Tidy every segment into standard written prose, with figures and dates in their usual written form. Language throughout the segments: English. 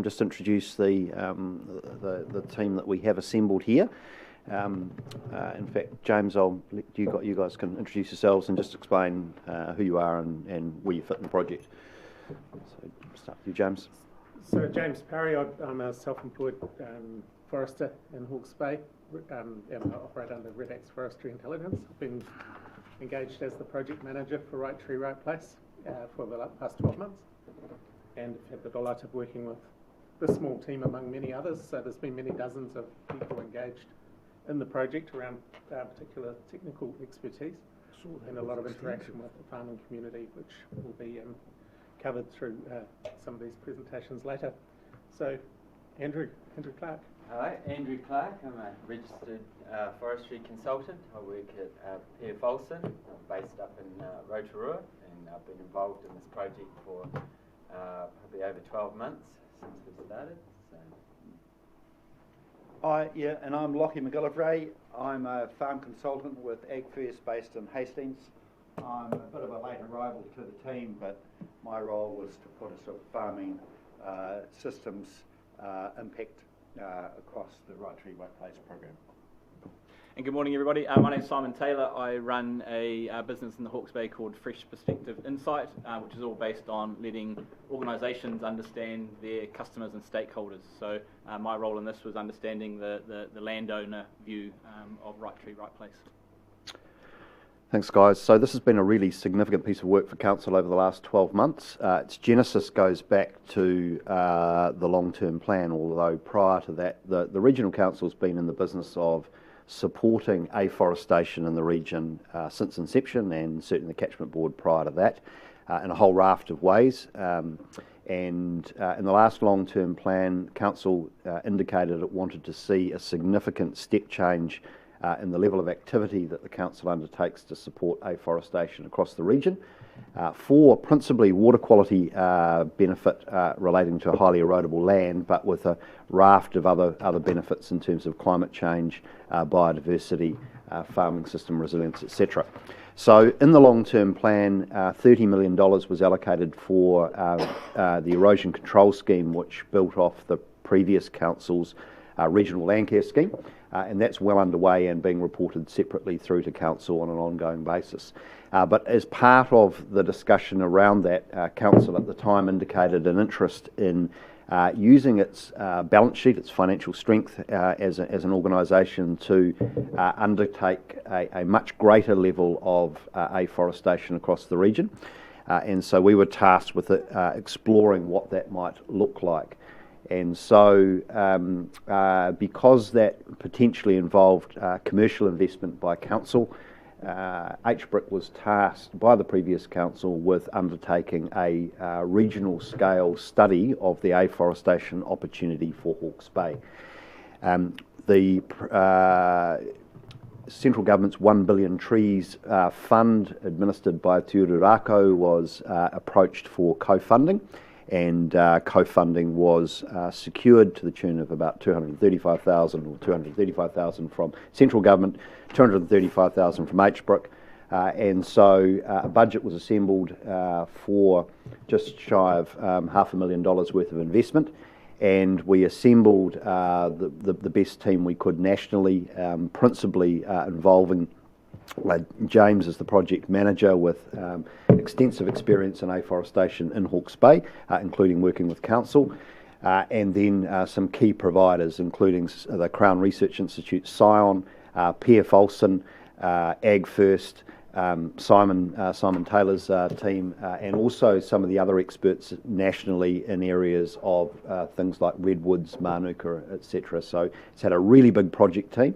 Just introduce the team that we have assembled here. In fact, James, you guys can introduce yourselves and just explain who you are and where you fit in the project. So start with you, James. So James Parry, I'm a self-employed forester in Hawke's Bay and I operate under Red Axe Forestry Intelligence. I've been engaged as the project manager for Right Tree, Right Place for the past 12 months and have had the delight of working with this small team among many others. So there's been many dozens of people engaged in the project around particular technical expertise and a lot of interaction with the farming community, which will be covered through some of these presentations later. So Andrew Clark. Hi, Andrew Clark. I'm a registered forestry consultant. I work at Pt2. I'm based up in Rotorua, and I've been involved in this project for probably over 12 months since we started. So. Hi, and I'm Lockie McGillivray. I'm a farm consultant with AgFirst based in Hastings. I'm a bit of a late arrival to the team, but my role was to put a sort of farming systems impact across the Right Tree, Right Place program. And good morning, everybody. My name's Simon Taylor. I run a business in the Hawke's Bay called Fresh Perspective Insight, which is all based on letting organisations understand their customers and stakeholders. So my role in this was understanding the landowner view of Right Tree, Right Place. Thanks, guys. So this has been a really significant piece of work for Council over the last 12 months. Its genesis goes back to the long-term plan, although prior to that, the Regional Council's been in the business of supporting afforestation in the region since inception, and certainly the Catchment Board prior to that, in a whole raft of ways. And in the last long-term plan, Council indicated it wanted to see a significant step change in the level of activity that the Council undertakes to support afforestation across the region for principally water quality benefit relating to highly erodible land, but with a raft of other benefits in terms of climate change, biodiversity, farming system resilience, etc. So in the long-term plan, $30 million was allocated for the erosion control scheme, which built off the previous Council's regional land care scheme. And that's well underway and being reported separately through to Council on an ongoing basis. But as part of the discussion around that, Council at the time indicated an interest in using its balance sheet, its financial strength as an organisation to undertake a much greater level of afforestation across the region. And so we were tasked with exploring what that might look like. And so because that potentially involved commercial investment by Council, HBRIC was tasked by the previous Council with undertaking a regional scale study of the afforestation opportunity for Hawke's Bay. The central government's 1 billion trees fund administered by Te Ururako was approached for co-funding. And co-funding was secured to the tune of about $235,000 from central government, $235,000 from HBRIC, and so a budget was assembled for just shy of $500,000 worth of investment, and we assembled the best team we could nationally, principally involving James is the project manager with extensive experience in afforestation in Hawke's Bay, including working with Council, and then some key providers, including the Crown Research Institute, Scion, Pt2, AgFirst, Simon Taylor's team, and also some of the other experts nationally in areas of things like redwoods, manuka, etc. So it's had a really big project team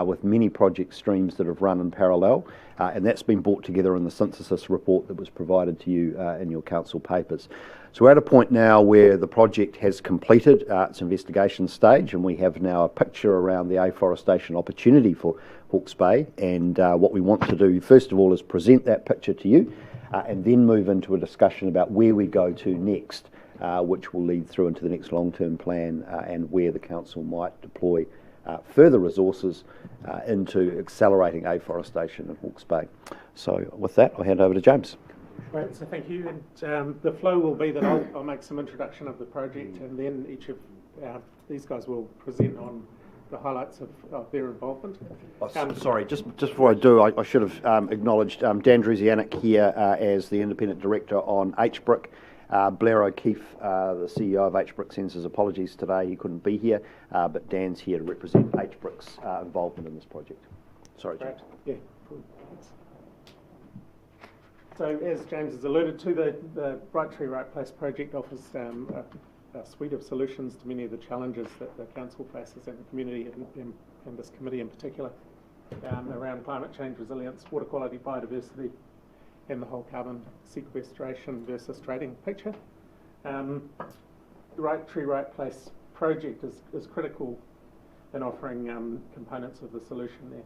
with many project streams that have run in parallel, and that's been brought together in the synthesis report that was provided to you in your Council papers. So we're at a point now where the project has completed its investigation stage, and we have now a picture around the afforestation opportunity for Hawke's Bay, and what we want to do first of all is present that picture to you and then move into a discussion about where we go to next, which will lead through into the next long-term plan and where the Council might deploy further resources into accelerating afforestation in Hawke's Bay. So with that, I'll hand over to James. Right, so thank you. And the flow will be that I'll make some introduction of the project, and then each of these guys will present on the highlights of their involvement. Sorry, just before I do, I should have acknowledged Dan Druzianic here as the Independent Director on HBRIC. Blair O'Keefe, the CEO of HBRIC, sends his apologies today. He couldn't be here, but Dan's here to represent HBRIC's involvement in this project. Sorry, James. Yeah, cool. Thanks. So, as James has alluded to, the Right Tree, Right Place project offers a suite of solutions to many of the challenges that the council faces and the community and this committee in particular around climate change resilience, water quality, biodiversity, and the whole carbon sequestration versus trading picture. The Right Tree, Right Place project is critical in offering components of the solution there.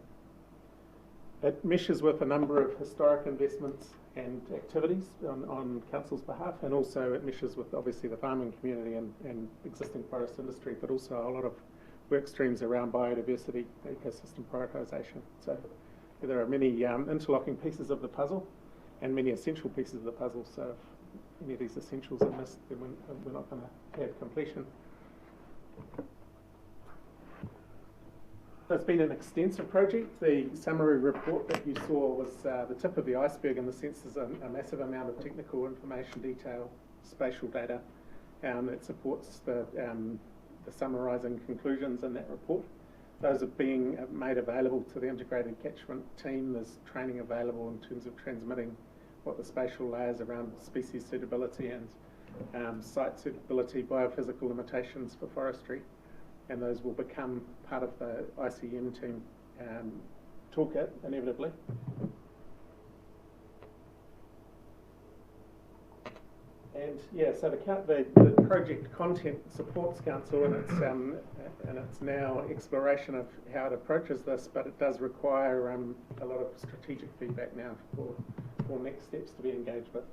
It meshes with a number of historic investments and activities on council's behalf, and also it meshes with obviously the farming community and existing forest industry, but also a lot of work streams around biodiversity, ecosystem prioritisation. So there are many interlocking pieces of the puzzle and many essential pieces of the puzzle. So if any of these essentials are missed, then we're not going to have completion. So it's been an extensive project. The summary report that you saw was the tip of the iceberg in the sense there's a massive amount of technical information, detail, spatial data that supports the summarising conclusions in that report. Those are being made available to the integrated catchment team. There's training available in terms of transmitting what the spatial layers around species suitability and site suitability, biophysical limitations for forestry, and those will become part of the ICM team toolkit inevitably. And yeah, so the project content supports council and it's now exploration of how it approaches this, but it does require a lot of strategic feedback now for next steps to be engaged with.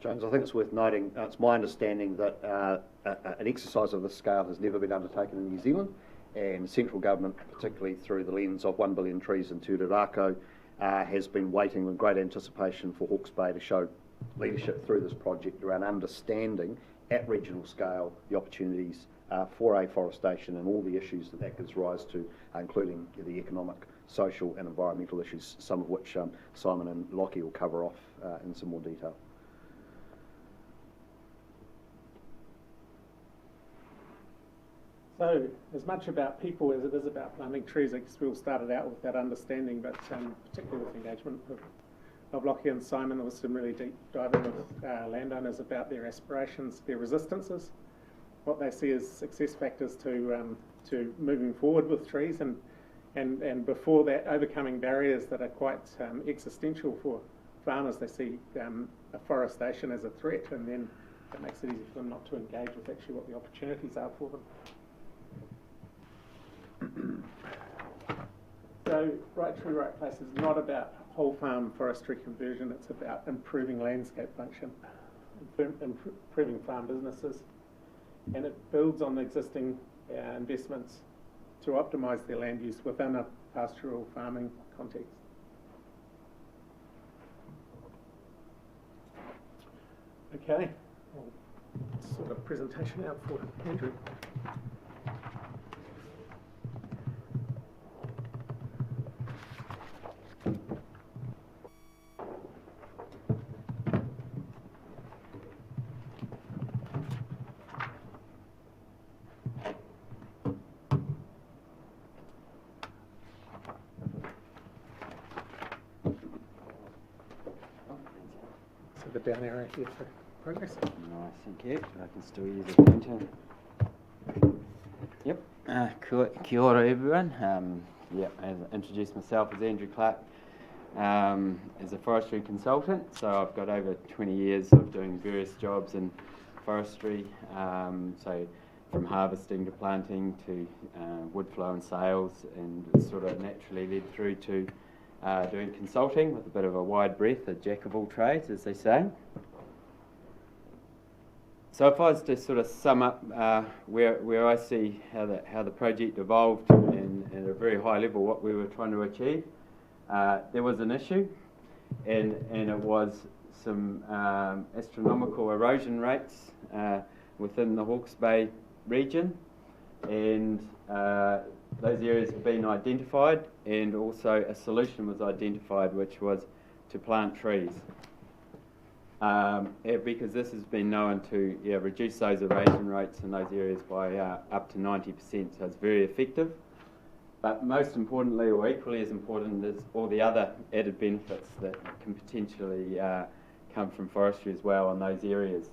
James, I think it's worth noting, it's my understanding that an exercise of this scale has never been undertaken in New Zealand, and central government, particularly through the lens of 1 billion trees in Te Rako, has been waiting with great anticipation for Hawke's Bay to show leadership through this project around understanding at regional scale the opportunities for afforestation and all the issues that gives rise to, including the economic, social and environmental issues, some of which Simon and Lockie will cover off in some more detail. So, as much about people as it is about planting trees, I guess we all started out with that understanding, but particularly with engagement of Lockie and Simon, there was some really deep diving with landowners about their aspirations, their resistances, what they see as success factors to moving forward with trees, and before that, overcoming barriers that are quite existential for farmers. They see afforestation as a threat, and then it makes it easy for them not to engage with actually what the opportunities are for them. So, Right Tree, Right Place is not about whole farm forestry conversion, it's about improving landscape function, improving farm businesses, and it builds on the existing investments to optimise their land use within a pastoral farming context. Okay, I'll sort of presentation out for Andrew. The down arrow here for progress. Nice, thank you. I can still use a pointer. Yep. Kia ora, everyone. As I introduced myself as Andrew Clark, as a forestry consultant. So I've got over 20 years of doing various jobs in forestry. So from harvesting to planting to wood flow and sales, and sort of naturally led through to doing consulting with a bit of a wide breadth, a jack of all trades, as they say. So if I was to sort of sum up where I see how the project evolved and at a very high level what we were trying to achieve, there was an issue, and it was some astronomical erosion rates within the Hawke's Bay region, and those areas have been identified, and also a solution was identified, which was to plant trees. Because this has been known to reduce those erosion rates in those areas by up to 90%, so it's very effective. But most importantly, or equally as important, is all the other added benefits that can potentially come from forestry as well in those areas.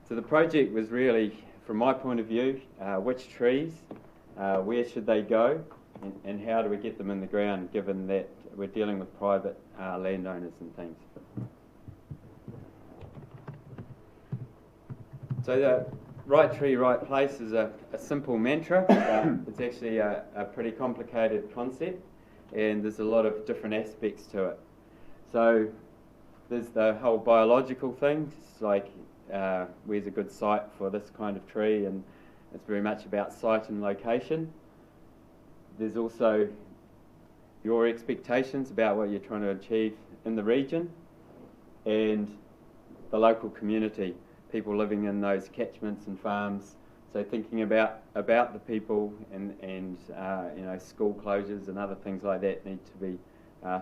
So the project was really, from my point of view, which trees, where should they go, and how do we get them in the ground, given that we're dealing with private landowners and things. So the right tree, right place is a simple mantra. It's actually a pretty complicated concept, and there's a lot of different aspects to it. So there's the whole biological thing, like where's a good site for this kind of tree, and it's very much about site and location. There's also your expectations about what you're trying to achieve in the region, and the local community, people living in those catchments and farms. So thinking about the people and school closures and other things like that need to be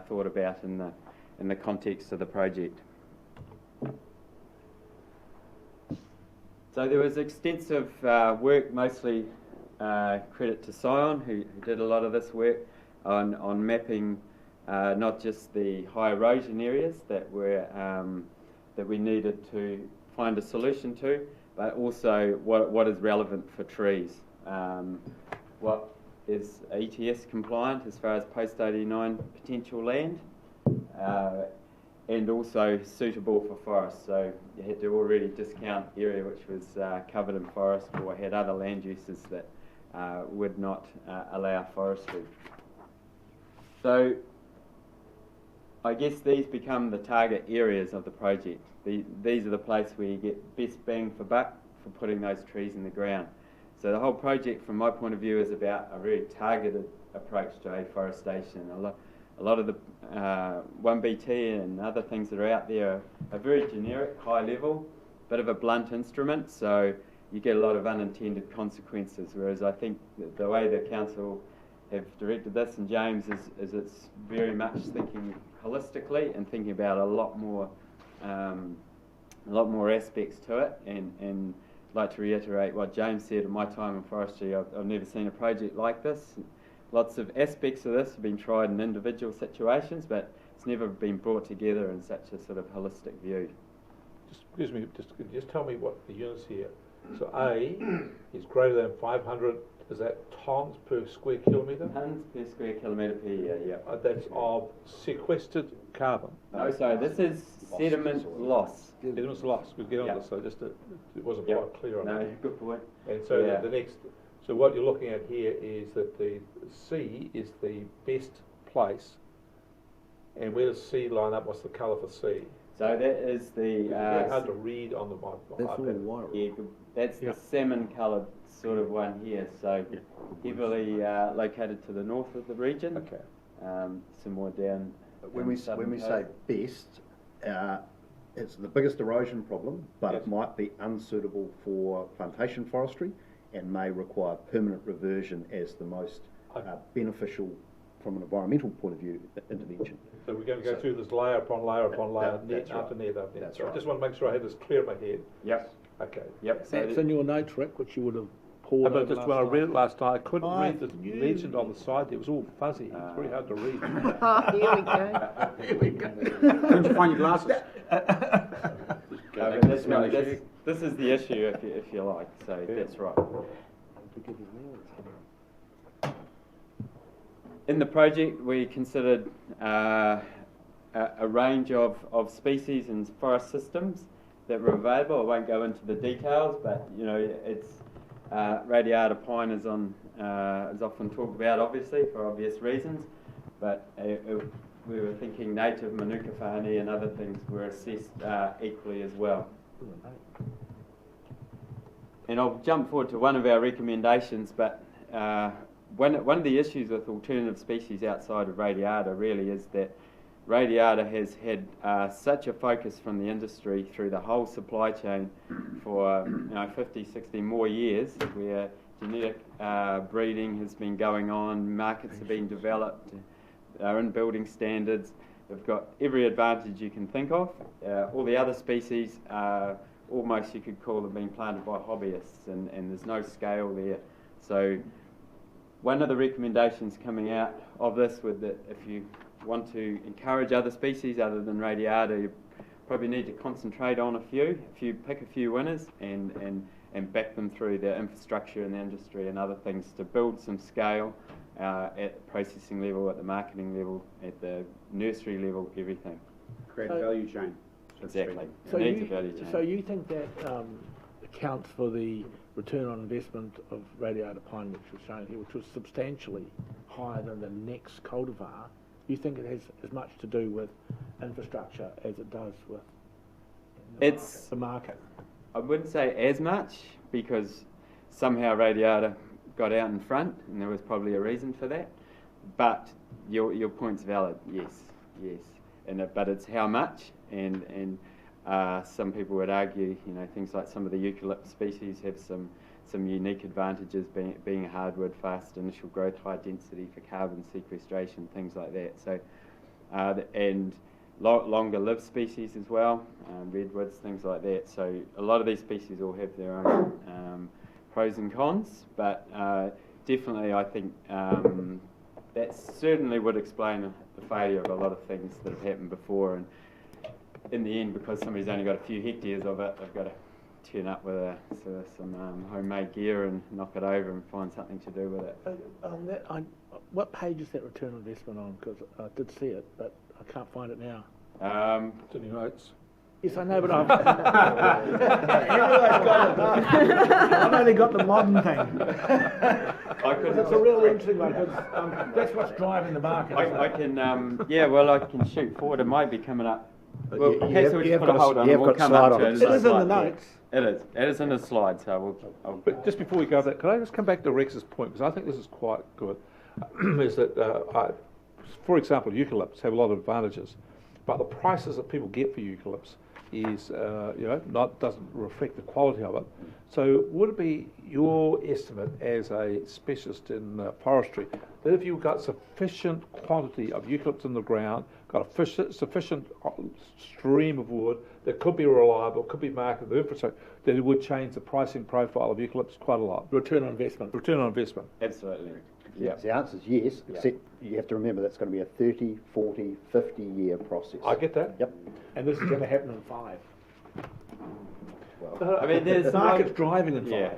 thought about in the context of the project. So there was extensive work, mostly credit to Scion, who did a lot of this work on mapping not just the high erosion areas that we needed to find a solution to, but also what is relevant for trees. What is ETS compliant as far as post-89 potential land, and also suitable for forest. So you had to already discount area which was covered in forest or had other land uses that would not allow forestry. So I guess these become the target areas of the project. These are the places where you get best bang for buck for putting those trees in the ground. So the whole project, from my point of view, is about a very targeted approach to afforestation. A lot of the 1BT and other things that are out there are very generic, high level, bit of a blunt instrument, so you get a lot of unintended consequences, whereas I think the way the council have directed this, and James, is it's very much thinking holistically and thinking about a lot more aspects to it, and I'd like to reiterate what James said. In my time in forestry, I've never seen a project like this. Lots of aspects of this have been tried in individual situations, but it's never been brought together in such a sort of holistic view. Just tell me what the units here. So A is greater than 500. Is that tonnes per square kilometre? Tonnes per square kilometre per year, yeah. That's of sequestered carbon. No, sorry, this is sediment loss. Sediment's loss. We'll get on this. So it wasn't quite clear on that. No, good point. And so the next. So what you're looking at here is that the C is the best place. And where does C line up? What's the colour for C? So that is the... It's very hard to read on the That's all iPad. white. Yeah, that's the salmon coloured sort of one here. So heavily located to the north of the region. Okay. Some more down. When we say best, it's the biggest erosion problem, but it might be unsuitable for plantation forestry and may require permanent reversion as the most beneficial, from an environmental point of view, intervention. So we're going to go through this layer upon layer upon layer, that's after right. net after net. That's So right. I just want to make sure I have this clear in my head. Yep. Okay. Yep. So That's in your notes, Rick, which you would have pulled But over just when I read it last night, I couldn't I read the legend on the side. It was all fuzzy. It's very hard to read. Here we go. Couldn't you find your glasses? but this is the issue, if you like. So that's right. In the project, we considered a range of species and forest systems that were available. I won't go into the details, but it's radiata pine is often talked about, obviously for obvious reasons. But we were thinking native Manuka whānui and other things were assessed equally as well. And I'll jump forward to one of our recommendations, but one of the issues with alternative species outside of radiata really is that Radiata has had such a focus from the industry through the whole supply chain for 50, 60 more years, where genetic breeding has been going on, markets have been developed, they're in building standards, they've got every advantage you can think of. All the other species almost you could call them being planted by hobbyists, and there's no scale there. So one of the recommendations coming out of this would that if you want to encourage other species other than Radiata, you probably need to concentrate on a few. If you pick a few winners and back them through the infrastructure and the industry and other things to build some scale at the processing level, at the marketing level, at the nursery level, everything. Create a value chain. Exactly. So It needs a value chain. So you think that accounts for the return on investment of Radiata pine, which was shown here, which was substantially higher than the next cultivar? You think it has as much to do with infrastructure as it does with the market? I wouldn't say as much, because somehow Radiata got out in front, and there was probably a reason for that. But your point's valid, yes. But it's how much, and some people would argue, things like some of the eucalypt species have some unique advantages, being a hardwood, fast initial growth, high density for carbon sequestration, things like that. So, and longer lived species as well, redwoods, things like that. So a lot of these species all have their own pros and cons, but definitely I think that certainly would explain the failure of a lot of things that have happened before. And in the end, because somebody's only got a few hectares of it, they've got to turn up with some homemade gear and knock it over and find something to do with it. What page is that return on investment on? Because I did see it, but I can't find it now. It's in your notes. Yes, I know, but I've I've only got the modern thing. It's a real interesting one, because that's what's driving the market. I can, I can shoot forward. It might be coming up. Well, You Cassie will have just put a hold on. you've We'll got come slide up to on it. it. It is in the notes. It is. It is in the slide, so But just before we go there, can I just come back to Rex's point, because I think this is quite good, is that, for example, eucalypts have a lot of advantages, but the prices that people get for eucalypts is, doesn't reflect the quality of it. So would it be your estimate as a specialist in forestry that if you've got sufficient quantity of eucalypts in the ground, got a sufficient stream of wood that could be reliable, could be marketed, the infrastructure, that it would change the pricing profile of eucalypts quite a lot? Return on investment. Return on investment. absolutely. Yeah. The answer is yes, except you have to remember that's going to be a 30, 40, 50-year process. I get that. Yep. And this is going to happen in 5. Well, I mean, there's The market's driving in 5. Yeah,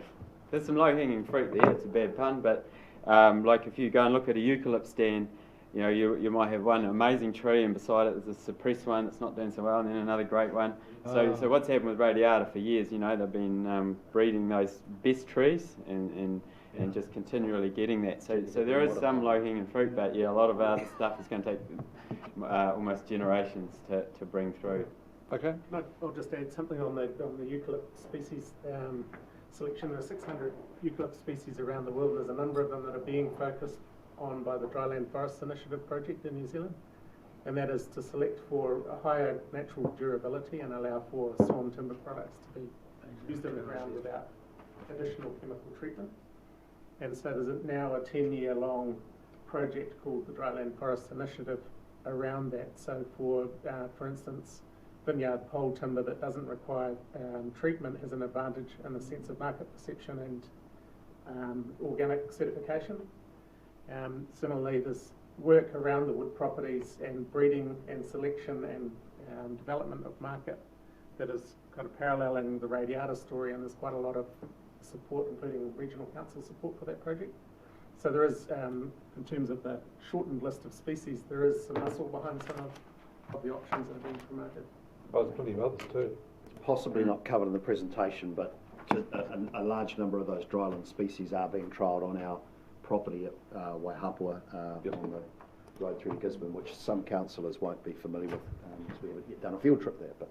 there's some low-hanging fruit there. It's a bad pun, but like if you go and look at a eucalypt stand, you might have one amazing tree, and beside it there's a suppressed one that's not doing so well, and then another great one. So what's happened with Radiata for years? They've been breeding those best trees and just continually getting that. So there is some low-hanging fruit, but a lot of other stuff is going to take almost generations to bring through. Okay. I'll just add something on the eucalypt species selection. There are 600 eucalypt species around the world, and there's a number of them that are being focused on by the Dryland Forest Initiative project in New Zealand, and that is to select for a higher natural durability and allow for sawn timber products to be used in the ground without additional chemical treatment. And so there's now a 10-year long project called the Dryland Forest Initiative around that. So for instance, vineyard pole timber that doesn't require treatment has an advantage in the sense of market perception and organic certification. Similarly, there's work around the wood properties and breeding and selection and development of market that is kind of paralleling the Radiata story, and there's quite a lot of support, including regional council support for that project. So there is, in terms of the shortened list of species, there is some muscle behind some of the options that are being promoted. Oh, there's plenty of others too. possibly not covered in the presentation, but a large number of those dryland species are being trialled on our property at Waihapua on the road through Gisborne, which some councillors won't be familiar with, because we haven't yet done a field trip there. But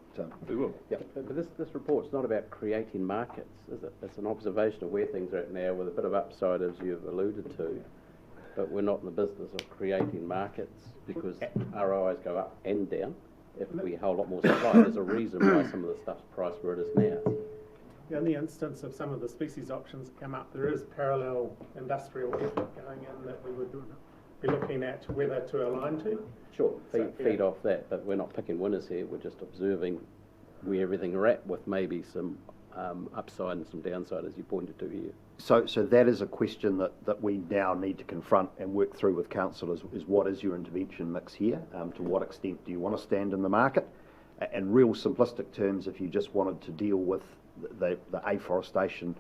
we will. Yep. But this report's not about creating markets, is it? It's an observation of where things are at now with a bit of upside, as you've alluded to. But we're not in the business of creating markets because ROIs go up and down. If we hold a lot more supply, there's a reason why some of the stuff's priced where it is now. In the instance of some of the species options that come up, there is parallel industrial effort going in that we would be looking at whether to align to. Sure, feed off that, but we're not picking winners here. We're just observing where everything are at with maybe some upside and some downside, as you pointed to here. So that is a question that we now need to confront and work through with council is what is your intervention mix here? To what extent do you want to stand in the market? In real simplistic terms, if you just wanted to deal with the afforestation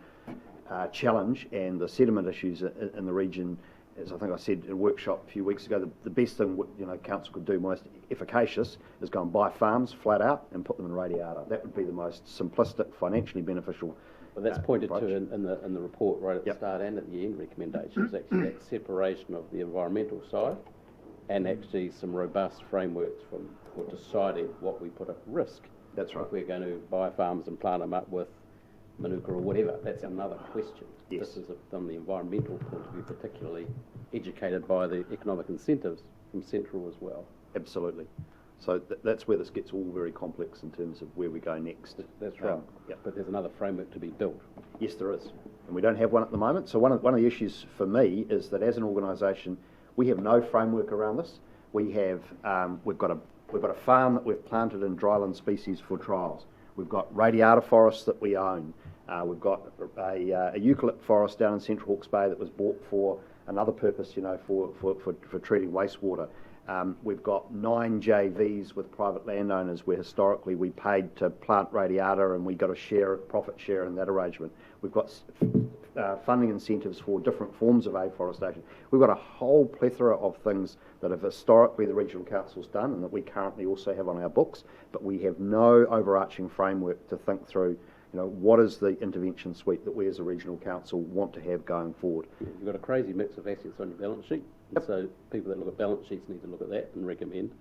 challenge and the sediment issues in the region, as I think I said in a workshop a few weeks ago, the best thing council could do, most efficacious, is go and buy farms flat out and put them in radiata. That would be the most simplistic, financially beneficial. But that's pointed approach. to in the report right at the start and at the end recommendations, actually that separation of the environmental side and actually some robust frameworks for deciding what we put at risk. That's right. If we're going to buy farms and plant them up with manuka or whatever, that's another question. Yes. This is from the environmental point of view, particularly educated by the economic incentives from Central as well. Absolutely. So that's where this gets all very complex in terms of where we go next. That's right. But there's another framework to be built. Yes, there is. And we don't have one at the moment. So one of the issues for me is that as an organisation, we have no framework around this. We've got a farm that we've planted in dryland species for trials. We've got radiata forests that we own. We've got a eucalypt forest down in Central Hawke's Bay that was bought for another purpose, for treating wastewater. We've got 9 JVs with private landowners where historically we paid to plant radiata and we got a profit share in that arrangement. We've got funding incentives for different forms of afforestation. We've got a whole plethora of things that have historically the regional council's done and that we currently also have on our books, but we have no overarching framework to think through, what is the intervention suite that we as a regional council want to have going forward. You've got a crazy mix of assets on your balance sheet. Yep. So people that look at balance sheets need to look at that and recommend.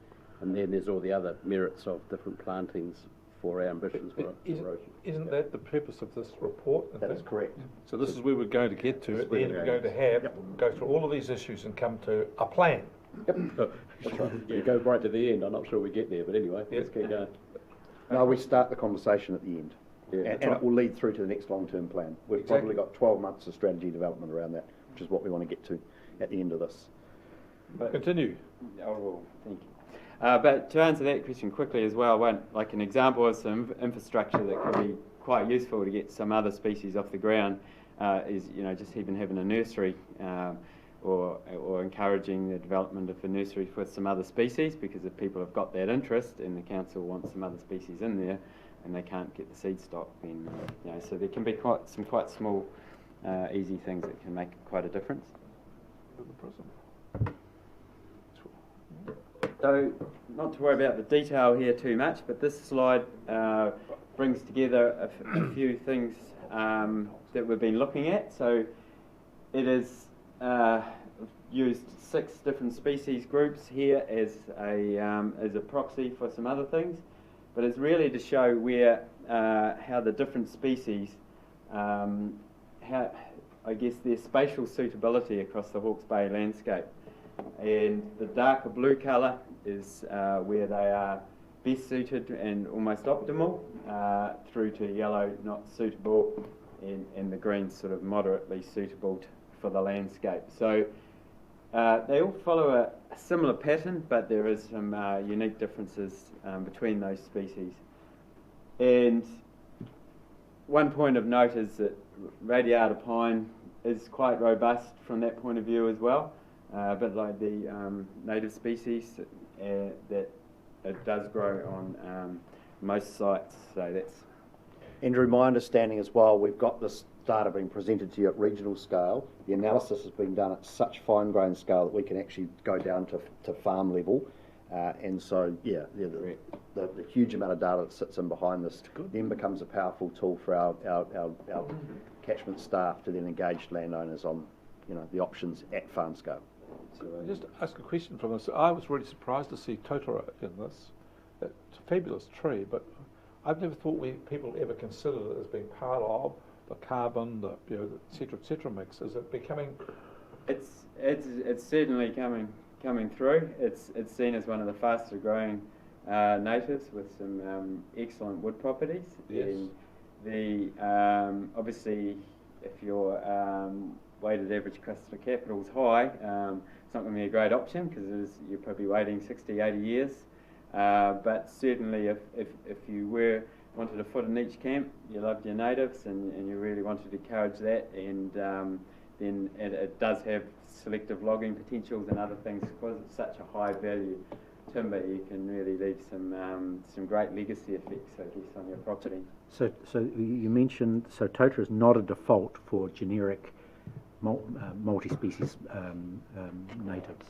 And then there's all the other merits of different plantings for our ambitions for erosion. Isn't that the purpose of this report? That is correct. So this is where we're going to get to. At the end, we're going to have go through all of these issues and come to a plan. Yep. That's right. You go right to the end. I'm not sure we get there, but anyway, let's keep going. No, we start the conversation at the end. Yeah, and it will lead through to the next long-term plan. We've probably got 12 months of strategy development around that, which is what we want to get to at the end of this. Continue. Oh, well, thank you. But to answer that question quickly as well, an example of some infrastructure that could be quite useful to get some other species off the ground is, just even having a nursery or encouraging the development of a nursery with some other species, because if people have got that interest and the council wants some other species in there and they can't get the seed stock, then, so there can be quite small, easy things that can make quite a difference. So, not to worry about the detail here too much, but this slide brings together a few things that we've been looking at. So, it is used 6 different species groups here as a proxy for some other things, but it's really to show how the different species, I guess their spatial suitability across the Hawke's Bay landscape. And the darker blue colour is where they are best suited and almost optimal, through to yellow not suitable, and the green sort of moderately suitable for the landscape. So they all follow a similar pattern, but there is some unique differences between those species. And one point of note is that radiata pine is quite robust from that point of view as well. A bit like the native species, that it does grow on most sites. So that's. Andrew, my understanding as well, we've got this data being presented to you at regional scale. The analysis has been done at such fine-grained scale that we can actually go down to farm level. And so, the huge amount of data that sits in behind this then becomes a powerful tool for our catchment staff to then engage landowners on, the options at farm scale. Just ask a question from this. I was really surprised to see Totara in this. It's a fabulous tree, but I've never thought people ever considered it as being part of the carbon, the et cetera mix. Is it becoming It's certainly coming through. It's seen as one of the faster growing natives with some excellent wood properties. Yes. And the obviously, if your weighted average cost of capital is high, it's not going to be a great option because you're probably waiting 60, 80 years. But certainly, if you wanted a foot in each camp, you loved your natives and you really wanted to encourage that, and then it does have selective logging potentials and other things because it's such a high value timber. You can really leave some great legacy effects, I guess, on your property. So you mentioned, so TOTA is not a default for generic multi-species natives.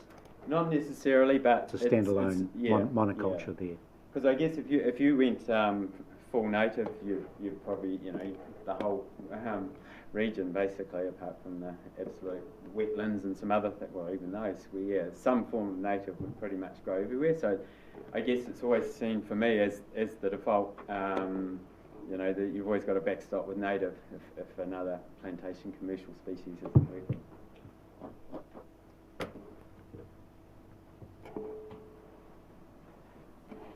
Not necessarily, but It's a standalone monoculture there. Because I guess if you went full native, you probably the whole region basically, apart from the absolute wetlands and some other things. Well, even those, some form of native would pretty much grow everywhere. So I guess it's always seen for me as the default. That you've always got a backstop with native if another plantation commercial species isn't working.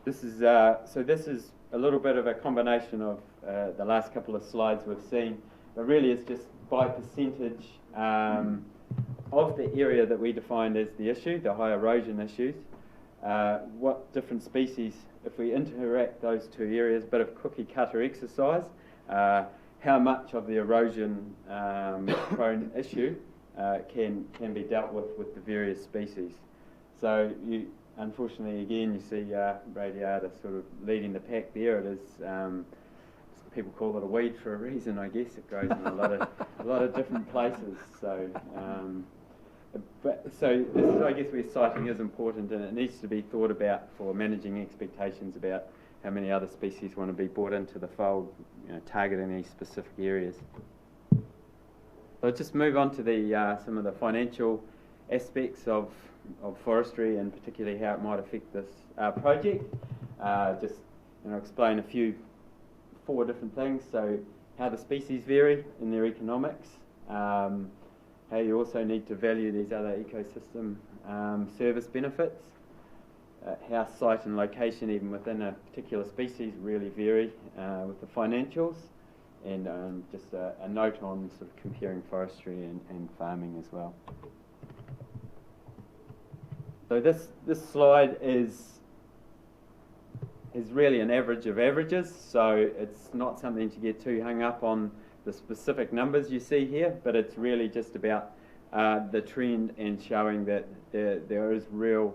This is a little bit of a combination of the last couple of slides we've seen, but really it's just by percentage of the area that we defined as the issue, the high erosion issues, what different species, if we interact those two areas, bit of cookie cutter exercise, how much of the erosion prone issue can be dealt with the various species. So unfortunately, again, you see radiata sort of leading the pack there. It is, people call it a weed for a reason, I guess. It grows in a lot of different places. So, so this is, I guess, where siting is important, and it needs to be thought about for managing expectations about how many other species want to be brought into the fold, targeting these specific areas. So I'll just move on to the some of the financial aspects of forestry, and particularly how it might affect this project. Just explain 4 different things. So how the species vary in their economics, how you also need to value these other ecosystem service benefits, how site and location even within a particular species really vary with the financials, and just a note on sort of comparing forestry and farming as well. So this slide is really an average of averages, so it's not something to get too hung up on the specific numbers you see here, but it's really just about the trend and showing that there is real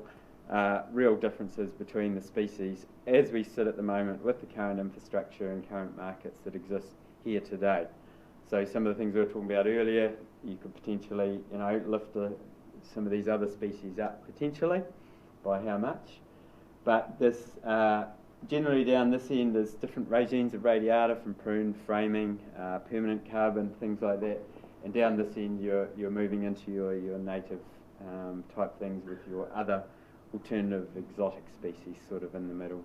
differences between the species as we sit at the moment with the current infrastructure and current markets that exist here today. So some of the things we were talking about earlier, you could potentially lift some of these other species up potentially, by how much? But this generally down this end there's different regimes of radiata, from prune, framing, permanent carbon, things like that. And down this end you're moving into your native type things with your other alternative exotic species sort of in the middle.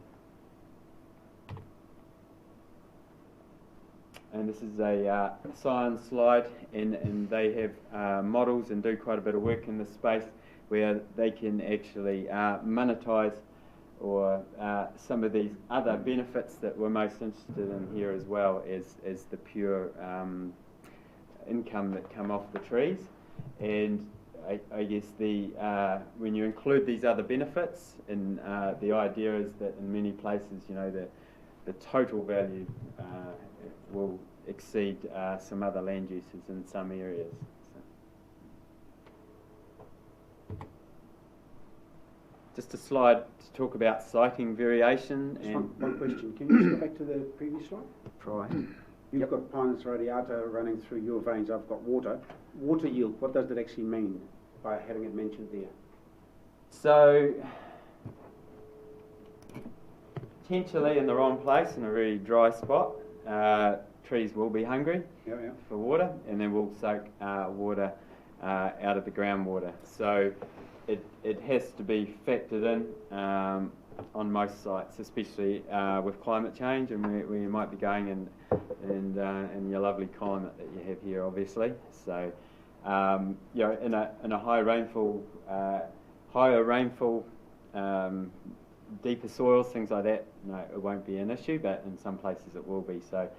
And this is a science slide, and they have models and do quite a bit of work in this space where they can actually monetize or some of these other benefits that we're most interested in here as well as the pure income that come off the trees. And I guess when you include these other benefits, and the idea is that in many places, the total value will exceed some other land uses in some areas. So. Just a slide to talk about siting variation. Just and one question. Can you just go back to the previous slide? try. You've got Pinus radiata running through your veins. I've got water. Water yield, what does that actually mean by having it mentioned there? So, potentially in the wrong place, in a really dry spot, trees will be hungry for water, and then we'll soak water out of the groundwater. So it has to be factored in on most sites, especially with climate change, and where you might be going in your lovely climate that you have here, obviously. So in a higher rainfall, deeper soils, things like that, no, it won't be an issue, but in some places it will be. So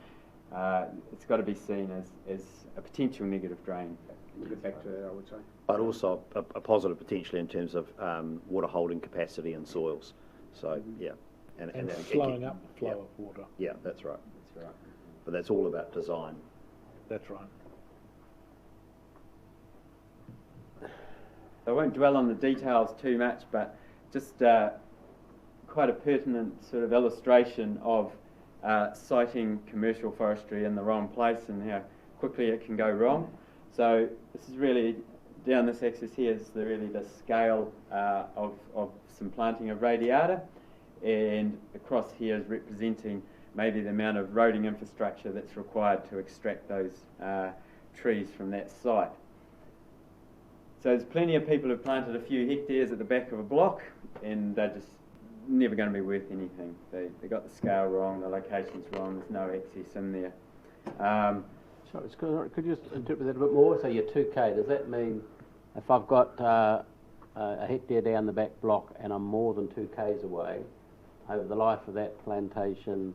it's got to be seen as a potential negative drain. Get back to that, I would say. But also a positive potentially in terms of water holding capacity in soils. So, yeah. And slowing up the flow of water. Yeah, that's right. That's right. But that's all about design. That's right. I won't dwell on the details too much, but just quite a pertinent sort of illustration of siting commercial forestry in the wrong place and how quickly it can go wrong. So this is really, down this axis here is really the scale of some planting of radiata, and across here is representing maybe the amount of roading infrastructure that's required to extract those trees from that site. So there's plenty of people who've planted a few hectares at the back of a block, and they're just never going to be worth anything. They got the scale wrong, the location's wrong, there's no access in there. Sorry, could you just interpret that a bit more? So your 2K, does that mean if I've got a hectare down the back block and I'm more than 2Ks away, over the life of that plantation,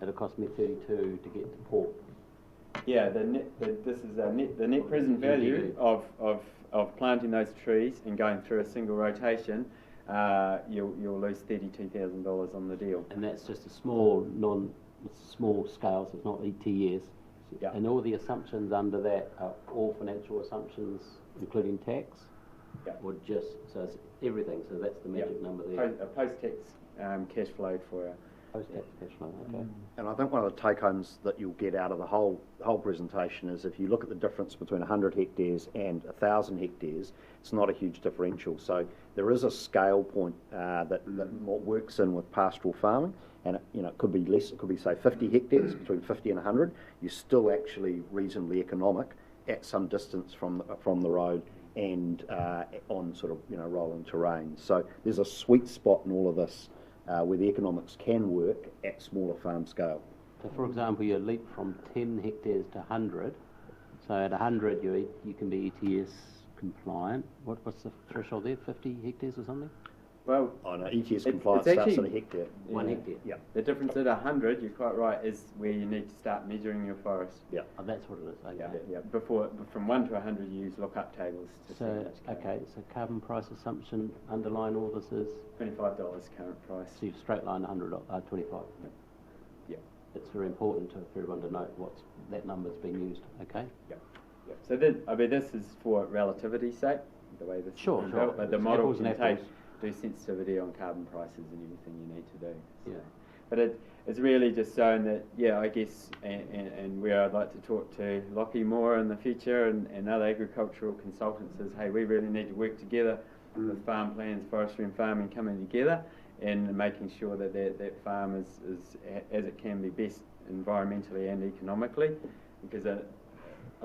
it'll cost me 32 to get to port? Yeah, this is the net present value of planting those trees and going through a single rotation. You'll lose $32,000 on the deal. And that's just a small scale, so it's not ETS. Yeah. And all the assumptions under that are all financial assumptions, including tax? Yeah. Or just, so it's everything, so that's the magic number there. A post-tax cash flow for a Post-tax cash flow, okay. And I think one of the take-homes that you'll get out of the whole presentation is if you look at the difference between 100 hectares and 1,000 hectares, it's not a huge differential. So there is a scale point that works in with pastoral farming, and it could be less. It could be say 50 hectares, between 50 and 100. You're still actually reasonably economic at some distance from the road and on sort of rolling terrain. So there's a sweet spot in all of this. Where the economics can work at smaller farm scale. So, for example, you leap from 10 hectares to 100. So at 100, you can be ETS compliant. What's the threshold there? 50 hectares or something? Well, on ETS compliance starts at a hectare. 1 hectare. Yeah. The difference at 100, you're quite right, is where you need to start measuring your forest. Yeah. Oh, that's what it is. Okay. Yeah. Before, from 1 to 100, you use lookup tables to see So, how much carbon. okay, so carbon price assumption underlying all this is? $25 current price. So you've straight line 25. Yeah. It's very important for everyone to note that number's been used, okay? Yeah. So this is for relativity's sake, the way this Sure, is sure. built, but the It's model apples and can apples. do sensitivity on carbon prices and everything you need to do. So. Yeah. But it's really just showing that, I guess, and where I'd like to talk to Lockie more in the future and other agricultural consultants is, hey, we really need to work together with farm plans, forestry and farming coming together and making sure that that farm is as it can be best environmentally and economically. Because I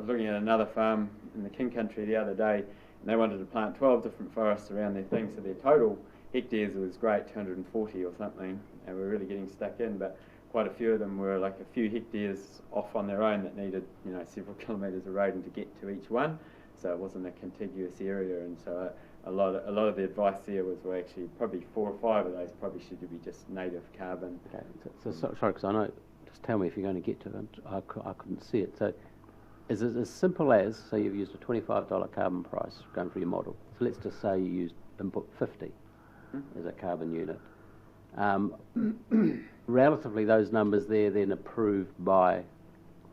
was looking at another farm in the King Country the other day, and they wanted to plant 12 different forests around their thing, so their total hectares was great, 240 or something, and we're really getting stuck in, but quite a few of them were like a few hectares off on their own that needed, several kilometres of roading to get to each one, so it wasn't a contiguous area, and so a lot of the advice there was, well, actually probably 4 or 5 of those probably should be just native carbon. Okay, so sorry, because I know, just tell me if you're going to get to it, I couldn't see it. So is it as simple as, so you've used a $25 carbon price going for your model, so let's just say you used input 50 as a carbon unit. Relatively, those numbers there then approved by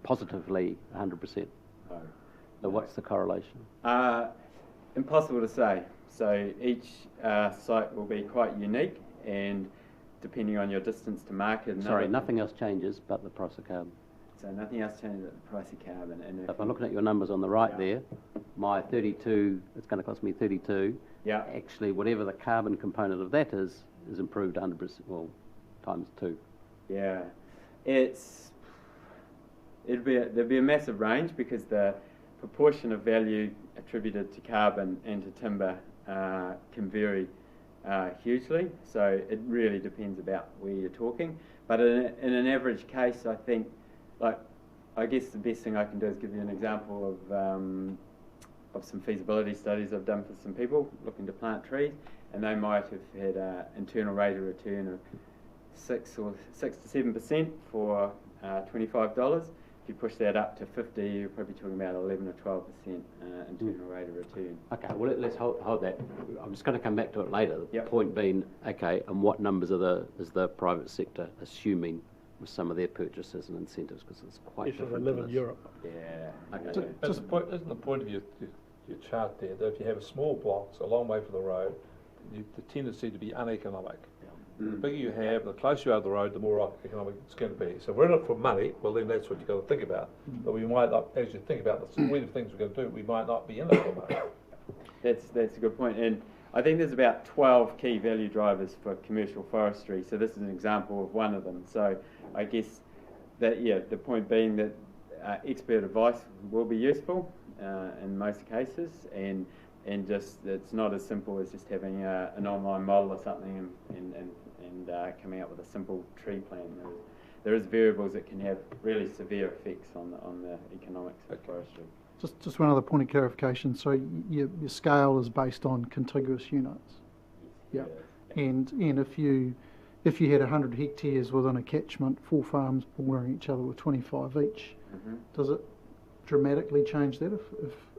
positively 100%. So what's the correlation? Impossible to say. So each site will be quite unique, and depending on your distance to market. Sorry, nothing else changes but the price of carbon. So nothing else changes but the price of carbon. And if I'm looking at your numbers on the right there, my 32, it's going to cost me 32. Yeah. Actually, whatever the carbon component of that is improved 100%, well, times 2. Yeah. There'd be a massive range because the proportion of value attributed to carbon and to timber can vary hugely. So it really depends about where you're talking. But in an average case, I think, I guess the best thing I can do is give you an example some feasibility studies I've done for some people looking to plant trees, and they might have had an internal rate of return of 6 to 7% for $25. If you push that up to 50, you're probably talking about 11 or 12% internal rate of return. Okay, well, let's hold that. I'm just going to come back to it later. The Yep. point being, okay, and what numbers is the private sector assuming with some of their purchases and incentives, because it's quite If they different live to in this. Europe. Yeah. Okay. Isn't the point of your chart there that if you have small blocks a long way from the road, the tendency to be uneconomic. The bigger you have, the closer you are to the road, the more economic it's going to be. So if we're in it for money, well then that's what you've got to think about. But we might not, as you think about the suite of things we're going to do, we might not be in it for money. That's a good point. And I think there's about 12 key value drivers for commercial forestry. So this is an example of one of them. So I guess that, the point being that expert advice will be useful in most cases, and just it's not as simple as just having an online model or something and coming up with a simple tree plan. There is variables that can have really severe effects on the economics of forestry. Just one other point of clarification. So your scale is based on contiguous units. Yeah. And if you had 100 hectares within a catchment, 4 farms bordering each other with 25 each, does it dramatically change that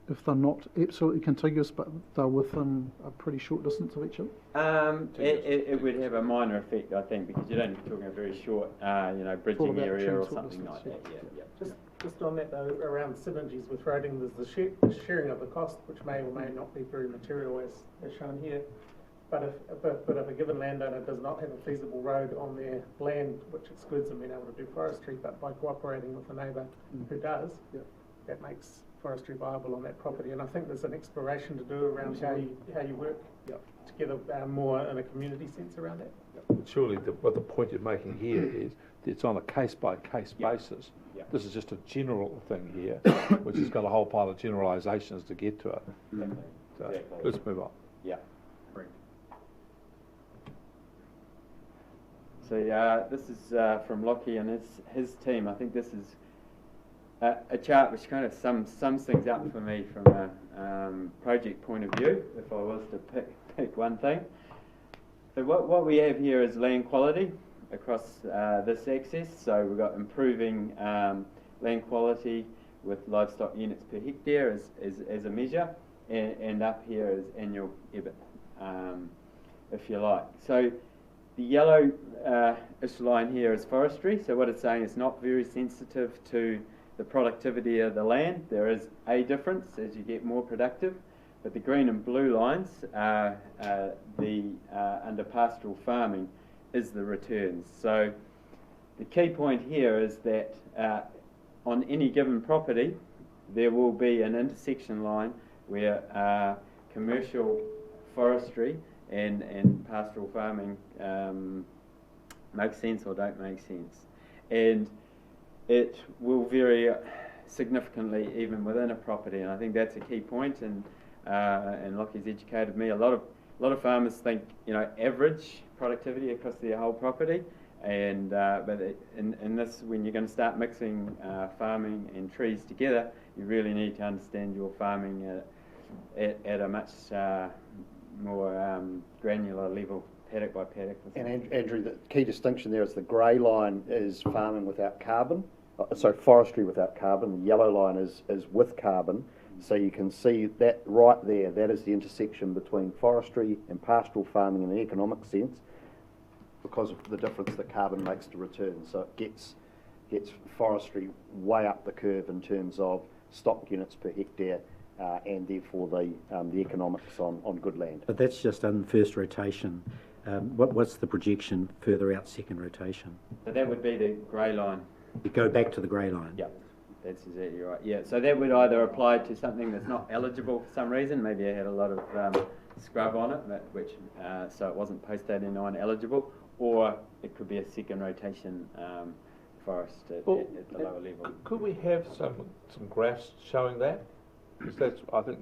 if they're not absolutely contiguous but they're within a pretty short distance of each other? It would have a minor effect, I think, because you're only talking a very short, bridging area or something like that. Yeah. Just on that though, around synergies with roading, there's the sharing of the cost, which may or may not be very material as shown here. But if a given landowner does not have a feasible road on their land, which excludes them being able to do forestry, but by cooperating with a neighbour who does, that makes forestry viable on that property. And I think there's an exploration to do around how you work together more in a community sense around that. Surely what the point you're making here is that it's on a case-by-case basis. This is just a general thing here, which has got a whole pile of generalisations to get to it. So let's move on. Yeah. So this is from Lockie and his team. I think this is a chart which kind of sums things up for me from a project point of view, if I was to pick one thing. So what we have here is land quality across this axis. So we've got improving land quality with livestock units per hectare as a measure, and up here is annual EBIT, if you like. So the yellow-ish line here is forestry. So what it's saying is not very sensitive to the productivity of the land. There is a difference as you get more productive, but the green and blue lines are under pastoral farming is the returns. So the key point here is that on any given property there will be an intersection line where commercial forestry and pastoral farming make sense or don't make sense, and it will vary significantly even within a property. And I think that's a key point. And Lockie's educated me. A lot of farmers think average productivity across their whole property, and but in this, when you're going to start mixing farming and trees together, you really need to understand your farming at a much more granular level, paddock by paddock. And Andrew, the key distinction there is the grey line is farming without carbon, forestry without carbon. The yellow line is with carbon. So you can see that right there, that is the intersection between forestry and pastoral farming in the economic sense, because of the difference that carbon makes to returns. So it gets forestry way up the curve in terms of stock units per hectare, and therefore the economics on good land. But that's just on first rotation. What's the projection further out second rotation? So that would be the grey line. You go back to the grey line. Yeah, that's exactly right. Yeah, so that would either apply to something that's not eligible for some reason. Maybe it had a lot of scrub on it, which so it wasn't post-89 eligible, or it could be a second rotation forest at the lower level. Could we have some graphs showing that? Because that's, I think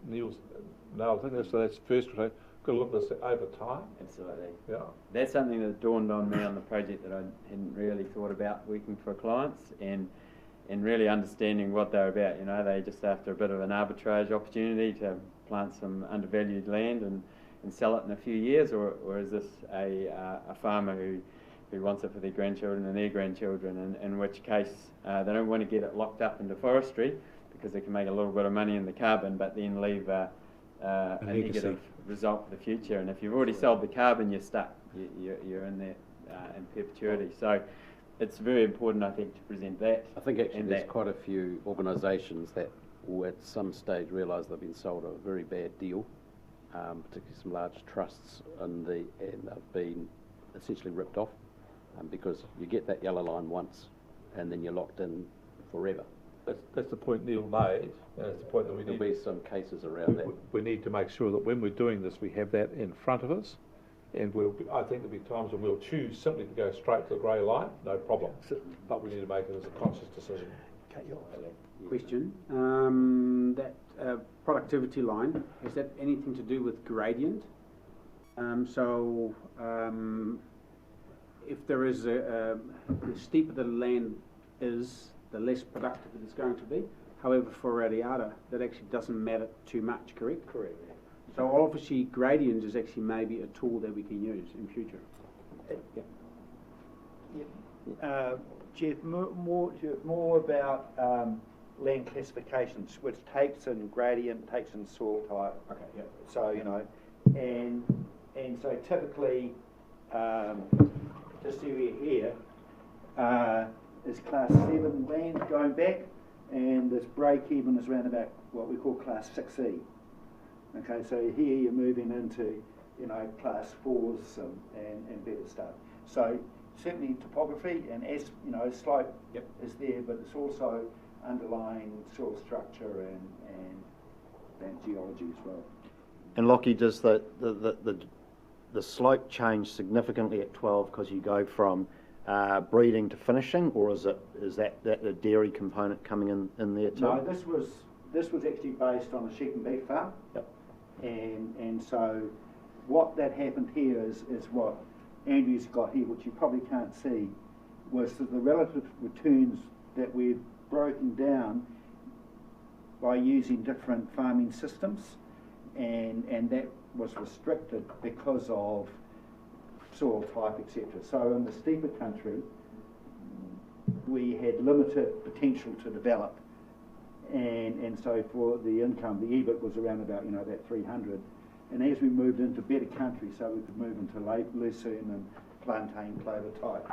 that's first rotation. Got to look at this over time. Absolutely. Yeah. That's something that dawned on me on the project that I hadn't really thought about working for clients, and and really understanding what they're about. You know, they just after a bit of an arbitrage opportunity to plant some undervalued land and sell it in a few years, or is this a farmer who wants it for their grandchildren and their grandchildren, in which case they don't want to get it locked up into forestry because they can make a little bit of money in the carbon, but then leave a negative result for the future. And if you've already sold the carbon, you're stuck. You're in that in perpetuity. So it's very important, I think, to present that. I think actually there's quite a few organisations that will at some stage realise they've been sold a very bad deal, particularly some large trusts, and they've been essentially ripped off, because you get that yellow line once and then you're locked in forever. That's the point Neil made, and it's the point that There'll be some cases around that. we need to make sure that when we're doing this, we have that in front of us, and I think there'll be times when we'll choose simply to go straight to the grey line, no problem, but we need to make it as a conscious decision. Question. That productivity line, has that anything to do with gradient? If there is the steeper the land is, the less productive it is going to be. However, for radiata, that actually doesn't matter too much, correct? Correct. So obviously gradient is actually maybe a tool that we can use in future. Jeff, more about land classifications, which takes in gradient, takes in soil type. Okay, yeah. So, you know, and so typically, this area here is class 7 land going back, and this break even is around about what we call class 6E. Okay, so here you're moving into, you know, class 4s and better stuff. So certainly topography, and as you know, slope is there, but it's also underlying soil structure and geology as well. And Lockie, does the slope change significantly at 12 because you go from breeding to finishing, or is that a dairy component coming in there too? No, this was actually based on a sheep and beef farm. Yep. And so what that happened here is what Andrew's got here, which you probably can't see, was that the relative returns that we've broken down by using different farming systems, and that was restricted because of soil type, etc. So in the steeper country, we had limited potential to develop, and so for the income, the EBIT was around about, you know, that 300. And as we moved into better country, so we could move into lucerne and plantain clover type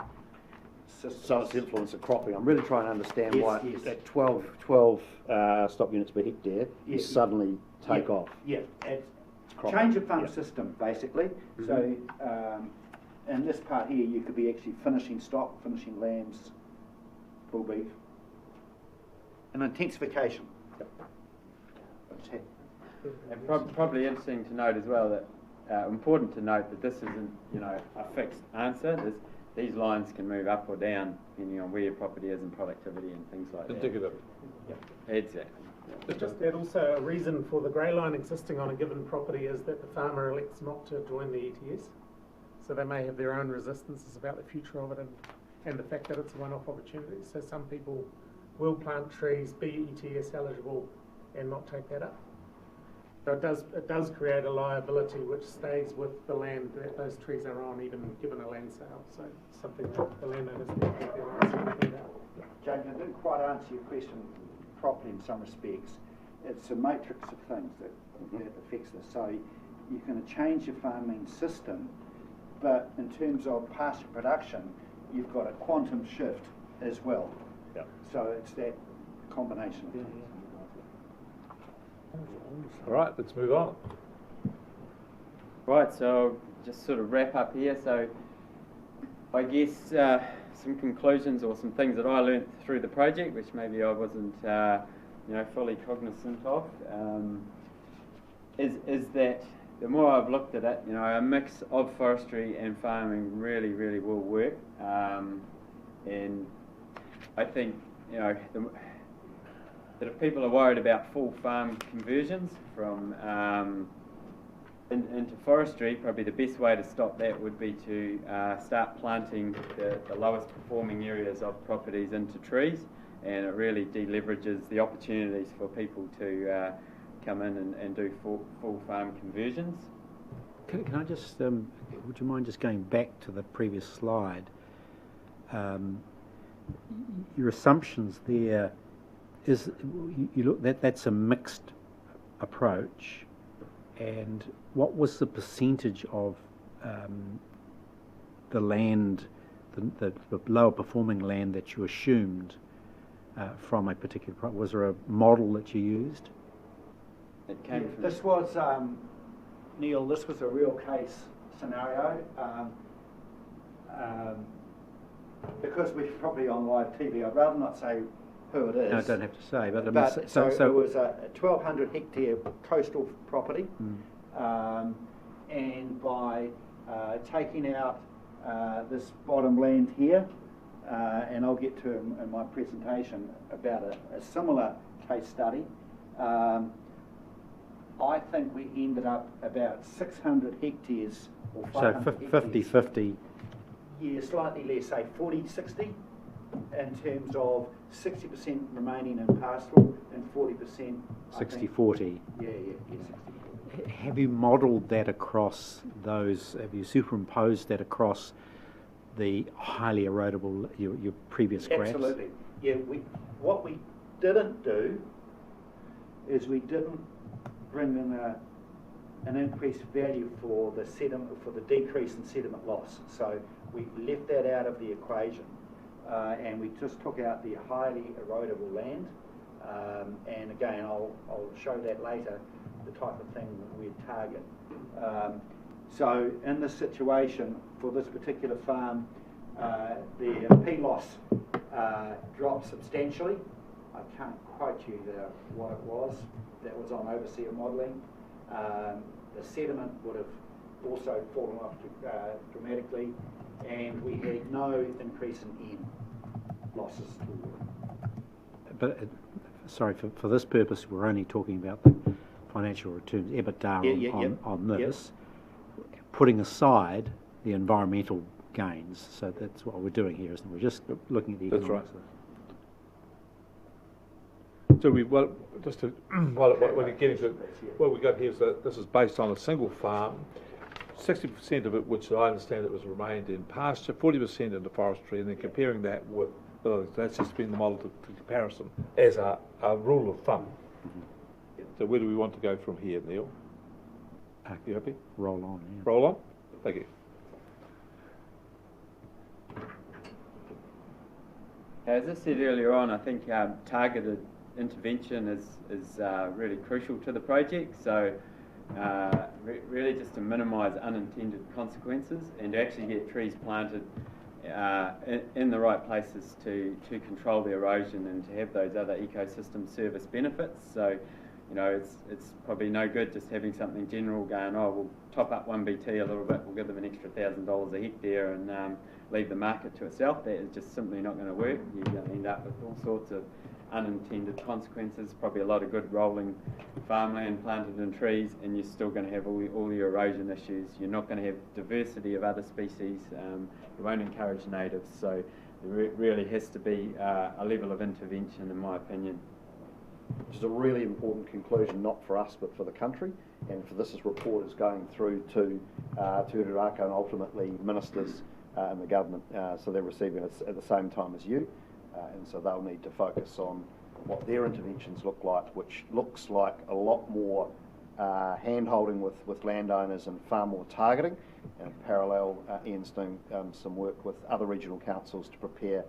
systems. So it's the influence of cropping. I'm really trying to understand Yes, why yes. at 12 stock units per hectare, you Yes. suddenly take off. Yeah, it's cropping. change of farm Yeah. system basically. So in this part here, you could be actually finishing stock, finishing lambs, bull beef, an intensification. And probably interesting to note as well that important to note that this isn't, you know, a fixed answer. These lines can move up or down depending on where your property is and productivity and things like that. Indicative. Exactly. Just that also a reason for the grey line existing on a given property is that the farmer elects not to join the ETS. So they may have their own resistances about the future of it and the fact that it's a one-off opportunity. So some people will plant trees, be ETS eligible, and not take that up. So it does create a liability which stays with the land that those trees are on, even given a land sale. So something that the landowners need to get their rights cleared out. James, I didn't quite answer your question properly in some respects. It's a matrix of things that affects this. So you can change your farming system, but in terms of pasture production, you've got a quantum shift as well. Yep. So it's that combination of things. All right, let's move on. Right, so just sort of wrap up here. So I guess some conclusions or some things that I learnt through the project, which maybe I wasn't, you know, fully cognizant of, is that the more I've looked at it, you know, a mix of forestry and farming really, really will work. And I think, you know, that if people are worried about full farm conversions from into forestry, probably the best way to stop that would be to start planting the lowest performing areas of properties into trees, and it really deleverages the opportunities for people to come in and do full farm conversions. Can I just, would you mind just going back to the previous slide? Your assumptions there is, you look, that's a mixed approach, and what was the percentage of the land, the lower performing land that you assumed from a particular project? Was there a model that you used? It came from This was, Neil, this was a real case scenario. Because we're probably on live TV, I'd rather not say who it is. No, I don't have to say, but, It was a 1,200 hectare coastal property, and by taking out this bottom land here, and I'll get to in my presentation about a similar case study, I think we ended up about 600 hectares or 500 hectares. 50-50. Yeah, slightly less, say 40-60, in terms of 60% remaining in pastoral and 40%... 60-40. Yeah, 60-40. Have you modelled that across those, have you superimposed that across the highly erodible, your previous graphs? Absolutely. Yeah, what we didn't do is we didn't bring in an increased value for the sediment, for the decrease in sediment loss. So we left that out of the equation, and we just took out the highly erodible land. And again, I'll show that later, the type of thing we'd target. So in this situation, for this particular farm, the P loss dropped substantially. I can't quote you what it was. That was on overseer modelling. The sediment would have also fallen off dramatically, and we had no increase in N losses to water. But, sorry, for this purpose, we're only talking about the financial returns, EBITDA on this, putting aside the environmental gains. So that's what we're doing here, isn't it? We're just looking at the economics. That's right. So when you get into what we got here is that this is based on a single farm, 60% of it, which I understand it was remained in pasture, 40% in the forestry, and then comparing that with, that's just been the model to comparison as a rule of thumb. So where do we want to go from here, Neil? You happy? Roll on. Yeah. Roll on. Thank you. As I said earlier on, I think targeted intervention is really crucial to the project. So really just to minimise unintended consequences and to actually get trees planted in the right places to control the erosion and to have those other ecosystem service benefits. So, you know, it's probably no good just having something general going, oh, we'll top up 1BT a little bit, we'll give them an extra $1,000 a hectare and leave the market to itself. That is just simply not going to work. You're going to end up with all sorts of unintended consequences, probably a lot of good rolling farmland planted in trees, and you're still going to have all your erosion issues. You're not going to have diversity of other species. You won't encourage natives. So there really has to be a level of intervention, in my opinion. Which is a really important conclusion, not for us but for the country, and for this report is going through to Uraraka and ultimately ministers in the government, so they're receiving it at the same time as you, and so they'll need to focus on what their interventions look like, which looks like a lot more hand-holding with landowners and far more targeting. And in parallel, Ian's doing some work with other regional councils to prepare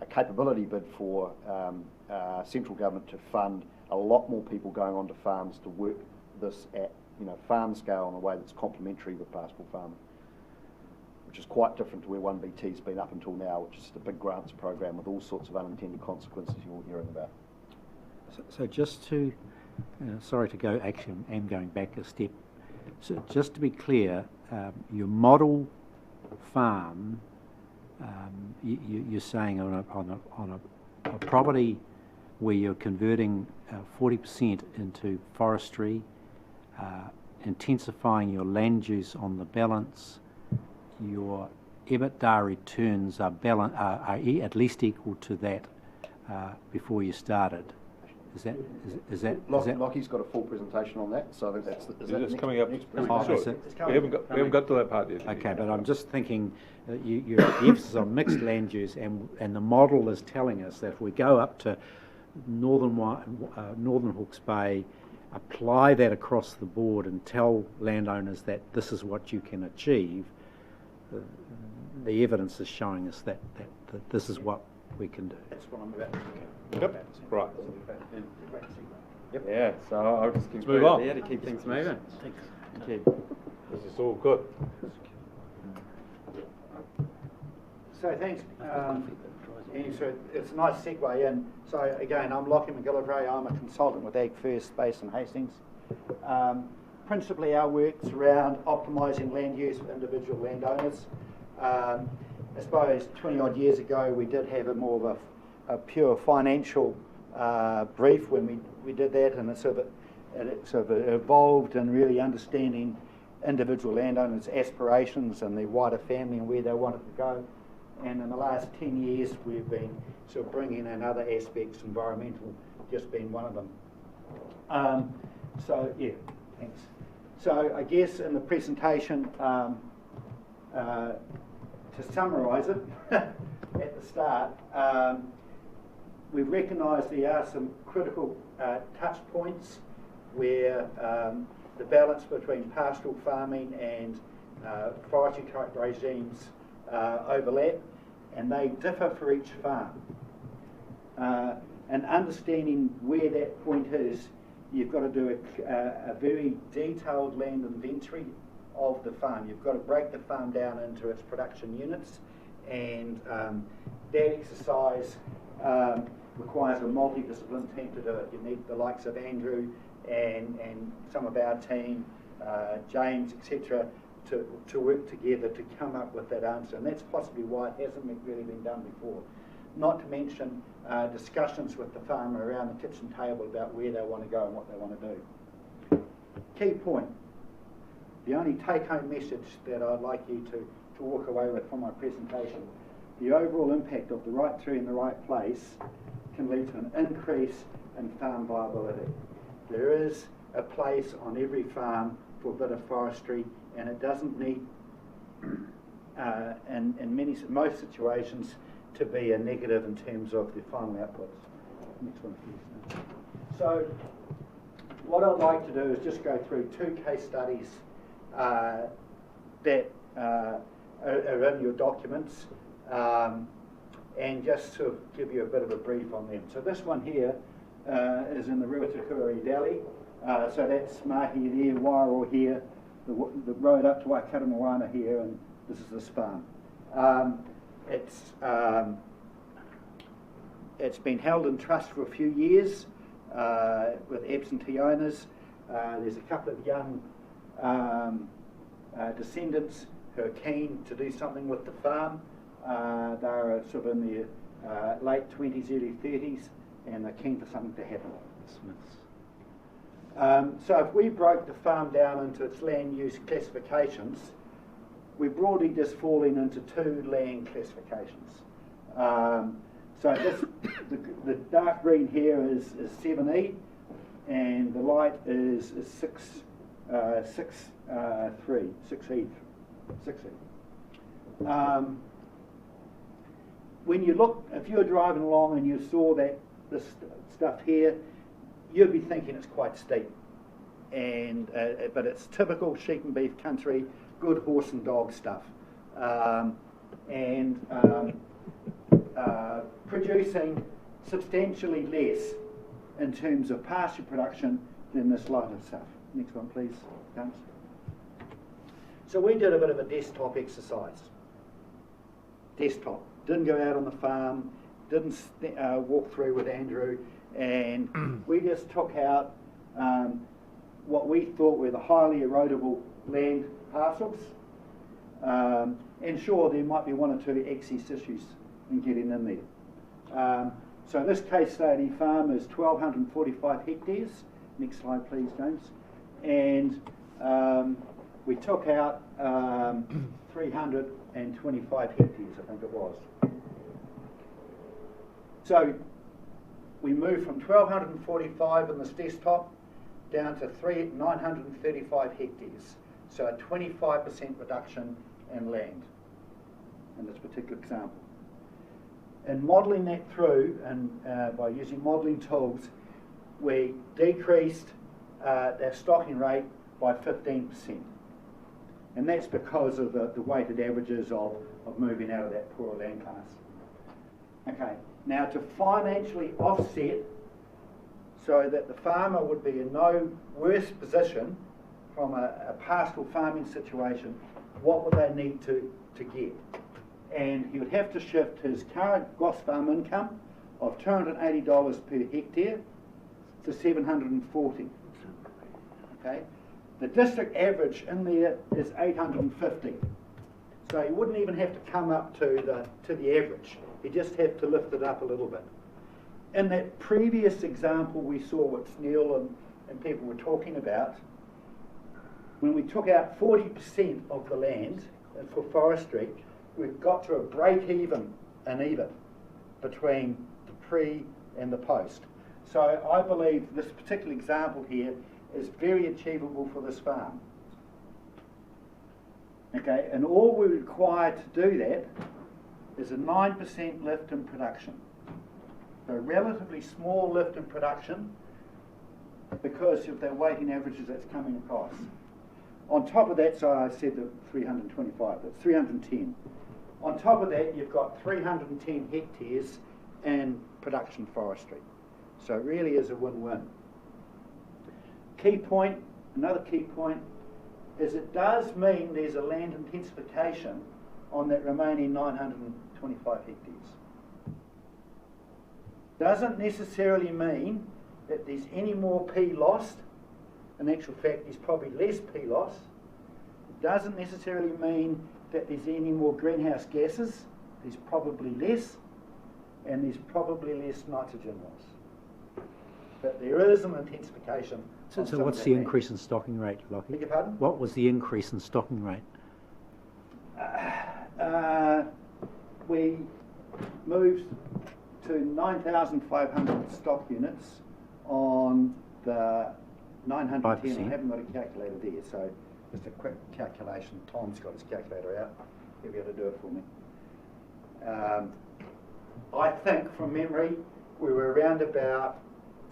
a capability bid for central government to fund a lot more people going onto farms to work this at farm scale in a way that's complementary with pastoral farming, which is quite different to where 1BT's been up until now, which is the big grants program with all sorts of unintended consequences you're all hearing about. So just to, sorry to go, actually I'm going back a step. So just to be clear, your model farm, you're saying on a property where you're converting 40% into forestry, intensifying your land use on the balance, your EBITDA returns are at least equal to that before you started. Is that? Lockie's got a full presentation on that, so I think that's It's coming up. Oh, Sure. is it? We haven't got to that part yet. Okay, but I'm just thinking that the emphasis on mixed land use, and the model is telling us that if we go up to northern Hawke's Bay, apply that across the board and tell landowners that this is what you can achieve, the evidence is showing us that this is what we can do. That's what I'm about to Yep. Right. Yep. Yeah, so I'll just move conclude on. there to keep things moving. Thank you. This is all good. So thanks, Andy, so it's a nice segue in. So again, I'm Lachie McGillivray, I'm a consultant with Ag First based in Hastings. Principally our work's around optimising land use for individual landowners. I suppose 20 odd years ago we did have a more of a pure financial brief when we did that, and it sort of evolved in really understanding individual landowners' aspirations and their wider family and where they wanted to go. And in the last 10 years we've been sort of bringing in other aspects, environmental just being one of them. So yeah, thanks. So I guess in the presentation, to summarise it at the start, we've recognised there are some critical touch points where the balance between pastoral farming and forestry type regimes overlap, and they differ for each farm. And understanding where that point is, you've got to do a very detailed land inventory of the farm. You've got to break the farm down into its production units, and that exercise requires a multidisciplinary team to do it. You need the likes of Andrew and some of our team, James, etc., to work together to come up with that answer. And that's possibly why it hasn't really been done before. Not to mention discussions with the farmer around the kitchen table about where they want to go and what they want to do. Key point. The only take-home message that I'd like you to walk away with from my presentation, the overall impact of the right tree in the right place can lead to an increase in farm viability. There is a place on every farm for a bit of forestry, and it doesn't need, in most situations, to be a negative in terms of the final outputs. Next one, please. So, what I'd like to do is just go through two case studies that are in your documents, and just sort of give you a bit of a brief on them. So this one here is in the Ruatakuri Valley. So that's Mahi there, Wairau here, the road up to Waikaremoana here, and this is this farm. It's been held in trust for a few years with absentee owners. There's a couple of young descendants who are keen to do something with the farm. They're sort of in their late 20s, early 30s, and they're keen for something to happen. So if we broke the farm down into its land use classifications, we're broadly just falling into two land classifications. So this, the dark green here is 7E, and the light is 6E. When you look, if you're driving along and you saw this stuff here, you'd be thinking it's quite steep, and but it's typical sheep and beef country, good horse and dog stuff, and producing substantially less in terms of pasture production than this lighter stuff. Next one, please, James. So we did a bit of a desktop exercise. Didn't go out on the farm, didn't walk through with Andrew, and we just took out what we thought were the highly erodible land parcels. And sure, there might be one or two excess issues in getting in there. So this case study farm is 1,245 hectares. Next slide, please, James. And we took out 325 hectares, I think it was. So we moved from 1,245 in this desktop down to 935 hectares. So a 25% reduction in land in this particular example. In modelling that through, and by using modelling tools, we decreased their stocking rate by 15%. And that's because of the weighted averages of moving out of that poorer land class. Okay, now to financially offset so that the farmer would be in no worse position from a pastoral farming situation, what would they need to get? And he would have to shift his current gross farm income of $280 per hectare to $740. Okay, the district average in there is $850. So he wouldn't even have to come up to the average. He'd just have to lift it up a little bit. In that previous example we saw, which Neil and people were talking about, when we took out 40% of the land for forestry, we've got to a break-even and even between the pre and the post. So I believe this particular example here is very achievable for this farm. Okay, and all we require to do that is a 9% lift in production. So a relatively small lift in production because of the weighting averages that's coming across. On top of that, so I said the 325, that's 310. On top of that, you've got 310 hectares in production forestry. So it really is a win-win. Key point, another key point, is it does mean there's a land intensification on that remaining 925 hectares. Doesn't necessarily mean that there's any more P lost. In actual fact, there's probably less P loss. Doesn't necessarily mean that there's any more greenhouse gases. There's probably less, and there's probably less nitrogen loss. But there is an intensification. So what's the increase in stocking rate, Lockie? Beg your pardon? What was the increase in stocking rate? We moved to 9,500 stock units on the 910. 5%. I haven't got a calculator there, so just a quick calculation. Tom's got his calculator out. He'll be able to do it for me. I think from memory we were around about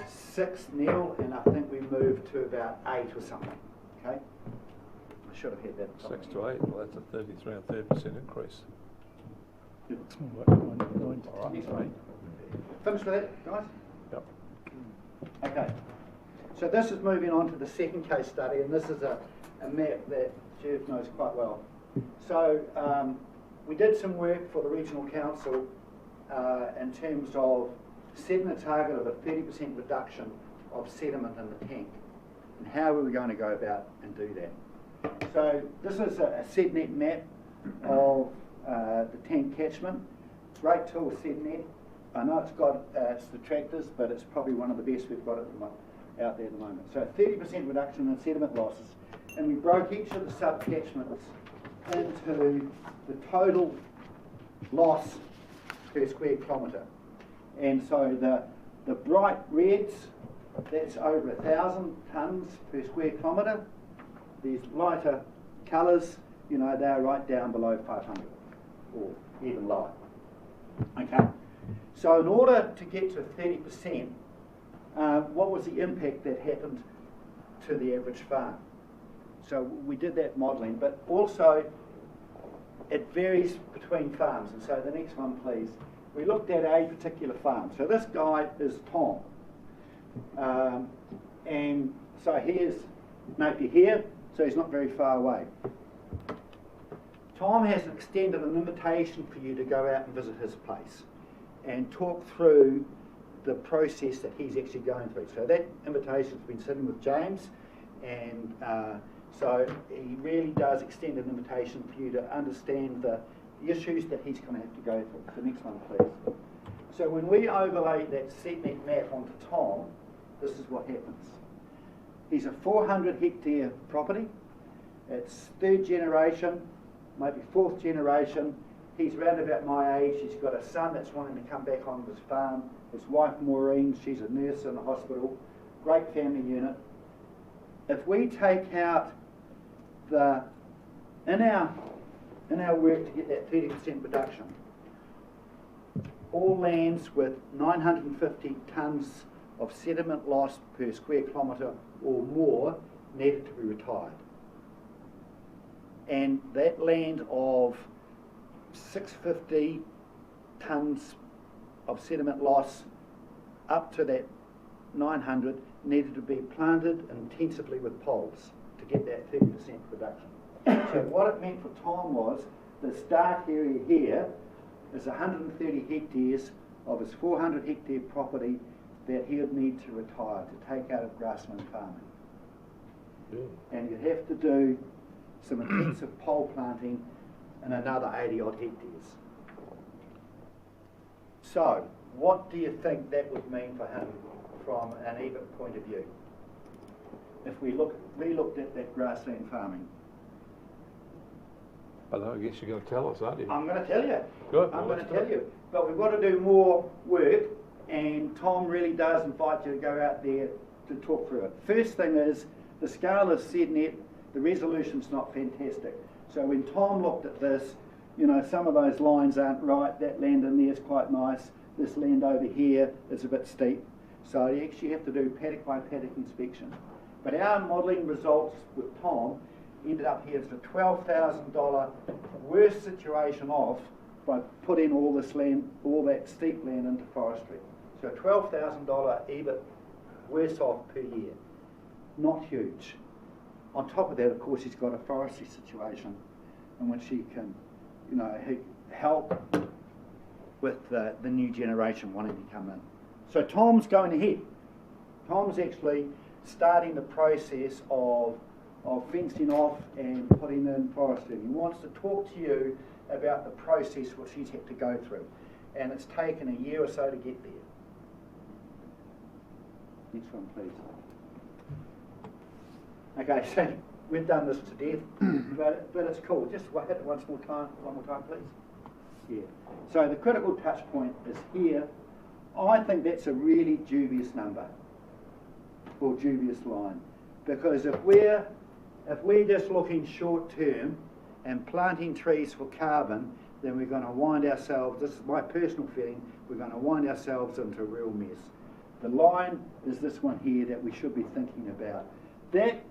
6 nil, and I think we moved to about 8 or something. Okay, I should have had that. 6 to 8. Well, that's a 33 and 30% increase. All right. Finished with that, guys? Yep. Okay. So this is moving on to the second case study, and this is a map that Jeff knows quite well. So we did some work for the Regional Council in terms of setting a target of a 30% reduction of sediment in the tank, and how we were going to go about and do that. So this is a SedNet map of the tank catchment. Great tool, SedNet. I know it's the tractors, but it's probably one of the best we've got out there at the moment. So 30% reduction in sediment losses, and we broke each of the sub-catchments into the total loss per square kilometre. And so the bright reds, that's over 1,000 tonnes per square kilometre. These lighter colours, you know, they're right down below 500 or even lower. Okay, so in order to get to 30%, what was the impact that happened to the average farm? So we did that modelling, but also it varies between farms. And so the next one, please. We looked at a particular farm. So this guy is Tom. And so here's Napier here, so he's not very far away. Tom has extended an invitation for you to go out and visit his place and talk through the process that he's actually going through. So that invitation's been sitting with James, and so he really does extend an invitation for you to understand the issues that he's going to have to go through. So next one, please. So when we overlay that SedNet map onto Tom, this is what happens. He's a 400 hectare property. It's third generation, maybe fourth generation, He's round about my age. He's got a son that's wanting to come back on his farm. His wife Maureen, she's a nurse in the hospital. Great family unit. If we take out in our work to get that 30% reduction, all lands with 950 tonnes of sediment loss per square kilometre or more needed to be retired. And that land of 650 tonnes of sediment loss up to that 900 needed to be planted intensively with poles to get that 30% reduction. So what it meant for Tom was this dark area here is 130 hectares of his 400 hectare property that he would need to retire to take out of grassland farming. Yeah. And you'd have to do some intensive pole planting and another 80 odd hectares. So what do you think that would mean for him from an EBIT point of view? If we looked at that grassland farming. I guess you're going to tell us, aren't you? I'm going to tell you. Good. I'm going to tell you. But we've got to do more work, and Tom really does invite you to go out there to talk through it. First thing is, the scale of SEDNet, the resolution's not fantastic. So when Tom looked at this, you know, some of those lines aren't right. That land in there is quite nice. This land over here is a bit steep. So you actually have to do paddock by paddock inspection. But our modelling results with Tom ended up here as a $12,000 worse situation off by putting all this land, all that steep land into forestry. So $12,000 EBIT worse off per year. Not huge. On top of that, of course, he's got a forestry situation in which he can, you know, help with the new generation wanting to come in. So Tom's going ahead. Tom's actually starting the process of fencing off and putting in forestry. He wants to talk to you about the process which he's had to go through. And it's taken a year or so to get there. Next one, please. Okay, so we've done this to death, but it's cool. Just hit it one more time, please. Yeah. So the critical touch point is here. I think that's a really dubious number, or dubious line, because if we're just looking short term and planting trees for carbon, then we're going to wind ourselves, this is my personal feeling, we're going to wind ourselves into a real mess. The line is this one here that we should be thinking about. That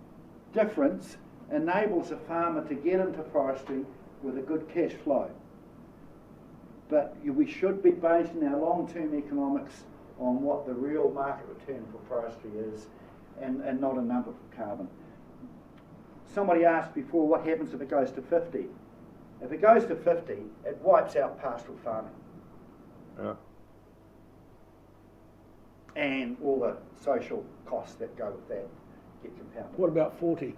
difference enables a farmer to get into forestry with a good cash flow. But we should be basing our long-term economics on what the real market return for forestry is and not a number for carbon. Somebody asked before, what happens if it goes to 50? If it goes to 50, it wipes out pastoral farming. Yeah. And all the social costs that go with that get compounded. What about 40?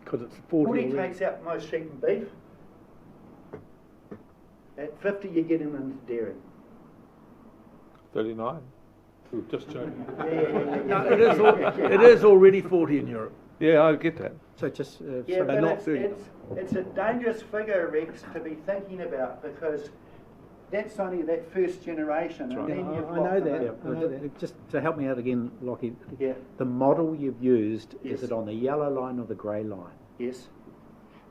Because it's 40 40 already. takes out most sheep and beef. At 50, you get them into dairy. 39? Just joking. No, it is already 40 in Europe. Yeah, I get that. So just Yeah, but not 30. it's a dangerous figure, Rex, to be thinking about, because that's only that first generation. That's And right. then you've I got know the- that. I know that. Just to help me out again, Lockie, Yeah. the model you've used, Yes. is it on the yellow line or the grey line? Yes.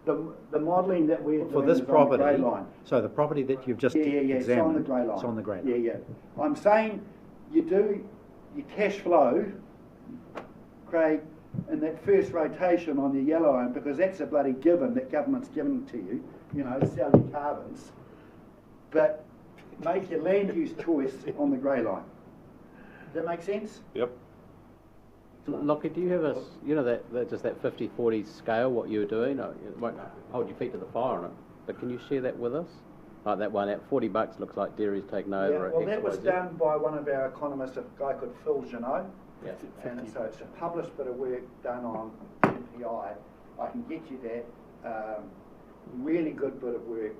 The modelling that we're For doing this is on the grey property, line. so the property that you've just Yeah, it's on examined, the grey line. it's on the grey line. Yeah, yeah. I'm saying you do your cash flow, Craig, in that first rotation on the yellow line, because that's a bloody given that government's given to you, you know, sell your carbons. But make your land use choice on the grey line. Does that make sense? Yep. Lockie, do you have you know, just that 50-40 scale, what you were doing? I won't hold your feet to the fire on it, but can you share that with us? Like that one at $40 looks like dairy's taken over. Yeah, at well, that was XYZ. done by one of our economists, a guy called Phil Janot. Yeah. And so it's a published bit of work done on MPI. I can get you that. Really good bit of work.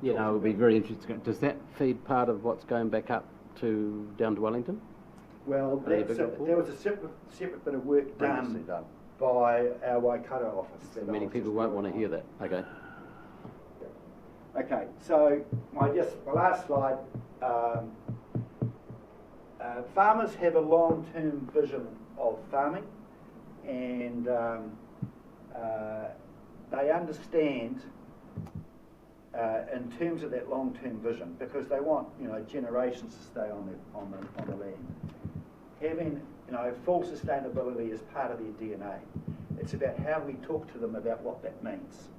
You know, it would be very interesting. Does that feed part of what's going back up down to Wellington? Well, Are they there bigger was a separate bit of work done by our Waikato office. that I Many was people just won't want to working hear that. Okay. Okay, so my last slide. Farmers have a long-term vision of farming, and they understand in terms of that long-term vision, because they want generations to stay on the land. Having full sustainability is part of their DNA. It's about how we talk to them about what that means.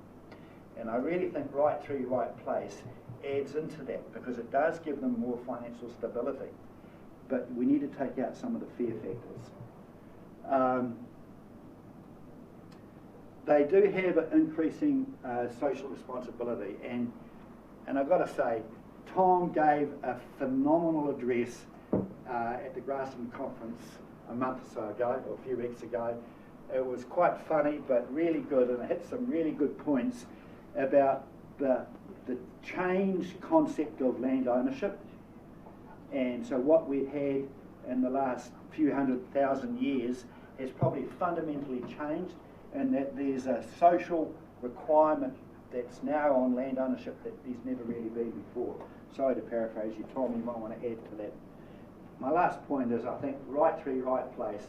And I really think right tree, right place adds into that, because it does give them more financial stability. But we need to take out some of the fear factors. They do have an increasing social responsibility, and I've got to say, Tom gave a phenomenal address at the Grassland Conference a month or so ago, or a few weeks ago. It was quite funny, but really good, and it hit some really good points about the changed concept of land ownership. And so what we've had in the last few 100,000 years has probably fundamentally changed, and that there's a social requirement that's now on land ownership that there's never really been before. Sorry to paraphrase you, Tom, you might want to add to that. My last point is, I think right tree, right place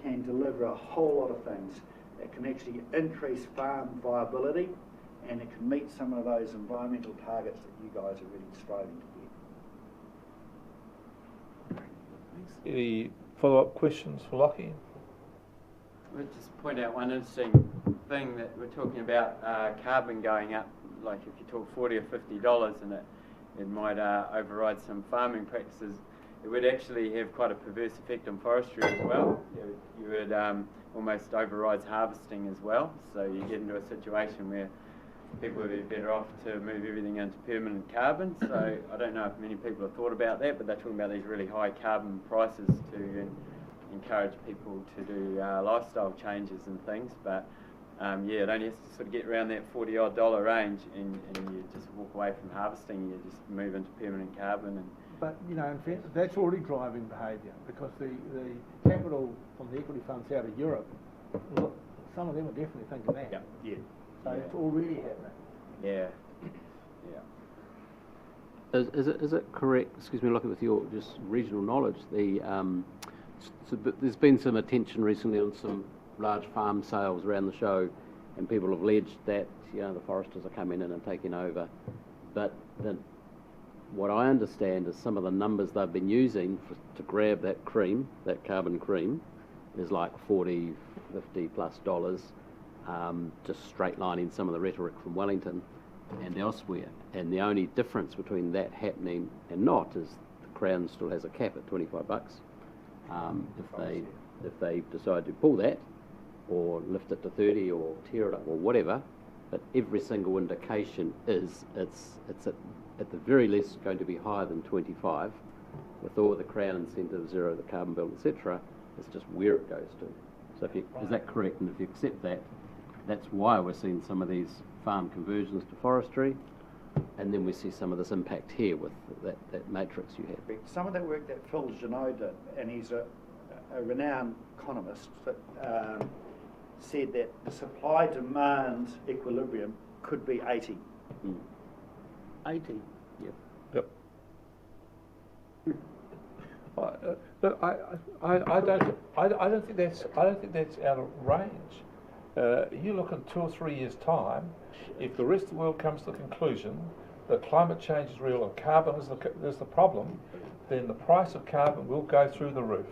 can deliver a whole lot of things. It can actually increase farm viability, and it can meet some of those environmental targets that you guys are really striving to get. Any follow-up questions for Lockie? I'll just point out one interesting thing that we're talking about, carbon going up. Like if you talk $40 or $50, and it might override some farming practices. It would actually have quite a perverse effect on forestry as well. You would almost override harvesting as well. So you get into a situation where people would be better off to move everything into permanent carbon. So I don't know if many people have thought about that, but they're talking about these really high carbon prices to encourage people to do lifestyle changes and things. But it only has to sort of get around that $40-odd range, and you just walk away from harvesting. You just move into permanent carbon. But, in fact, that's already driving behaviour, because the capital from the equity funds out of Europe, look, some of them are definitely thinking that. Yeah. So it's already happening. Yeah. Is it correct, excuse me, looking with your just regional knowledge, there's been some attention recently on some large farm sales around the show, and people have alleged that, the foresters are coming in and taking over. But what I understand is some of the numbers they've been using to grab that cream, that carbon cream, is like $40, $50 plus dollars, just straight lining some of the rhetoric from Wellington and elsewhere. And the only difference between that happening and not is the Crown still has a cap at $25. If they decide to pull that, or lift it to 30, or tear it up, or whatever, but every single indication is it's at the very least going to be higher than 25, with all the Crown incentives, zero the carbon bill, etc. It's just where it goes to. So is that correct? And if you accept that, that's why we're seeing some of these farm conversions to forestry, and then we see some of this impact here with that matrix you had. Some of that work that Phil Janot did, and he's a renowned economist, said that the supply-demand equilibrium could be 80. 80. Yep. Look, I don't think that's out of range. You look in 2 or 3 years' time, if the rest of the world comes to the conclusion that climate change is real and carbon is the problem, then the price of carbon will go through the roof.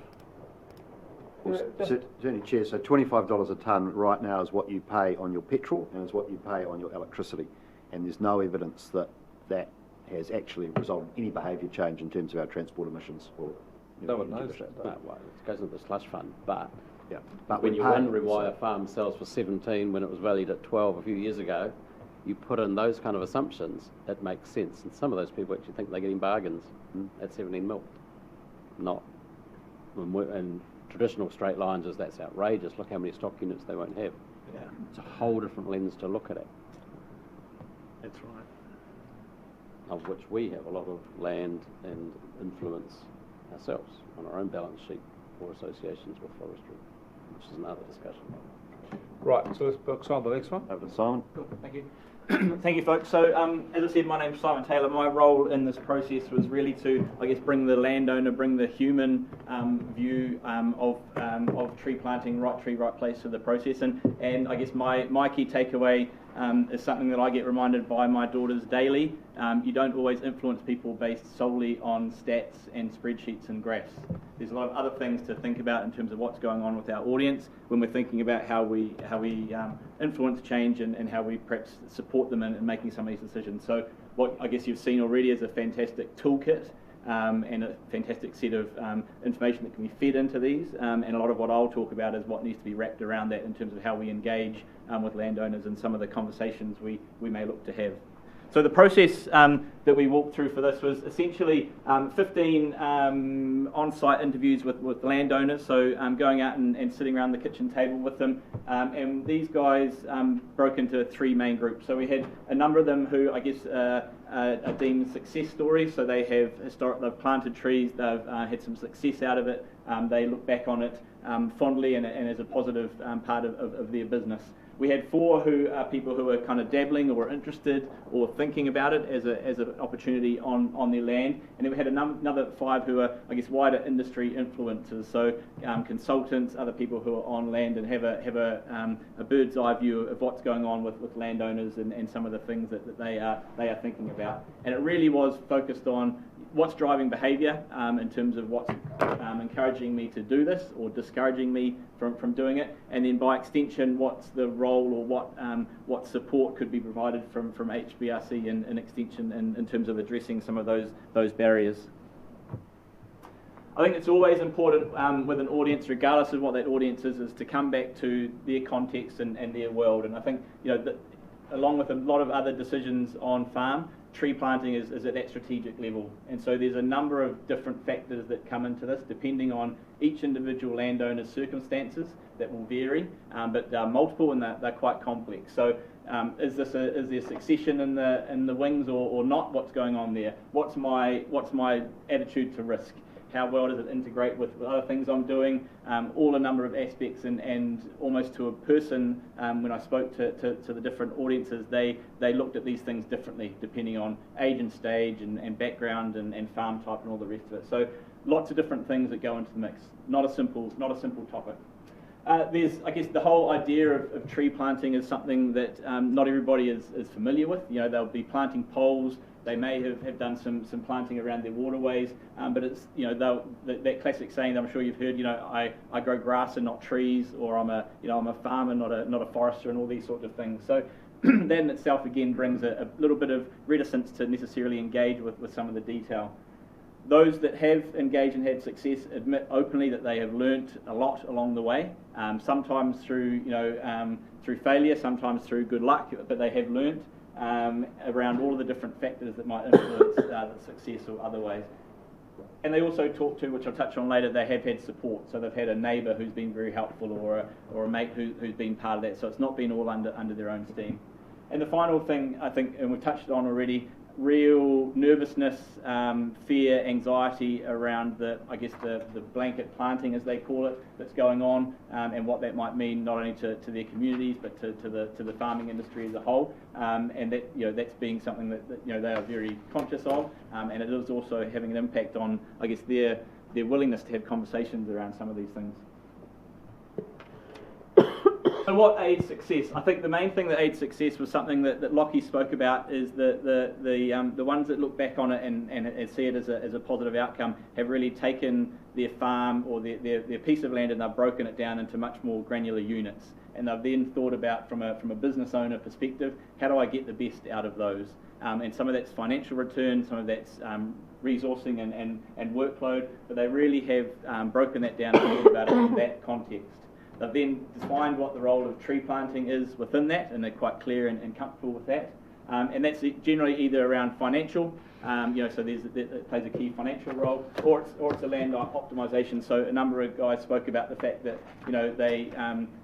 Certainly, Chair, so $25 a tonne right now is what you pay on your petrol and is what you pay on your electricity, and there's no evidence that has actually resulted in any behaviour change in terms of our transport emissions. Or no one knows that. Well, it goes into the slush fund, but when you wonder why a farm sells for 17 when it was valued at 12 a few years ago, you put in those kind of assumptions, it makes sense. And some of those people actually think they're getting bargains at 17 mil. Not. And traditional straight lines is that's outrageous. Look how many stock units they won't have. Yeah. It's a whole different lens to look at it. That's right. Of which we have a lot of land and influence ourselves on our own balance sheet or associations with forestry, which is another discussion. Right, so let's box on the next one. Over to Simon. Cool, thank you. Thank you, folks. So, as I said, my name's Simon Taylor. My role in this process was really to, I guess, bring the landowner, bring the human view of tree planting, right tree, right place to the process. And I guess my key takeaway is something that I get reminded by my daughters daily. You don't always influence people based solely on stats and spreadsheets and graphs. There's a lot of other things to think about in terms of what's going on with our audience when we're thinking about how we influence change and how we perhaps support them in making some of these decisions. So what I guess you've seen already is a fantastic toolkit and a fantastic set of information that can be fed into these, and a lot of what I'll talk about is what needs to be wrapped around that in terms of how we engage with landowners and some of the conversations we may look to have. So the process that we walked through for this was essentially 15 on-site interviews with landowners, so going out and sitting around the kitchen table with them, and these guys broke into three main groups. So we had a number of them who I guess are deemed success stories, so they've planted trees, they've had some success out of it, they look back on it fondly and as a positive part of their business. We had 4 who are people who are kind of dabbling or interested or thinking about it as an opportunity on their land, and then we had another 5 who are, I guess, wider industry influencers, so consultants, other people who are on land and have a bird's eye view of what's going on with landowners and some of the things that they are thinking about. And it really was focused on what's driving behaviour in terms of what's encouraging me to do this or discouraging me from doing it, and then by extension what's the role or what support could be provided from HBRC in extension in terms of addressing some of those barriers. I think it's always important with an audience, regardless of what that audience is to come back to their context and their world. And I think that along with a lot of other decisions on farm, tree planting is at that strategic level, and so there's a number of different factors that come into this depending on each individual landowner's circumstances that will vary, but they're multiple and they're quite complex. So is there succession in the wings or not? What's going on there? What's my attitude to risk? How well does it integrate with other things I'm doing? All a number of aspects, and almost to a person, when I spoke to the different audiences, they looked at these things differently depending on age and stage and background and farm type and all the rest of it. So lots of different things that go into the mix. Not a simple topic. There's, I guess, the whole idea of tree planting is something that not everybody is familiar with. They'll be planting poles. They may have done some planting around their waterways, but it's that classic saying that I'm sure you've heard. I grow grass and not trees, or I'm a farmer, not a forester, and all these sorts of things. So that in itself again brings a little bit of reticence to necessarily engage with some of the detail. Those that have engaged and had success admit openly that they have learnt a lot along the way, sometimes through failure, sometimes through good luck, but they have learnt around all of the different factors that might influence the success or other ways. And they also talk to, which I'll touch on later, they have had support. So they've had a neighbour who's been very helpful, or a mate who's been part of that. So it's not been all under their own steam. And the final thing, I think, and we've touched on already, real nervousness, fear, anxiety around the blanket planting, as they call it, that's going on, and what that might mean not only to their communities but to the farming industry as a whole, and that's being something that they are very conscious of, and it is also having an impact on, I guess, their willingness to have conversations around some of these things. So what aids success? I think the main thing that aids success was something that Lockie spoke about, is the ones that look back on it and see it as a positive outcome have really taken their farm or their piece of land and they've broken it down into much more granular units. And they've then thought about, from a business owner perspective, how do I get the best out of those? And some of that's financial return, some of that's resourcing and workload, but they really have broken that down and thought about it in that context. They've then defined what the role of tree planting is within that, and they're quite clear and comfortable with that. And that's generally either around financial, so it plays a key financial role, or it's a land optimisation. So a number of guys spoke about the fact that they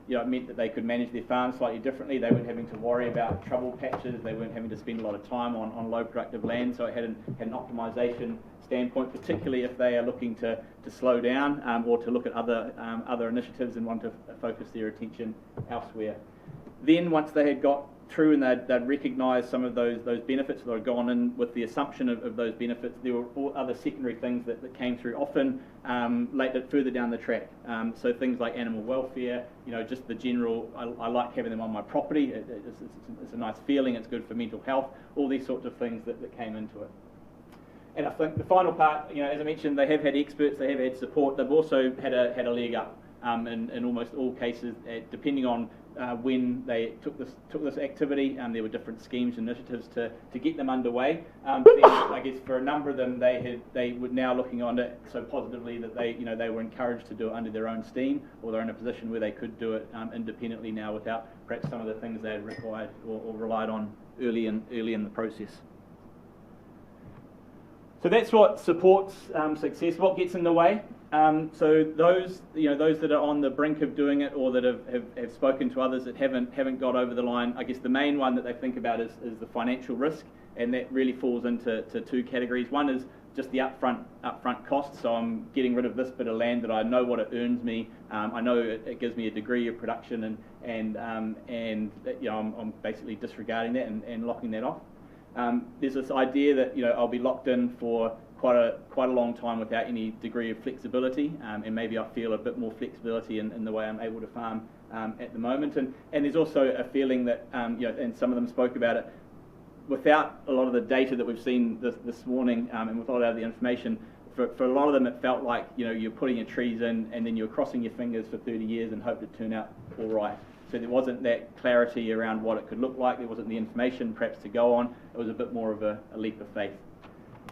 it meant that they could manage their farm slightly differently. They weren't having to worry about trouble patches. They weren't having to spend a lot of time on low productive land. So it had an optimisation standpoint, particularly if they are looking to slow down or to look at other initiatives and want to focus their attention elsewhere. Then once they had got through and they'd recognise some of those benefits that had gone in with the assumption of those benefits. There were all other secondary things that came through, often further down the track. So things like animal welfare, just the general, I like having them on my property, it's a nice feeling, it's good for mental health, all these sorts of things that came into it. And I think the final part, as I mentioned, they have had experts, they have had support, they've also had a leg up in almost all cases, depending on when they took this activity. There were different schemes and initiatives to get them underway. But then, I guess for a number of them, they were now looking on it so positively that they were encouraged to do it under their own steam, or they're in a position where they could do it independently now without perhaps some of the things they had required or relied on early in the process. So that's what supports success. What gets in the way? So those that are on the brink of doing it, or that have spoken to others that haven't got over the line, I guess the main one that they think about is the financial risk, and that really falls into two categories. One is just the upfront cost. So I'm getting rid of this bit of land that I know what it earns me. I know it gives me a degree of production, and I'm basically disregarding that and locking that off. There's this idea that I'll be locked in for quite a long time without any degree of flexibility, and maybe I feel a bit more flexibility in the way I'm able to farm at the moment. And there's also a feeling that and some of them spoke about it, without a lot of the data that we've seen this morning, and with a lot of the information, for a lot of them it felt like you're putting your trees in and then you're crossing your fingers for 30 years and hope to turn out all right. So there wasn't that clarity around what it could look like. There wasn't the information perhaps to go on. It was a bit more of a leap of faith.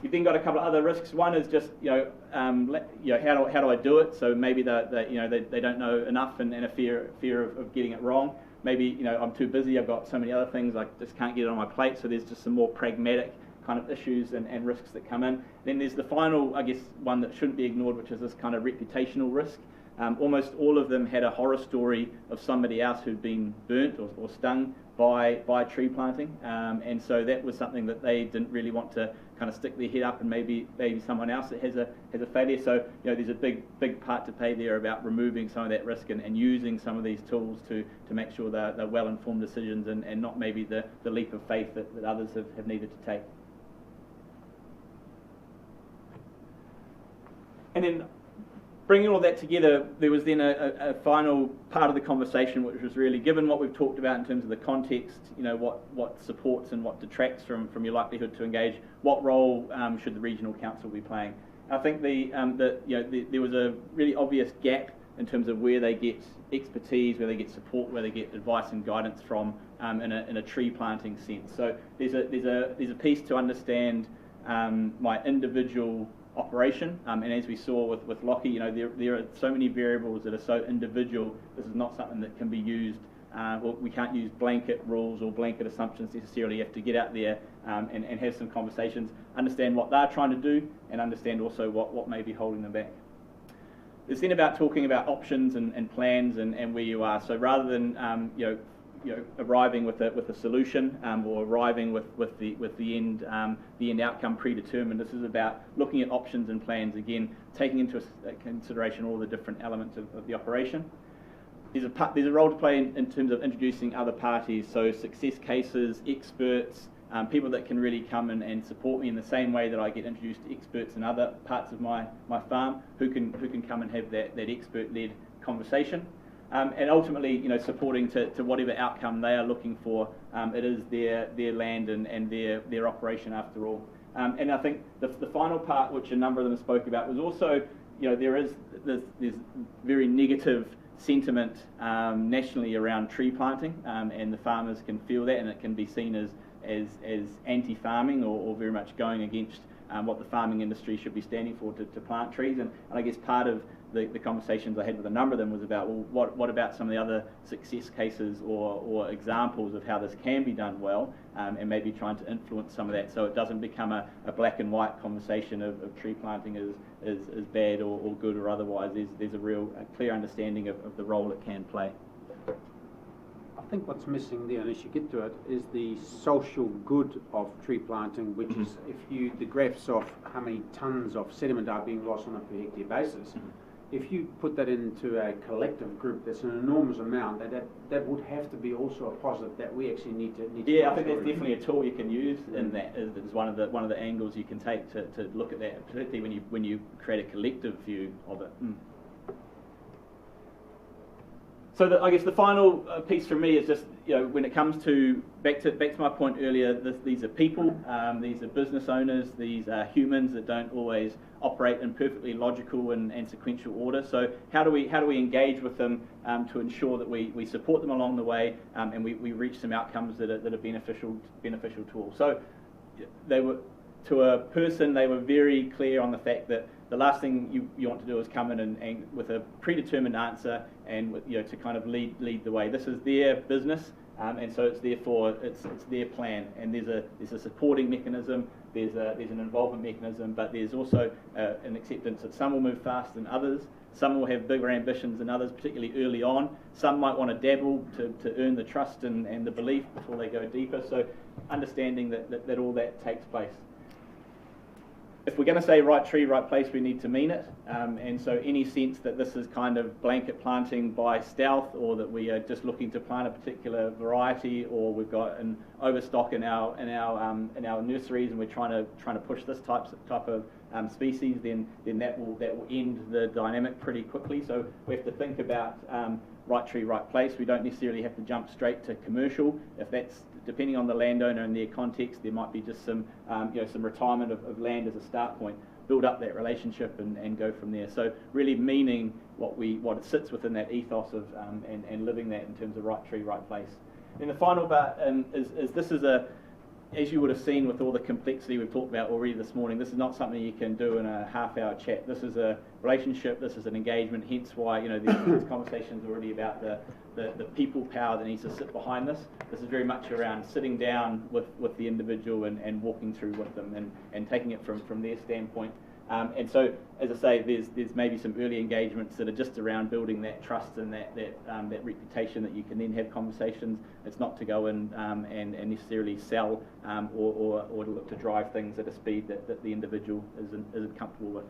You've then got a couple of other risks. One is just how do I do it? So maybe they don't know enough, and a fear of getting it wrong. Maybe I'm too busy. I've got so many other things, I just can't get it on my plate. So there's just some more pragmatic kind of issues and risks that come in. Then there's the final, I guess, one that shouldn't be ignored, which is this kind of reputational risk. Almost all of them had a horror story of somebody else who'd been burnt or stung by tree planting, and so that was something that they didn't really want to kind of stick their head up, and maybe someone else that has a failure. So there's a big part to play there about removing some of that risk and using some of these tools to make sure they're well-informed decisions and not maybe the leap of faith that others have needed to take. And then, bringing all that together, there was then a final part of the conversation, which was really, given what we've talked about in terms of the context, what supports and what detracts from your likelihood to engage, what role should the regional council be playing? I think there was a really obvious gap in terms of where they get expertise, where they get support, where they get advice and guidance from in a tree planting sense. So there's a piece to understand my individual operation, and as we saw with Lockie, there are so many variables that are so individual. This is not something that can be used, we can't use blanket rules or blanket assumptions necessarily. You have to get out there and have some conversations, understand what they're trying to do, and understand also what may be holding them back. It's then about talking about options and plans and where you are. So rather than arriving with a solution or arriving with the end outcome predetermined, this is about looking at options and plans, again taking into consideration all the different elements of the operation. There's a role to play in terms of introducing other parties, so success cases, experts, people that can really come and support me in the same way that I get introduced to experts in other parts of my farm, who can come and have that expert-led conversation. And ultimately, supporting to whatever outcome they are looking for. It is their land and their operation after all. And I think the final part, which a number of them spoke about, was also, there's very negative sentiment nationally around tree planting, and the farmers can feel that, and it can be seen as anti-farming or very much going against what the farming industry should be standing for, to plant trees. And I guess part of the conversations I had with a number of them was about, well, what about some of the other success cases or examples of how this can be done well, and maybe trying to influence some of that so it doesn't become a black and white conversation of tree planting is bad or good or otherwise. There's a clear understanding of the role it can play. I think what's missing there, unless you get to it, is the social good of tree planting, which is the graphs of how many tonnes of sediment are being lost on a per hectare basis. if you put that into a collective group, that's an enormous amount. That would have to be also a positive that we actually need to. Yeah, I think that's definitely a tool you can use, and that is one of the angles you can take to look at that, particularly when you create a collective view of it. So I guess the final piece for me is just, when it comes to back to my point earlier, these are people, these are business owners, these are humans that don't always operate in perfectly logical and sequential order. So how do we engage with them to ensure that we support them along the way, and we reach some outcomes that are beneficial to all. So they were, to a person, they were very clear on the fact that the last thing you want to do is come in and with a predetermined answer and to kind of lead the way. This is their business, and so it's their plan. And there's a supporting mechanism, there's an involvement mechanism, but there's also an acceptance that some will move faster than others. Some will have bigger ambitions than others, particularly early on. Some might want to dabble to earn the trust and the belief before they go deeper. So understanding that all that takes place. If we're going to say right tree, right place, we need to mean it. And so any sense that this is kind of blanket planting by stealth, or that we are just looking to plant a particular variety, or we've got an overstock in our nurseries and we're trying to push this type of species, then that will end the dynamic pretty quickly. So we have to think about right tree, right place. We don't necessarily have to jump straight to commercial. If that's depending on the landowner and their context, there might be just some retirement of land as a start point. Build up that relationship and go from there. So really meaning what it sits within that ethos of and living that in terms of right tree, right place. And the final part is this is as you would have seen with all the complexity we've talked about already this morning, this is not something you can do in a half-hour chat. This is a relationship, this is an engagement, hence why these conversations are already about the people power that needs to sit behind this. This is very much around sitting down with the individual and walking through with them and taking it from their standpoint. And so, as I say, there's maybe some early engagements that are just around building that trust and that reputation that you can then have conversations. It's not to go in and necessarily sell or to look to drive things at a speed that the individual isn't comfortable with.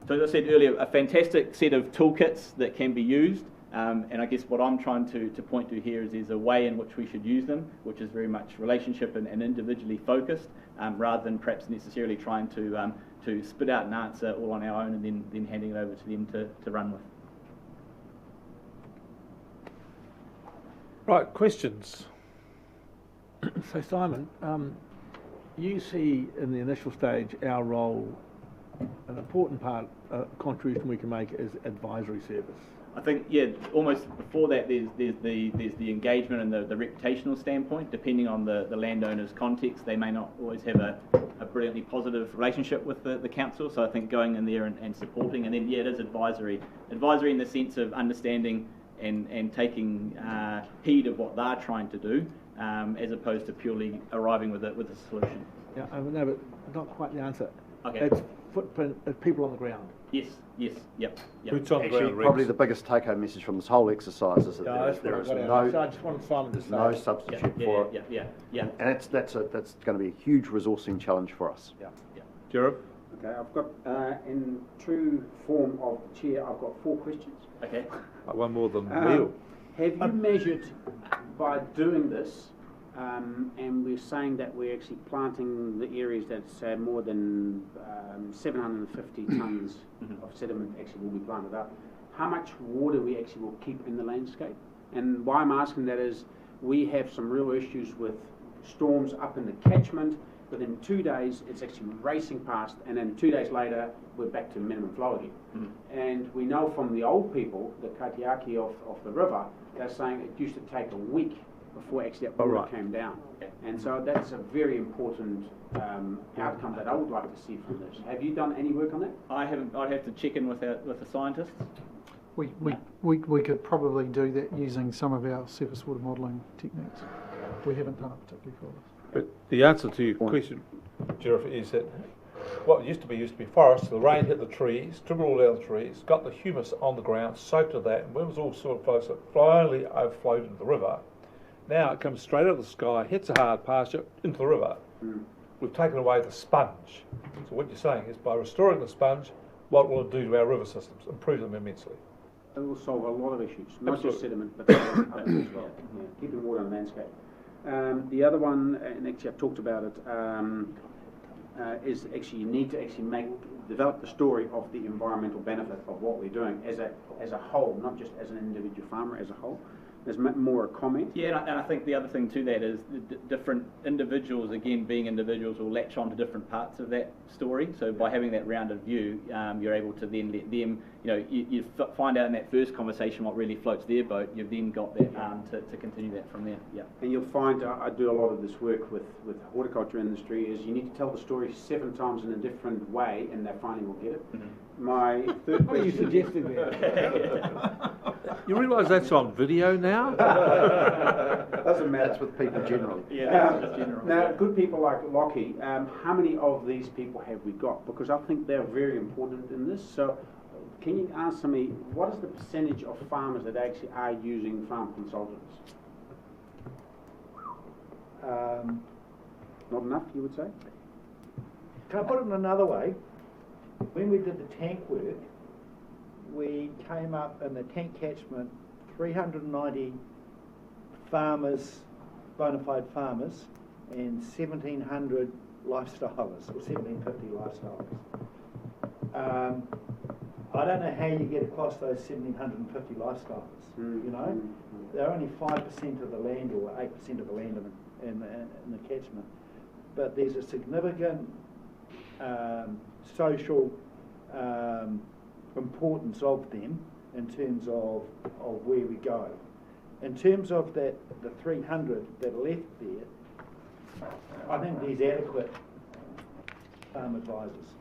So as I said earlier, a fantastic set of toolkits that can be used. And I guess what I'm trying to point to here is there's a way in which we should use them, which is very much relationship and individually focused, rather than perhaps necessarily trying to spit out an answer all on our own and then handing it over to them to run with. Right, questions? So Simon, you see in the initial stage our role, an important part, contribution we can make is advisory service. I think, almost before that, there's the engagement and the reputational standpoint. Depending on the landowner's context, they may not always have a brilliantly positive relationship with the council. So I think going in there and supporting, and then it is advisory in the sense of understanding and taking heed of what they're trying to do, as opposed to purely arriving with a solution. Yeah, no, but not quite the answer. Okay. It's footprint of people on the ground. Yes, yep. Boots on the Actually, ground, probably Rex. the biggest take-home message from this whole exercise is that there is I just wanted Simon to say no that. substitute for it. Yeah. And that's going to be a huge resourcing challenge for us. Yeah. Jared? Okay, I've got, in true form of chair, I've got 4 questions. Okay. One more than Neil. Have you measured by doing this, and we're saying that we're actually planting the areas that's more than 750 tonnes of sediment actually will be planted up, how much water we actually will keep in the landscape? And why I'm asking that is we have some real issues with storms up in the catchment. Within 2 days, it's actually racing past, and then 2 days later, we're back to minimum flow again. And we know from the old people, the Katiaki of the river, they're saying it used to take a week before actually that water came down. And so that's a very important outcome that I would like to see from this. Have you done any work on that? I haven't. I'd have to check in with the scientists. We could probably do that using some of our surface water modelling techniques. We haven't done it particularly for this. But the answer to your question, Jared, is that what used to be forest. The rain hit the trees, dribbled all down the trees, got the humus on the ground, soaked to that, and when it was all sort of close, it finally overflowed into the river. Now it comes straight out of the sky, hits a hard pasture, into the river. We've taken away the sponge. So what you're saying is by restoring the sponge, what will it do to our river systems? Improve them immensely. It will solve a lot of issues, not just Absolutely. sediment, but others as well. Yeah, keeping water on landscape. The other one, and actually I've talked about it, is actually you need to actually develop the story of the environmental benefit of what we're doing as a whole, not just as an individual farmer, as a whole. There's more a comment. Yeah, and I think the other thing to that is different individuals, again, being individuals, will latch on to different parts of that story. So by having that rounded view, you're able to then let them, you find out in that first conversation what really floats their boat. You've then got that to continue that from there. Yeah. And you'll find, I do a lot of this work with the horticulture industry, is you need to tell the story 7 times in a different way, and they finally will get it. Mm-hmm. My third What are you question... suggesting there? You realise that's on video now? Doesn't matter. That's with people generally. Now, good people like Lockie, how many of these people have we got? Because I think they're very important in this. So, can you answer me, what is the percentage of farmers that actually are using farm consultants? Not enough, you would say? Can I put it in another way? When we did the tank work, we came up in the tank catchment 390 farmers, bona fide farmers, and 1,700 lifestylers, or 1,750 lifestylers. I don't know how you get across those 1,750 lifestylers, you know? They're only 5% of the land, or 8% of the land in the catchment. But there's a significant social importance of them in terms of where we go. In terms of the 300 that are left there, I think there's adequate farm advisors.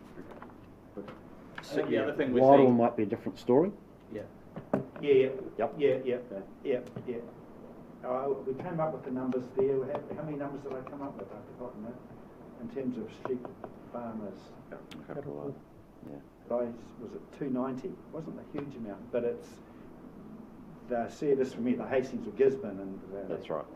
I think the other thing we're Waddle seeing, might be a different story. Yeah. Yep. Yeah. We came up with the numbers there. How many numbers did I come up with? I've forgotten that. In terms of sheep farmers. Was it 290? Wasn't a huge amount, but it's the service for me, the Hastings or Gisborne, and That's right.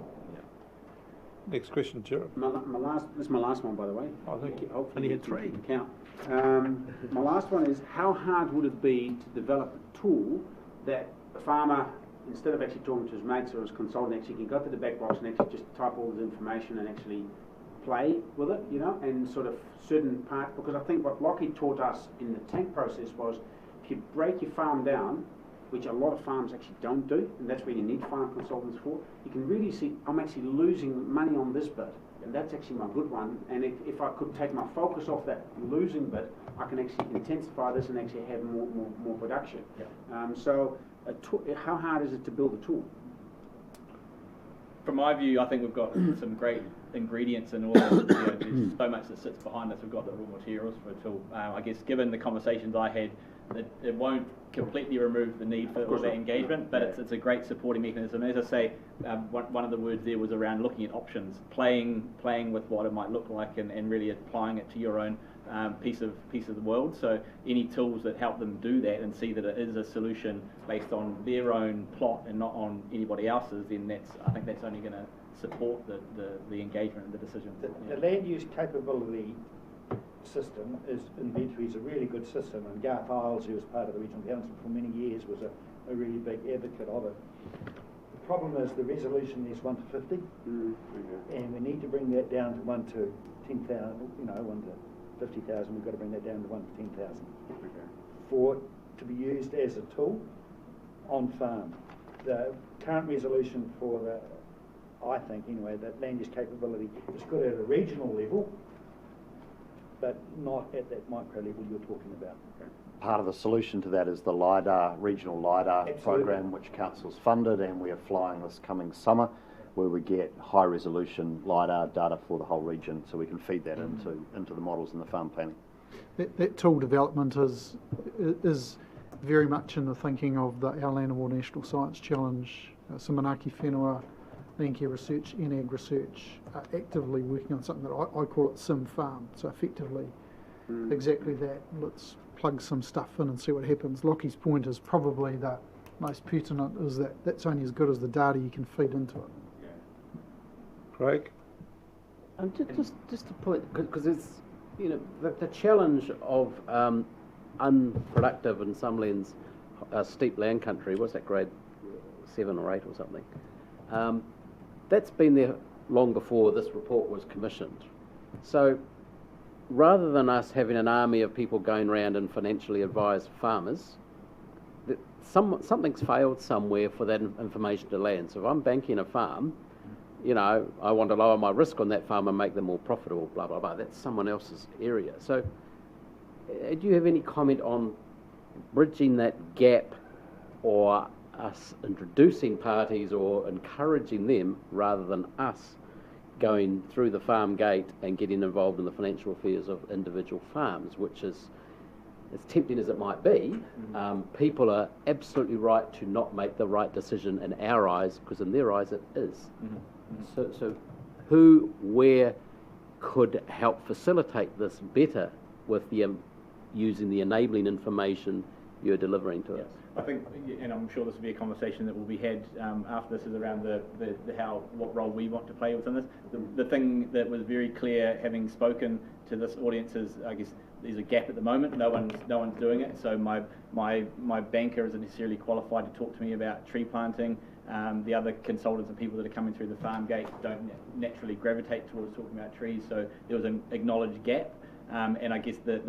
Next question, Jared. This is my last one, by the way. Oh, thank you. Hopefully Only you had 3. can count. My last one is, how hard would it be to develop a tool that a farmer, instead of actually talking to his mates or his consultant, actually can go to the back box and actually just type all this information and actually play with it, and sort of certain part, because I think what Lockie taught us in the tank process was, if you break your farm down, which a lot of farms actually don't do, and that's where you need farm consultants for, you can really see, I'm actually losing money on this bit, and that's actually my good one, and if I could take my focus off that losing bit, I can actually intensify this and actually have more production. So how hard is it to build a tool? from my view, I think we've got some great ingredients and all this, there's so much that sits behind us. We've got the raw materials for a tool. I guess given the conversations I had, it won't completely remove the need for all that engagement, but it's a great supporting mechanism. As I say, one of the words there was around looking at options, playing with what it might look like, and really applying it to your own piece of the world. So any tools that help them do that and see that it is a solution based on their own plot and not on anybody else's, then I think that's only going to support the engagement and the decisions. The land use capability system inventory is a really good system, and Garth Isles, who was part of the regional council for many years, was a really big advocate of it. The problem is the resolution is 1 to 50, and we need to bring that down to 1 to 10,000. 1 to 50,000. We've got to bring that down to 1 to 10,000 for it to be used as a tool on farm. The current resolution for I think anyway, that land use capability is good at a regional level, but not at that micro level you're talking about. Part of the solution to that is the LiDAR, regional LiDAR program, which Council's funded, and we are flying this coming summer, where we get high resolution LiDAR data for the whole region, so we can feed that into the models in the farm planning. That tool development is very much in the thinking of the Our Land and Water National Science Challenge. Simanaki Whenua, Landcare Research, NAG Research are actively working on something that I call it Sim Farm. So effectively, exactly that. Let's plug some stuff in and see what happens. Lockie's point is probably the most pertinent, is that that's only as good as the data you can feed into it. Craig? Just a point, because it's, the challenge of unproductive in some lands, steep land country. What's that, grade 7 or 8 or something? That's been there long before this report was commissioned. So rather than us having an army of people going around and financially advise farmers, something's failed somewhere for that information to land. So if I'm banking a farm, you know, I want to lower my risk on that farm and make them more profitable, blah, blah, blah. That's someone else's area. So do you have any comment on bridging that gap, or us introducing parties or encouraging them rather than us going through the farm gate and getting involved in the financial affairs of individual farms, which is, as tempting as it might be, people are absolutely right to not make the right decision in our eyes, because in their eyes it is. So who, where could help facilitate this better with the using the enabling information you're delivering to us? I think, and I'm sure this will be a conversation that will be had after this, is around what role we want to play within this. The thing that was very clear, having spoken to this audience, is I guess there's a gap at the moment. No one's doing it. So my banker isn't necessarily qualified to talk to me about tree planting. The other consultants and people that are coming through the farm gate don't naturally gravitate towards talking about trees. So there was an acknowledged gap. And I guess the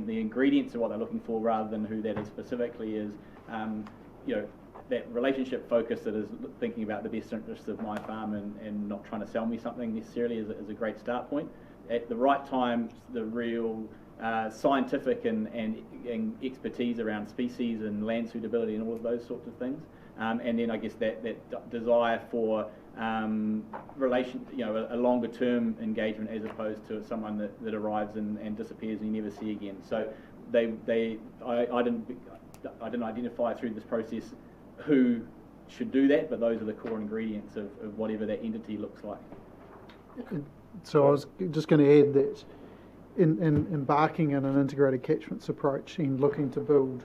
ingredients of what they're looking for, rather than who that is specifically, is that relationship focus that is thinking about the best interests of my farm and not trying to sell me something necessarily is a great start point. At the right time, the real scientific and expertise around species and land suitability and all of those sorts of things. And then I guess that desire for a longer term engagement, as opposed to someone that arrives and disappears and you never see again. So I didn't identify through this process who should do that, but those are the core ingredients of whatever that entity looks like. So I was just going to add that in embarking in an integrated catchments approach and looking to build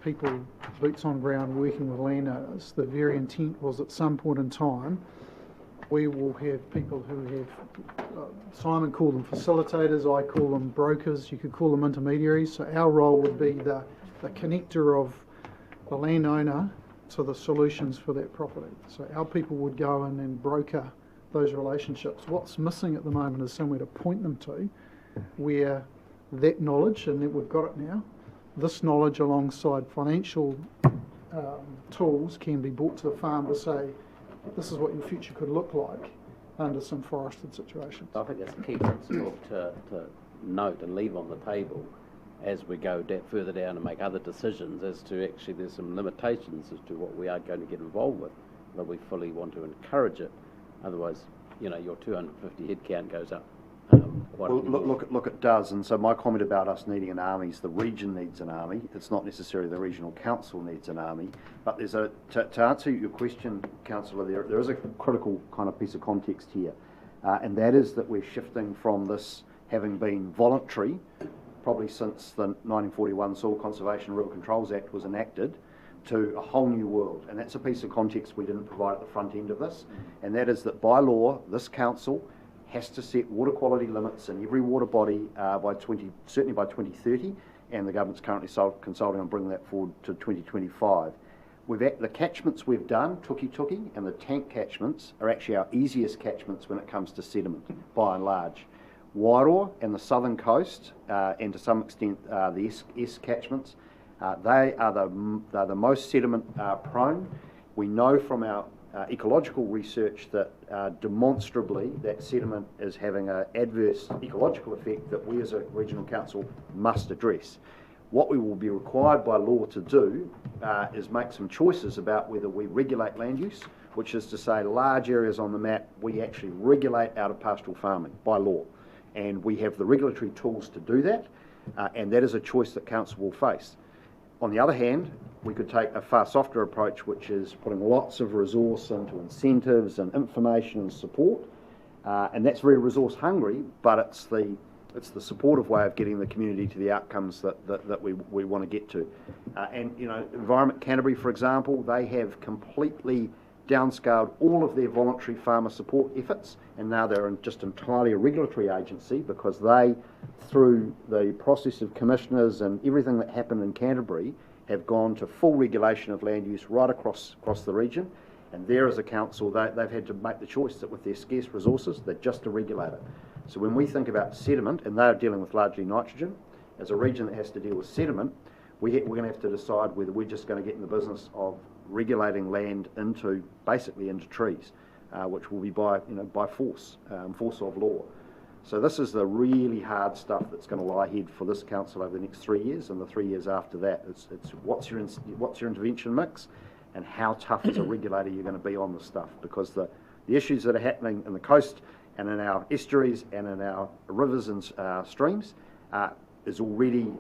people boots on ground working with landowners, the very intent was at some point in time we will have people who have, Simon called them facilitators, I call them brokers, you could call them intermediaries. So our role would be the connector of the landowner to the solutions for that property. So our people would go in and broker those relationships. What's missing at the moment is somewhere to point them to where that knowledge, and that we've got it now, this knowledge alongside financial tools can be brought to the farm to say, this is what your future could look like under some forested situations. I think that's a key principle to note and leave on the table as we go further down and make other decisions as to actually there's some limitations as to what we are going to get involved with, but we fully want to encourage it. Otherwise, your 250 head count goes up. Look, it does. And so my comment about us needing an army is the region needs an army. It's not necessarily the regional council needs an army. But there's to answer your question, Councillor, there is a critical kind of piece of context here, and that is that we're shifting from this having been voluntary, probably since the 1941 Soil Conservation and River Controls Act was enacted, to a whole new world. And that's a piece of context we didn't provide at the front end of this, and that is that by law, this council has to set water quality limits in every water body certainly by 2030, and the government's currently consulting on bringing that forward to 2025. The catchments we've done, Tuki, and the tank catchments are actually our easiest catchments when it comes to sediment, by and large. Wairoa and the southern coast, and to some extent the S catchments, they are the most sediment prone. We know from our ecological research that demonstrably that sediment is having an adverse ecological effect that we as a regional council must address. What we will be required by law to do is make some choices about whether we regulate land use, which is to say large areas on the map we actually regulate out of pastoral farming by law, and we have the regulatory tools to do that, and that is a choice that council will face. On the other hand, we could take a far softer approach, which is putting lots of resource into incentives and information and support, and that's very resource hungry, but it's the supportive way of getting the community to the outcomes that we want to get to. And Environment Canterbury, for example, they have completely downscaled all of their voluntary farmer support efforts, and now they're just entirely a regulatory agency because they, through the process of commissioners and everything that happened in Canterbury, have gone to full regulation of land use right across the region. And there as a council, they've had to make the choice that with their scarce resources, they're just a regulator. So when we think about sediment, and they're dealing with largely nitrogen, as a region that has to deal with sediment, we're going to have to decide whether we're just going to get in the business of regulating land basically into trees, which will be by force of law. So this is the really hard stuff that's going to lie ahead for this council over the next 3 years, and the 3 years after that. It's what's your intervention mix, and how tough as a regulator you're going to be on this stuff, because the issues that are happening in the coast and in our estuaries and in our rivers and streams has already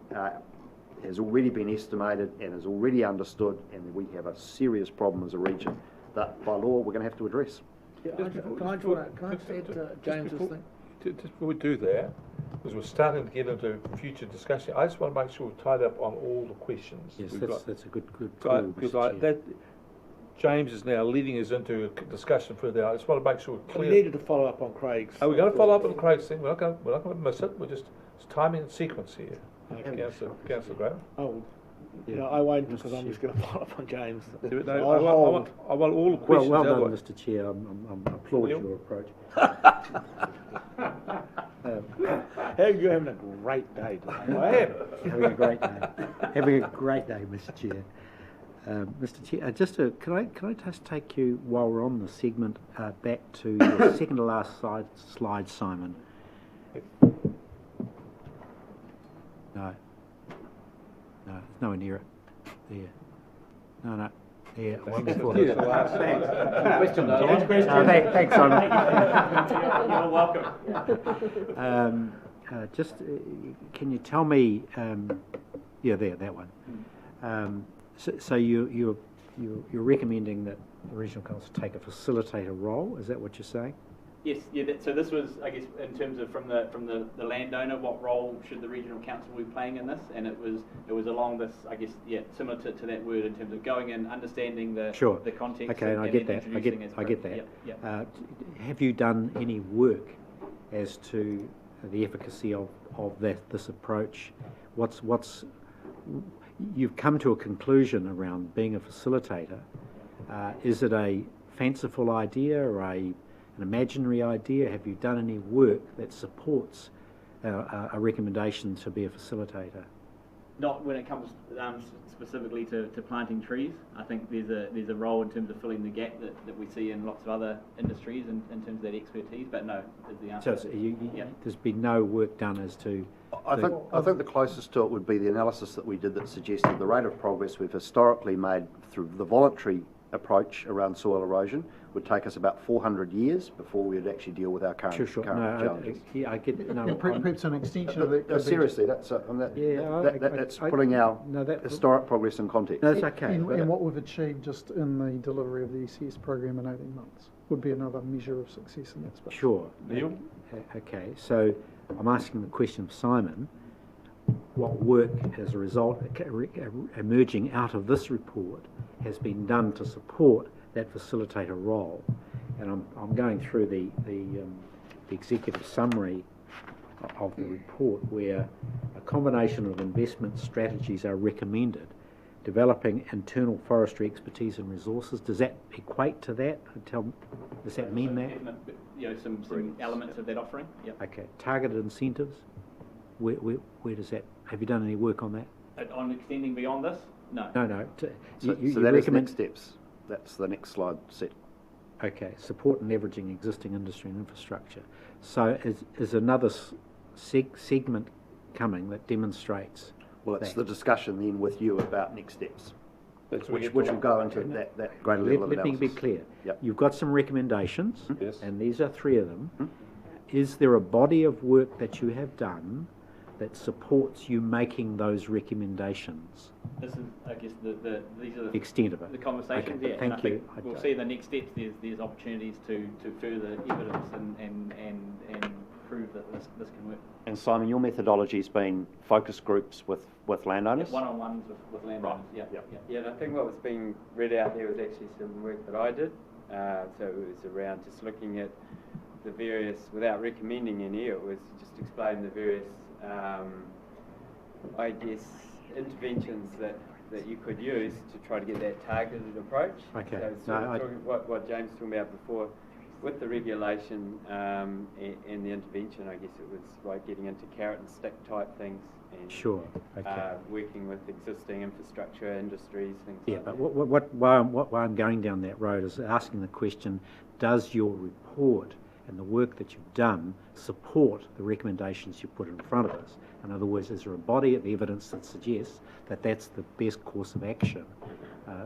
been estimated and is already understood, and we have a serious problem as a region that by law we're going to have to address. Yeah, can I just add James's thing? Just before we do that, because we're starting to get into future discussion, I just want to make sure we're tied up on all the questions. Yes, we've that's a good got. call, Because James is now leading us into a discussion further. I just want to make sure we're clear. We needed to follow up on Craig's. Are we going to follow up on Craig's thing? We're not going to miss it. It's timing and sequence here. Councillor Graham. Oh, no, I won't, because I'm just going to follow up on James. No, So I want all the questions. Well done, otherwise. Mr. Chair. I applaud your approach. You're having a great day today. I am. Having a great day. Having a great day, Mr. Chair. Mr. Chair, can I just take you, while we're on the segment, back to the second to last slide, Simon. No, there's nowhere near it. There. No. Yeah, one before. Question, Thanks, Simon. You're welcome. Can you tell me? That one. So you're recommending that the regional council take a facilitator role? Is that what you're saying? Yes, so this was, I guess, in terms of from the landowner, what role should the regional council be playing in this? And it was along this, I guess, similar to that word in terms of going and understanding the context. Okay, and I get that. I get that. Yep. Have you done any work as to the efficacy of this approach? You've come to a conclusion around being a facilitator. Is it a fanciful idea or an imaginary idea? Have you done any work that supports a recommendation to be a facilitator? Not when it comes specifically to planting trees. I think there's a role in terms of filling the gap that we see in lots of other industries in terms of that expertise, but no is the answer. So there's been no work done as to... I think the closest to it would be the analysis that we did that suggested the rate of progress we've historically made through the voluntary approach around soil erosion would take us about 400 years before we would actually deal with our current challenges. I get no. Perhaps an extension of that. Seriously, that's putting our historic progress in context. No, that's okay. And what we've achieved just in the delivery of the ECS program in 18 months would be another measure of success in that space. Sure. Neil? Okay, so I'm asking the question of Simon. What work as a result emerging out of this report has been done to support that facilitator role? And I'm going through the executive summary of the report, where a combination of investment strategies are recommended. Developing internal forestry expertise and resources. Does that equate to that? Does that mean that? Some elements of that offering. Yep. Okay. Targeted incentives. Where does that? Have you done any work on that? On extending beyond this? No. No. So that is next steps. That's the next slide set. Okay. Support and leveraging existing industry and infrastructure. So is another segment coming that demonstrates? Well, it's the discussion then with you about next steps, which will go into that greater level of analysis. Let me be clear. Yep. You've got some recommendations, Yes. and these are 3 of them. Is there a body of work that you have done that supports you making those recommendations? This is, I guess, these are the extent of it. The conversations. Okay, Yeah, thank and I think you. we'll see the next steps. There's opportunities to further evidence and prove that this can work. And Simon, your methodology has been focus groups with landowners? One-on-ones with landowners. Right. Yeah. Yeah, and I think what was being read out there was actually some work that I did So it was around just looking at the various, without recommending any, it was just explain the various, I guess, interventions that you could use to try to get that targeted approach. Okay. So it's what James was talking about before, with the regulation and the intervention, I guess it was like getting into carrot and stick type things. And, Sure. Okay. working with existing infrastructure industries, things Yeah, like but that. why I'm going down that road is asking the question, does your report and the work that you've done support the recommendations you put in front of us? In other words, is there a body of evidence that suggests that that's the best course of action,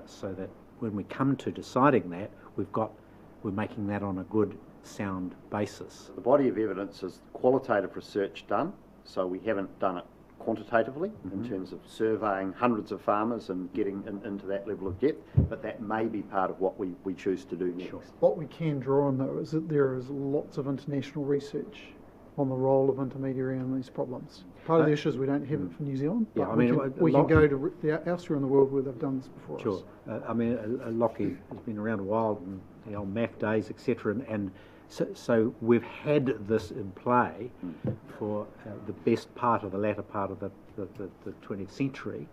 so that when we come to deciding that, we're making that on a good, sound basis? The body of evidence is qualitative research done, so we haven't done it quantitatively in terms of surveying hundreds of farmers and getting into that level of depth, but that may be part of what we choose to do next. Sure. What we can draw on, though, is that there is lots of international research on the role of intermediary in these problems. Part of the issue is we don't have it for New Zealand, Yeah, but I mean, we can go to elsewhere in the world where they've done this before us. Sure. I mean, Lockie has been around a while, and the old MAF days, etc., and so we've had this in play for the best part of the latter part of the 20th century,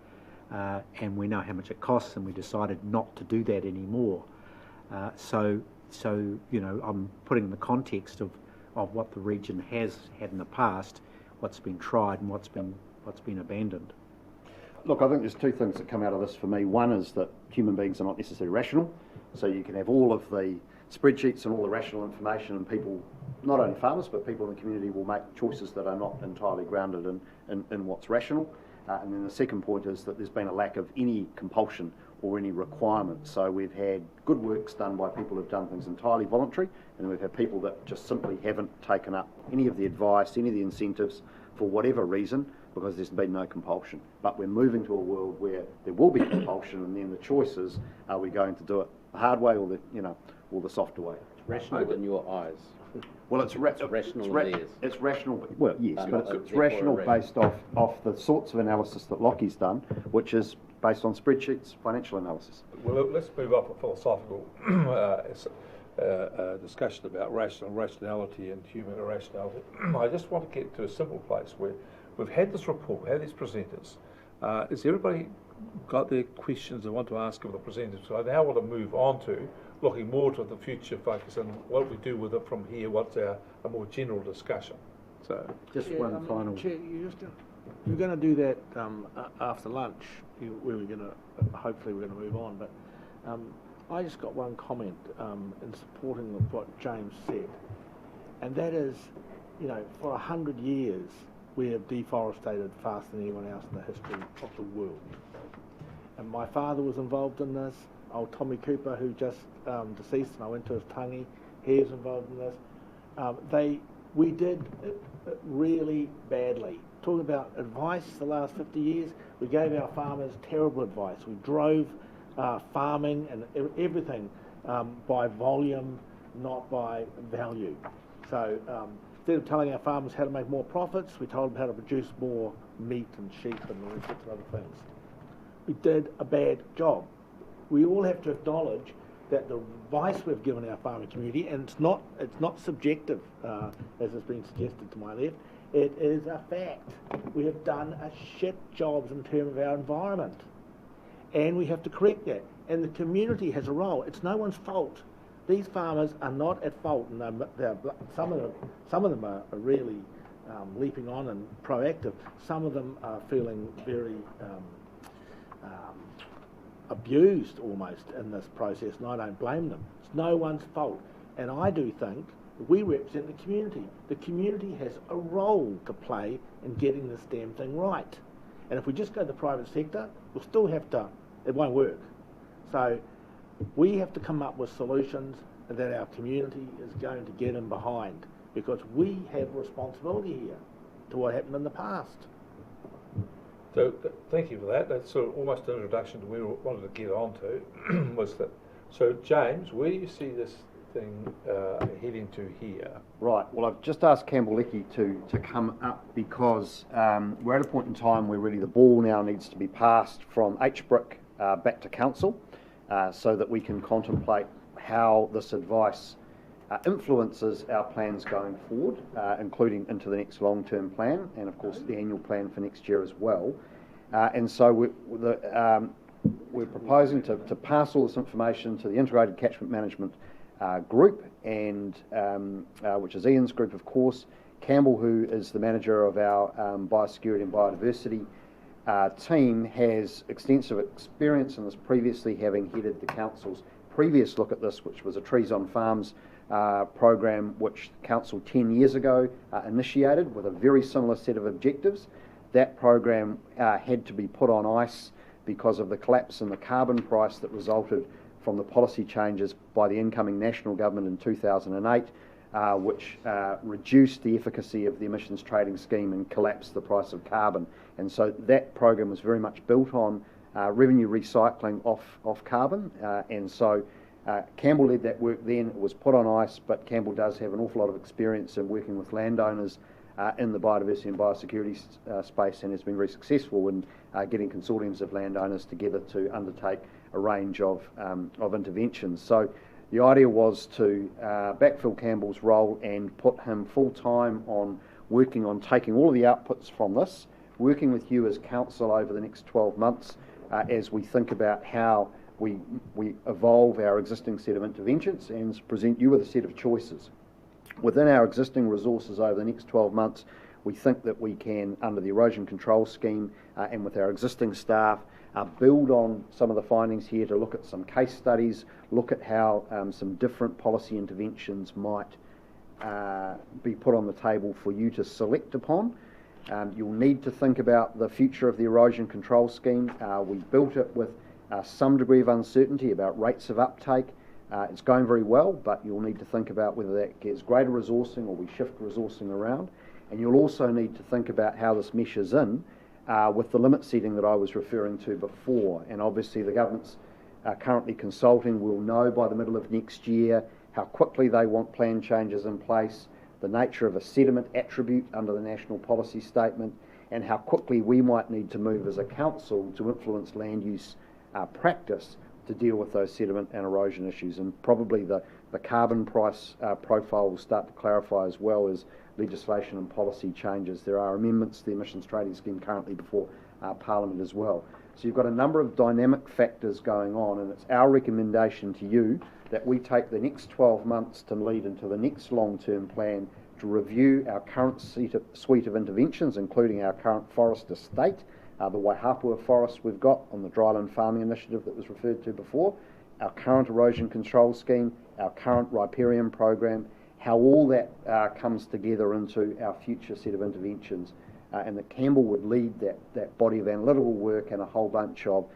and we know how much it costs, and we decided not to do that anymore. So you know, I'm putting in the context of what the region has had in the past, what's been tried and what's been abandoned. Look, I think there's two things that come out of this for me. One is that human beings are not necessarily rational, so you can have all of the spreadsheets and all the rational information, and people, not only farmers, but people in the community will make choices that are not entirely grounded in what's rational. And then the second point is that there's been a lack of any compulsion or any requirement. So we've had good works done by people who've done things entirely voluntary, and we've had people that just simply haven't taken up any of the advice, any of the incentives, for whatever reason, because there's been no compulsion. But we're moving to a world where there will be compulsion, and then the choice is, are we going to do it the hard way or the softer way? Rational in your eyes. Well, it's rational in theirs. It's rational. Well, yes, but it's therefore rational irrational. based off the sorts of analysis that Lockie's done, which is based on spreadsheets, financial analysis. Well, let's move off a philosophical discussion about rationality and human irrationality. I just want to get to a simple place where we've had this report, we have these presenters. Has everybody got their questions they want to ask of the presenters? So I now want to move on to looking more to the future focus and what we do with it from here, what's a more general discussion. So Just Chair, one final... Chair, you're going to do that after lunch, where we're going to, hopefully we're going to move on, but I just got one comment in supporting of what James said, and that is, you know, for 100 years we have deforested faster than anyone else in the history of the world. And my father was involved in this. Old Tommy Cooper, who just deceased, and I went to his tangi, he was involved in this. We did it really badly. Talking about advice the last 50 years, we gave our farmers terrible advice. We drove farming and everything by volume, not by value. So instead of telling our farmers how to make more profits, we told them how to produce more meat and sheep and all sorts of other things. We did a bad job. We all have to acknowledge that the advice we've given our farming community, and it's not subjective, as has been suggested to my left, it is a fact. We have done a shit job in terms of our environment, and we have to correct that. And the community has a role. It's no one's fault. These farmers are not at fault, and some of them are really leaping on and proactive. Some of them are feeling very abused almost in this process, and I don't blame them. It's no one's fault. And I do think we represent the community. The community has a role to play in getting this damn thing right. And if we just go to the private sector, we'll still have to, it won't work. So we have to come up with solutions that our community is going to get in behind, because we have responsibility here to what happened in the past. So thank you for that. That's sort of almost an introduction to where we wanted to get on to. Was that? So James, where do you see this thing heading to here? Right. Well, I've just asked Campbell Leckie to come up, because we're at a point in time where really the ball now needs to be passed from HBRIC back to council, so that we can contemplate how this advice influences our plans going forward, including into the next long-term plan and, of course, the annual plan for next year as well. And so we're proposing to pass all this information to the Integrated Catchment Management Group, and which is Ian's group, of course. Campbell, who is the manager of our biosecurity and biodiversity team, has extensive experience in this previously, having headed the council's previous look at this, which was a Trees on Farms program, which the council 10 years ago initiated with a very similar set of objectives. That program had to be put on ice because of the collapse in the carbon price that resulted from the policy changes by the incoming national government in 2008, which reduced the efficacy of the emissions trading scheme and collapsed the price of carbon. And so that program was very much built on revenue recycling off carbon. And so Campbell led that work then. It was put on ice, but Campbell does have an awful lot of experience in working with landowners in the biodiversity and biosecurity space, and has been very successful in getting consortiums of landowners together to undertake a range of interventions. So the idea was to backfill Campbell's role and put him full-time on working on taking all of the outputs from this, working with you as council over the next 12 months as we think about how we evolve our existing set of interventions and present you with a set of choices. Within our existing resources over the next 12 months, we think that we can, under the erosion control scheme and with our existing staff, build on some of the findings here to look at some case studies, look at how some different policy interventions might be put on the table for you to select upon. You'll need to think about the future of the erosion control scheme. We built it with some degree of uncertainty about rates of uptake. It's going very well, but you'll need to think about whether that gets greater resourcing or we shift resourcing around. And you'll also need to think about how this meshes in with the limit setting that I was referring to before. And obviously the government's currently consulting. Will know by the middle of next year how quickly they want plan changes in place, the nature of a sediment attribute under the national policy statement, and how quickly we might need to move as a council to influence land use practice to deal with those sediment and erosion issues. And probably the carbon price profile will start to clarify as well as legislation and policy changes. There are amendments to the emissions trading scheme currently before Parliament as well. So you've got a number of dynamic factors going on, and it's our recommendation to you that we take the next 12 months to lead into the next long-term plan to review our current suite of interventions, including our current forest estate, the Waihapua forest we've got on the dryland farming initiative that was referred to before, our current erosion control scheme, our current riparian program, how all that comes together into our future set of interventions, and that Campbell would lead that body of analytical work and a whole bunch of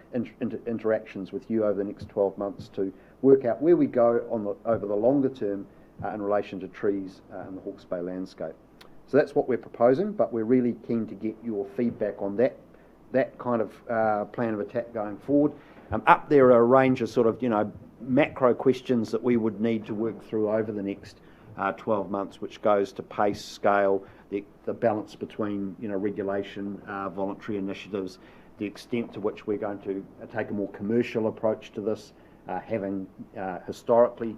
interactions with you over the next 12 months to work out where we go over the longer term in relation to trees in the Hawke's Bay landscape. So that's what we're proposing, but we're really keen to get your feedback on that kind of plan of attack going forward. Up there are a range of sort of, macro questions that we would need to work through over the next 12 months, which goes to pace, scale, the balance between, regulation, voluntary initiatives, the extent to which we're going to take a more commercial approach to this, having historically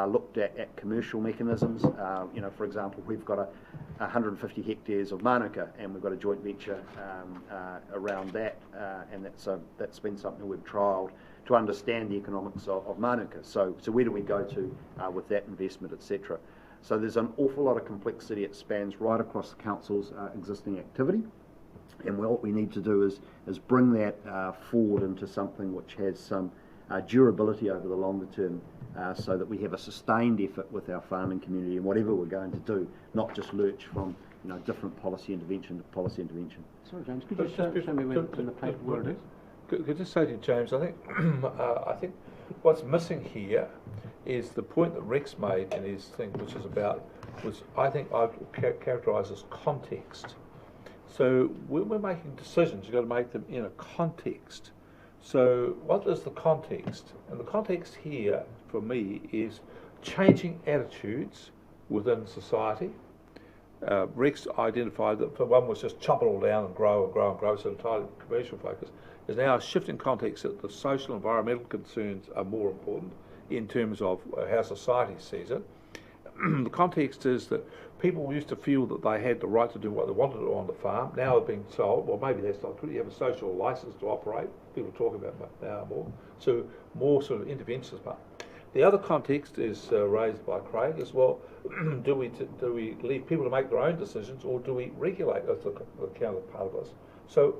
looked at commercial mechanisms. For example, we've got 150 hectares of Mānuka, and we've got a joint venture around that, and that's been something we've trialled to understand the economics of Mānuka. So where do we go to with that investment, etc. So there's an awful lot of complexity. It spans right across the council's existing activity, and what we need to do is bring that forward into something which has some durability over the longer term, so that we have a sustained effort with our farming community in whatever we're going to do, not just lurch from different policy intervention to policy intervention. Sorry, James, could you show me when the paperwork is? Could I just say to you, James, I think what's missing here is the point that Rex made in his thing, which I think I'd characterise as context. So when we're making decisions, you've got to make them in a context. So what is the context? And the context here, for me, is changing attitudes within society. Rex identified that for one was just chop it all down and grow and grow and grow, so entirely commercial focus. There's now a shift in context that the social and environmental concerns are more important, in terms of how society sees it. The context is that people used to feel that they had the right to do what they wanted to do on the farm. Now they're being told, well, maybe that's not true. You have a social license to operate. People talk about that now more. So more sort of interventions. But the other context is raised by Craig as well. Do we leave people to make their own decisions, or do we regulate as the counterpart of us? So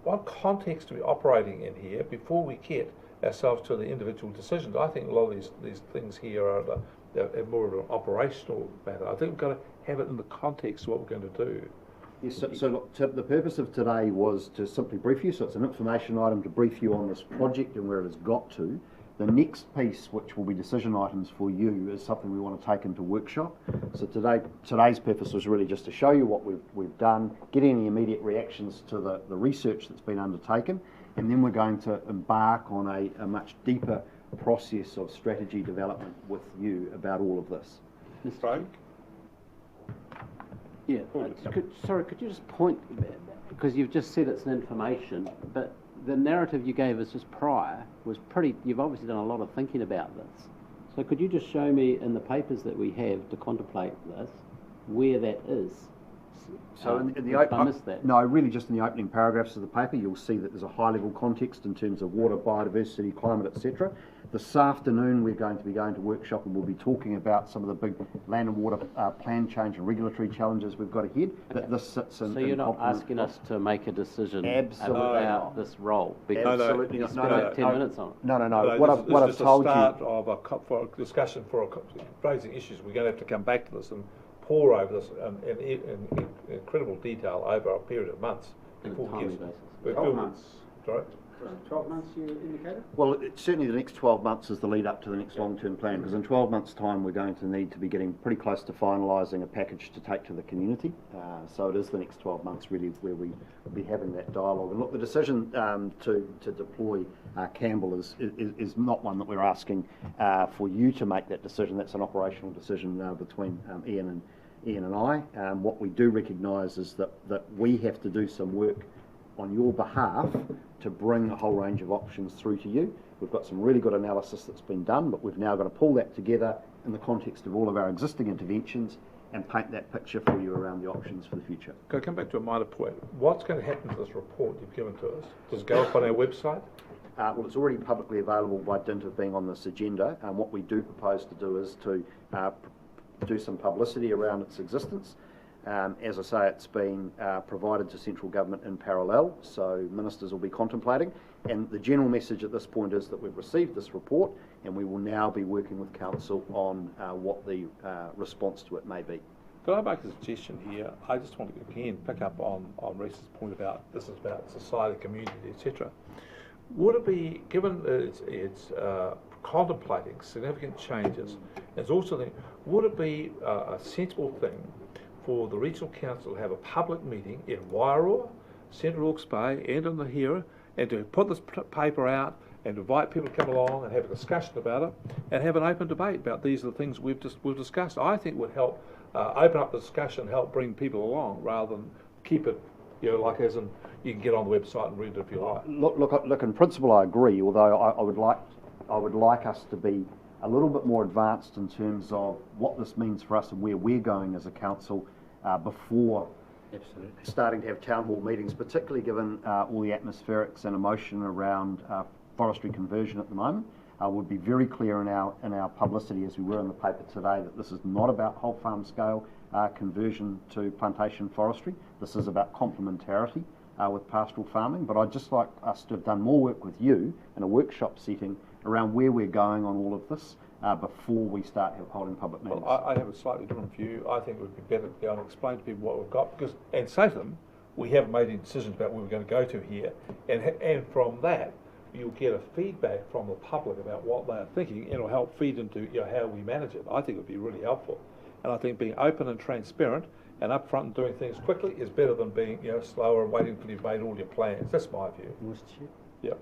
what context are we operating in here before we get ourselves to the individual decisions? I think a lot of these things here are more of an operational matter. I think we've got to have it in the context of what we're going to do. Yes, so look, the purpose of today was to simply brief you, so it's an information item to brief you on this project and where it has got to. The next piece, which will be decision items for you, is something we want to take into workshop. So today's purpose was really just to show you what we've done, get any immediate reactions to the research that's been undertaken, and then we're going to embark on a much deeper process of strategy development with you about all of this. Craig? Yeah, could you just point, because you've just said it's an information, but the narrative you gave us just prior was you've obviously done a lot of thinking about this. So could you just show me in the papers that we have to contemplate this, where that is? So in the I missed that. No, really just in the opening paragraphs of the paper, you'll see that there's a high-level context in terms of water, biodiversity, climate, etc. This afternoon we're going to be going to workshop and we'll be talking about some of the big land and water plan change and regulatory challenges we've got ahead. Okay. That this sits in. So you're not asking us to make a decision Absolutely about this role? Absolutely Because not. you spent 10 minutes on it. No. What I've told you. This is the start of for a discussion raising issues. We're going to have to come back to this and pore over this in incredible detail over a period of months. On a timely basis. 12 months. Sorry? 12 months you indicated? Well, certainly the next 12 months is the lead up to the next long-term plan, because in 12 months' time we're going to need to be getting pretty close to finalising a package to take to the community. So it is the next 12 months really where we will be having that dialogue. And look, the decision to deploy Campbell is not one that we're asking for you to make that decision. That's an operational decision between Ian and I. What we do recognise is that we have to do some work on your behalf to bring a whole range of options through to you. We've got some really good analysis that's been done, but we've now got to pull that together in the context of all of our existing interventions and paint that picture for you around the options for the future. Can I come back to a minor point? What's going to happen to this report you've given to us? Does it go up on our website? Well, it's already publicly available by dint of being on this agenda. What we do propose to do is to do some publicity around its existence. As I say, it's been provided to central government in parallel, so ministers will be contemplating. And the general message at this point is that we've received this report and we will now be working with council on what the response to it may be. Could I make a suggestion here? I just want to again pick up on Reese's point about this is about society, community, etc. Would it be, given it's contemplating significant changes, it's also would it be a sensible thing for the Regional Council to have a public meeting in Wairoa, Central Hawke's Bay and in the Hera, and to put this paper out and invite people to come along and have a discussion about it and have an open debate about these are the things we've discussed. I think would help open up the discussion, help bring people along rather than keep it, like as in you can get on the website and read it if you like. Look. In principle, I agree. Although I would like us to be a little bit more advanced in terms of what this means for us and where we're going as a council before starting to have town hall meetings, particularly given all the atmospherics and emotion around forestry conversion at the moment. We'll be very clear in our publicity, as we were in the paper today, that this is not about whole farm scale conversion to plantation forestry. This is about complementarity with pastoral farming. But I'd just like us to have done more work with you in a workshop setting around where we're going on all of this before we start holding public meetings. Well, I have a slightly different view. I think it would be better to go and explain to people what we've got, and say to them, we haven't made any decisions about where we're going to go to here, and from that you'll get a feedback from the public about what they're thinking, and it'll help feed into how we manage it. I think it would be really helpful, and I think being open and transparent and upfront and doing things quickly is better than being slower and waiting until you've made all your plans. That's my view. Mr. Chair? Yeah.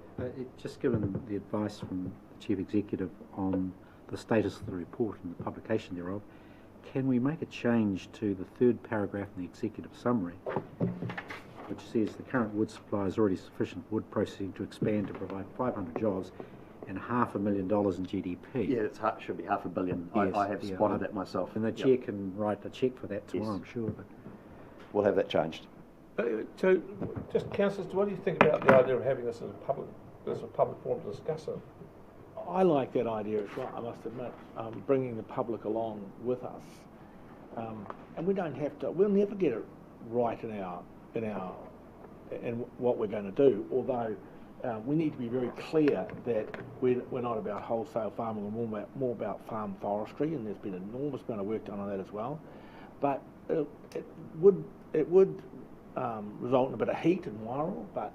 Just given the advice from the Chief Executive on the status of the report and the publication thereof, can we make a change to the third paragraph in the executive summary, which says the current wood supply is already sufficient wood processing to expand to provide 500 jobs, and $500,000 in GDP. Yeah, should be $500 million. Yes, I have yeah, spotted that myself. And the Yep. chair can write a cheque for that tomorrow, Yes. I'm sure. But We'll have that changed. So, just councillors, what do you think about the idea of having this as a public forum to discuss it? I like that idea as well, I must admit, bringing the public along with us. And we don't have to, we'll never get it right in what we're going to do, although we need to be very clear that we're not about wholesale farming, we're more about farm forestry, and there's been an enormous amount of work done on that as well. But it would result in a bit of heat and Wairoa, but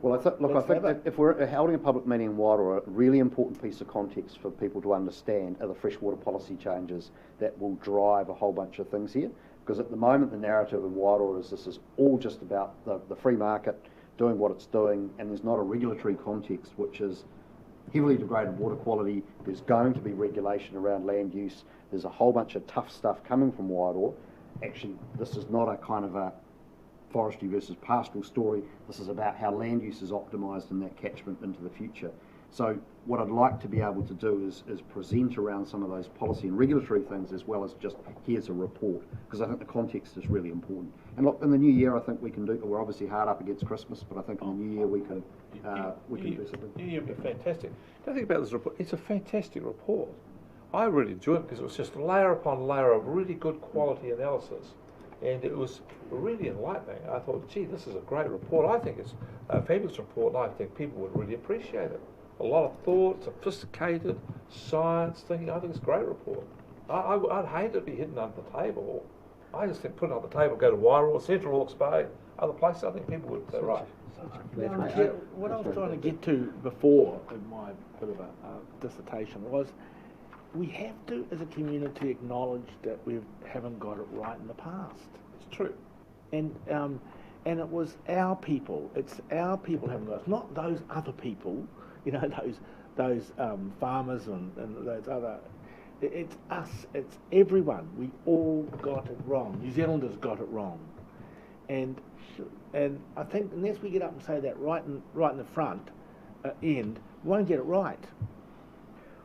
Well, I think that if we're holding a public meeting in Wairoa, a really important piece of context for people to understand are the freshwater policy changes that will drive a whole bunch of things here. Because at the moment, the narrative in Wairoa is this is all just about the free market doing what it's doing, and there's not a regulatory context which is heavily degraded water quality. There's going to be regulation around land use. There's a whole bunch of tough stuff coming from Wairoa. Actually, this is not a kind of a forestry versus pastoral story. This is about how land use is optimised in that catchment into the future. So what I'd like to be able to do is present around some of those policy and regulatory things as well as just here's a report, because I think the context is really important. And look, in the new year I think we can do, we're obviously hard up against Christmas, but I think in the new year we can do something. It'd be fantastic. Don't think about this report. It's a fantastic report. I really enjoyed it because it was just layer upon layer of really good quality analysis. And it was really enlightening. I thought, gee, this is a great report. I think it's a fabulous report, and I think people would really appreciate it. A lot of thought, sophisticated science thinking. I think it's a great report. I'd hate it to be hidden under the table. I just think put it on the table, go to Wairoa, Central Hawke's Bay, other places. I think people would say, right. What I was trying to get to before in my bit of a dissertation was we have to, as a community, acknowledge that we haven't got it right in the past. It's true. And it was our people. It's our people haven't got it. It's not those other people, those farmers and those other. It's us. It's everyone. We all got it wrong. New Zealanders got it wrong, and I think unless we get up and say that right in the front end, we won't get it right.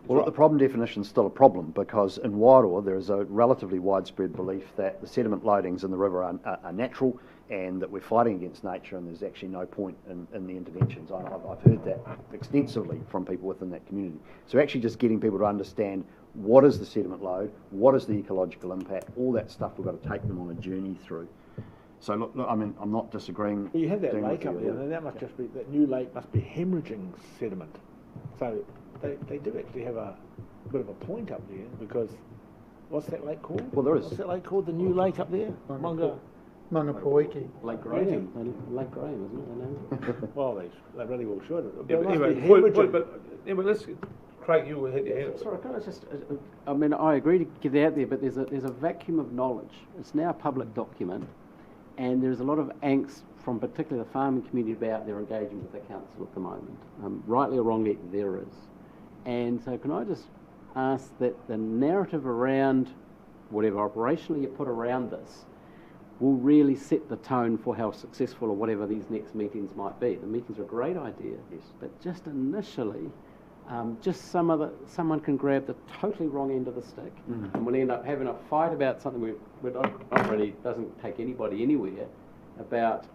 Well, the problem definition is still a problem because in Wairoa there is a relatively widespread belief that the sediment loadings in the river are natural and that we're fighting against nature and there's actually no point in the interventions. I've heard that extensively from people within that community. So actually just getting people to understand what is the sediment load, what is the ecological impact, all that stuff we've got to take them on a journey through. So look, I mean, I'm not disagreeing. Well, you have that lake up there, and that must just be, that new lake must be hemorrhaging sediment. So they do actually have a bit of a point up there because, what's that lake called? Well, there is. What's that lake called, the new lake up there? Mangapoiki. Lake Graham. Lake Graham, isn't it, the name? Well, they really well should. Yeah, but anyway, let's, Craig, you had your hand up. Sorry, can I just, I mean, I agree to get out there, but there's a vacuum of knowledge. It's now a public document, and there's a lot of angst from particularly the farming community about their engagement with the council at the moment. Rightly or wrongly, there is. And so can I just ask that the narrative around whatever operationally you put around this will really set the tone for how successful or whatever these next meetings might be. The meetings are a great idea, yes, but just initially, someone can grab the totally wrong end of the stick, and we'll end up having a fight about something we're not really doesn't take anybody anywhere about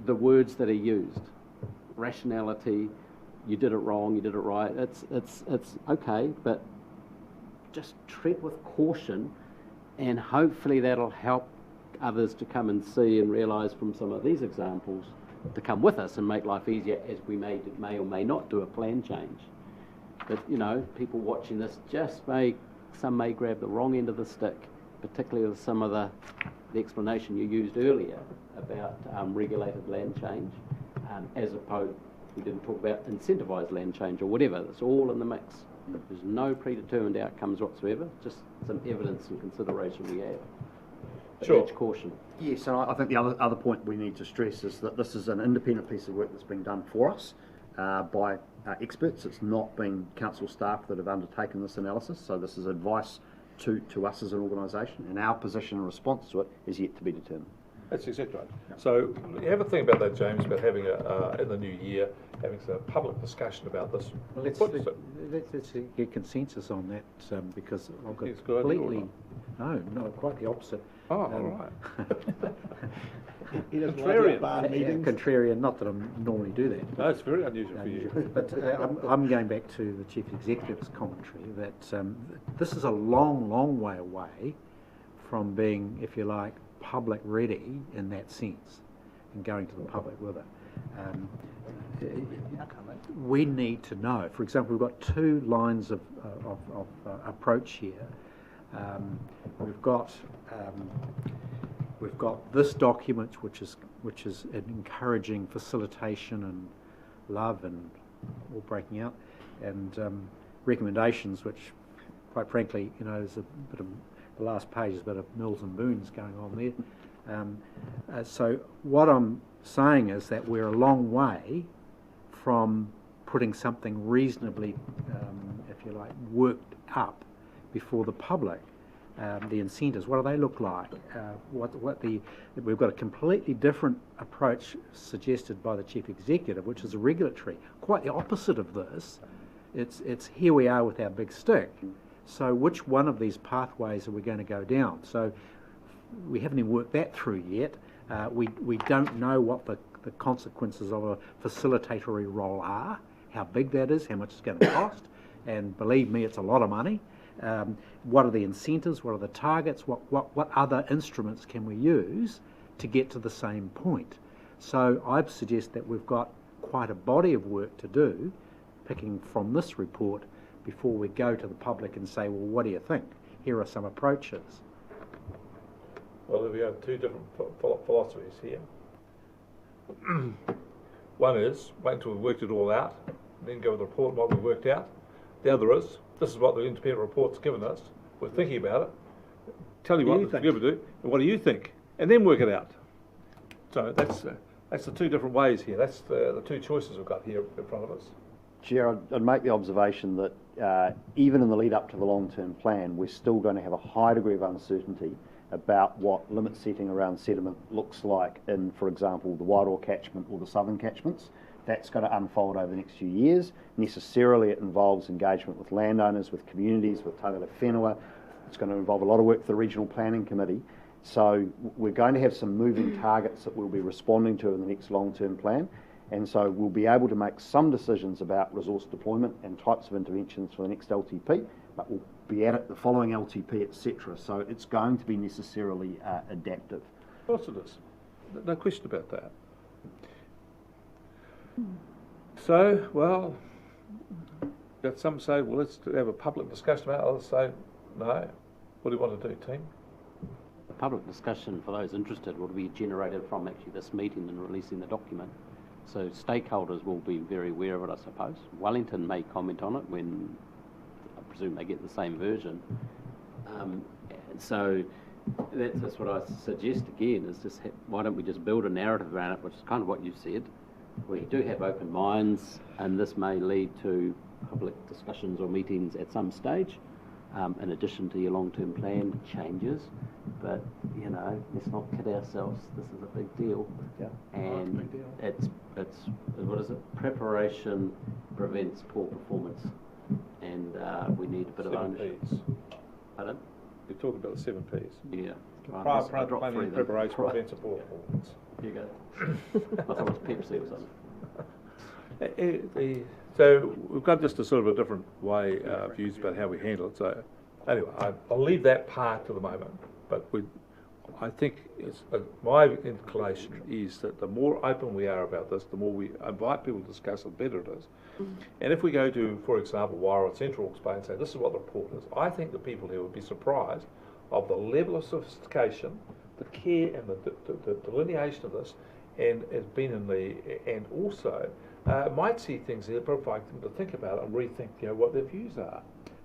the words that are used, rationality. You did it wrong. You did it right. It's okay, but just tread with caution, and hopefully that'll help others to come and see and realise from some of these examples to come with us and make life easier as we may or may not do a plan change. But people watching this some may grab the wrong end of the stick, particularly with some of the explanation you used earlier about regulated land change, as opposed, we didn't talk about incentivised land change or whatever. It's all in the mix. There's no predetermined outcomes whatsoever, just some evidence and consideration we have. But Sure. urge caution. Yes, and I think the other point we need to stress is that this is an independent piece of work that's being done for us by experts. It's not been council staff that have undertaken this analysis, so this is advice to us as an organisation, and our position in response to it is yet to be determined. That's exactly right. So you have a think about that, James, about having in the new year, having a public discussion about this. Well, let's get consensus on that, because I've got It's a good idea, or completely, no, quite the opposite. Oh, all right. He doesn't Contrarian. like bar meetings. Contrarian, not that I normally do that. No, it's very unusual for you. But I'm going back to the Chief Executive's commentary that this is a long, long way away from being, if you like, public ready in that sense and going to the public with it. We need to know, for example, we've got two lines of approach here. We've got this document, which is encouraging facilitation and love and all breaking out, and recommendations, which, quite frankly, there's a bit of the last page is a bit of Mills and Boons going on there. So what I'm saying is that we're a long way from putting something reasonably, if you like, worked up before the public. The incentives, what do they look like? We've got a completely different approach suggested by the Chief Executive, which is a regulatory, quite the opposite of this. It's here we are with our big stick. So which one of these pathways are we going to go down? So we haven't even worked that through yet. We don't know what the consequences of a facilitatory role are, how big that is, how much it's going to cost, and believe me, it's a lot of money. What are the incentives? What are the targets? What other instruments can we use to get to the same point? So I'd suggest that we've got quite a body of work to do, picking from this report, before we go to the public and say, well, what do you think? Here are some approaches. Well, we have two different philosophies here. One is wait until we've worked it all out, then go with the report and what we've worked out. The other is, this is what the independent report's given us. We're thinking about it. Tell you what we're going to do, and what do you think? And then work it out. So that's the two different ways here. That's the two choices we've got here in front of us. Chair, I'd make the observation that even in the lead up to the long-term plan, we're still going to have a high degree of uncertainty about what limit setting around sediment looks like in, for example, the Wairoa catchment or the southern catchments. That's going to unfold over the next few years. Necessarily it involves engagement with landowners, with communities, with tangata whenua. It's going to involve a lot of work for the Regional Planning Committee. So we're going to have some moving targets that we'll be responding to in the next long-term plan. And so we'll be able to make some decisions about resource deployment and types of interventions for the next LTP, but we'll be at it the following LTP, etc. So it's going to be necessarily adaptive. Of course it is. No question about that. So, well, got some say, well, let's have a public discussion about it. Others say, no. What do you want to do, team? The public discussion for those interested will be generated from actually this meeting and releasing the document. So stakeholders will be very aware of it, I suppose. Wellington may comment on it when, I presume, they get the same version. So that's what I suggest again, is just why don't we just build a narrative around it, which is kind of what you've said. We do have open minds, and this may lead to public discussions or meetings at some stage, in addition to your long-term plan changes. But, let's not kid ourselves. This is a big deal. Yeah. And Big deal. it's what is it? Preparation prevents poor performance. And we need a bit of 7 ownership. Ps. Pardon? You're talking about the 7 Ps. Yeah. Prior I dropped planning, 3 then. preparation, prevents a poor performance. Here you go. I thought it was Pepsi or something. So we've got just a sort of a different way views about how we handle it. So anyway, I'll leave that part to the moment. But I think it's my inclination is that the more open we are about this, the more we invite people to discuss, the better it is. And if we go to, for example, Wairoa Central Hawke's Bay and say this is what the report is, I think the people here would be surprised of the level of sophistication, the care, and the delineation of this, and has been and also might see things there, provide them to think about it and rethink, what their views are.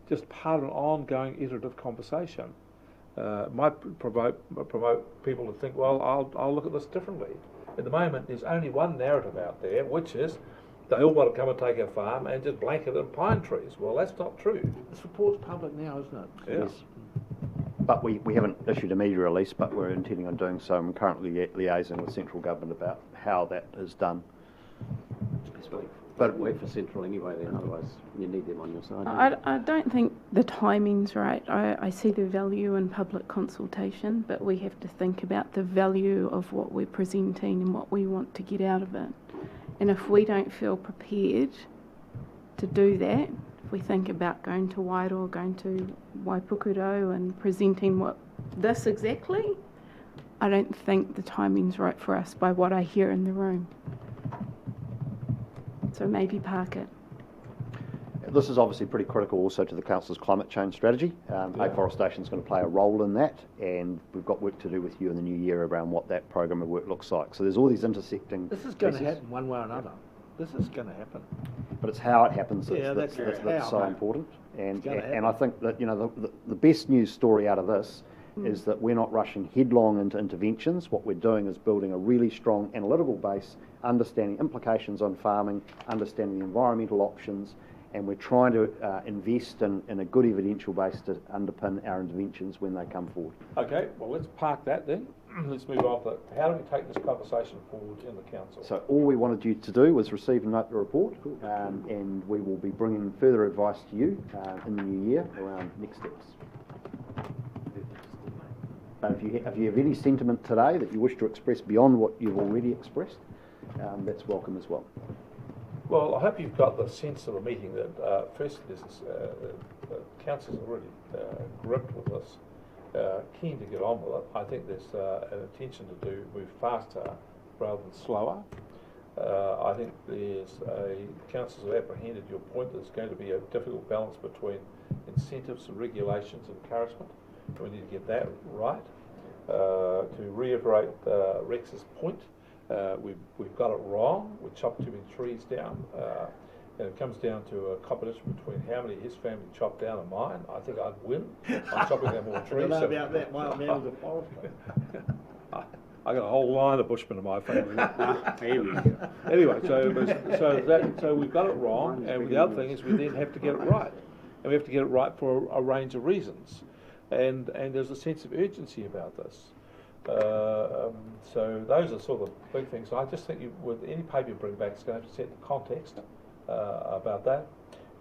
Just part of an ongoing iterative conversation. Might promote people to think, well, I'll look at this differently. At the moment, there's only one narrative out there, which is they all want to come and take our farm and just blanket it in pine trees. Well, that's not true. This report's public now, isn't it? Yes. but we haven't issued a media release, but we're intending on doing so. I'm currently liaising with central government about how that is done. But wait for central anyway then, otherwise you need them on your side. I don't think the timing's right. I see the value in public consultation, but we have to think about the value of what we're presenting and what we want to get out of it. And if we don't feel prepared to do that, if we think about going to Wairoa, going to Waipukuro and presenting this exactly, I don't think the timing's right for us by what I hear in the room. So maybe park it. This is obviously pretty critical also to the Council's climate change strategy. Afforestation is going to play a role in that, and we've got work to do with you in the new year around what that program of work looks like. So there's all these intersecting This is going to pieces, happen one way or another. This is going to happen. but it's how it happens that's so important. And I think that the best news story out of this is that we're not rushing headlong into interventions. What we're doing is building a really strong analytical base, understanding implications on farming, understanding the environmental options, and we're trying to invest in a good evidential base to underpin our interventions when they come forward. Okay, well, let's park that then. Let's move on to how do we take this conversation forward in the council? So all we wanted you to do was receive and note the report, and we will be bringing further advice to you in the new year around next steps. But if you have any sentiment today that you wish to express beyond what you've already expressed, that's welcome as well. Well, I hope you've got the sense of the meeting that firstly the council's already gripped with this, keen to get on with it. I think there's an intention to move faster rather than slower. I think councils have apprehended your point. There's going to be a difficult balance between incentives and regulations and encouragement. We need to get that right. To reiterate Rex's point, we've got it wrong. We chopped too many trees down, and it comes down to a competition between how many his family chopped down and mine. I think I'd win on chopping down more trees. I don't know about that. My man was a forester. I got a whole line of bushmen in my family. Anyway, so we've got it wrong, and the other thing is we then have to get it right, and we have to get it right for a range of reasons. And there's a sense of urgency about this. So those are sort of the big things. I just think with any paper you bring back, it's going to have to set the context about that.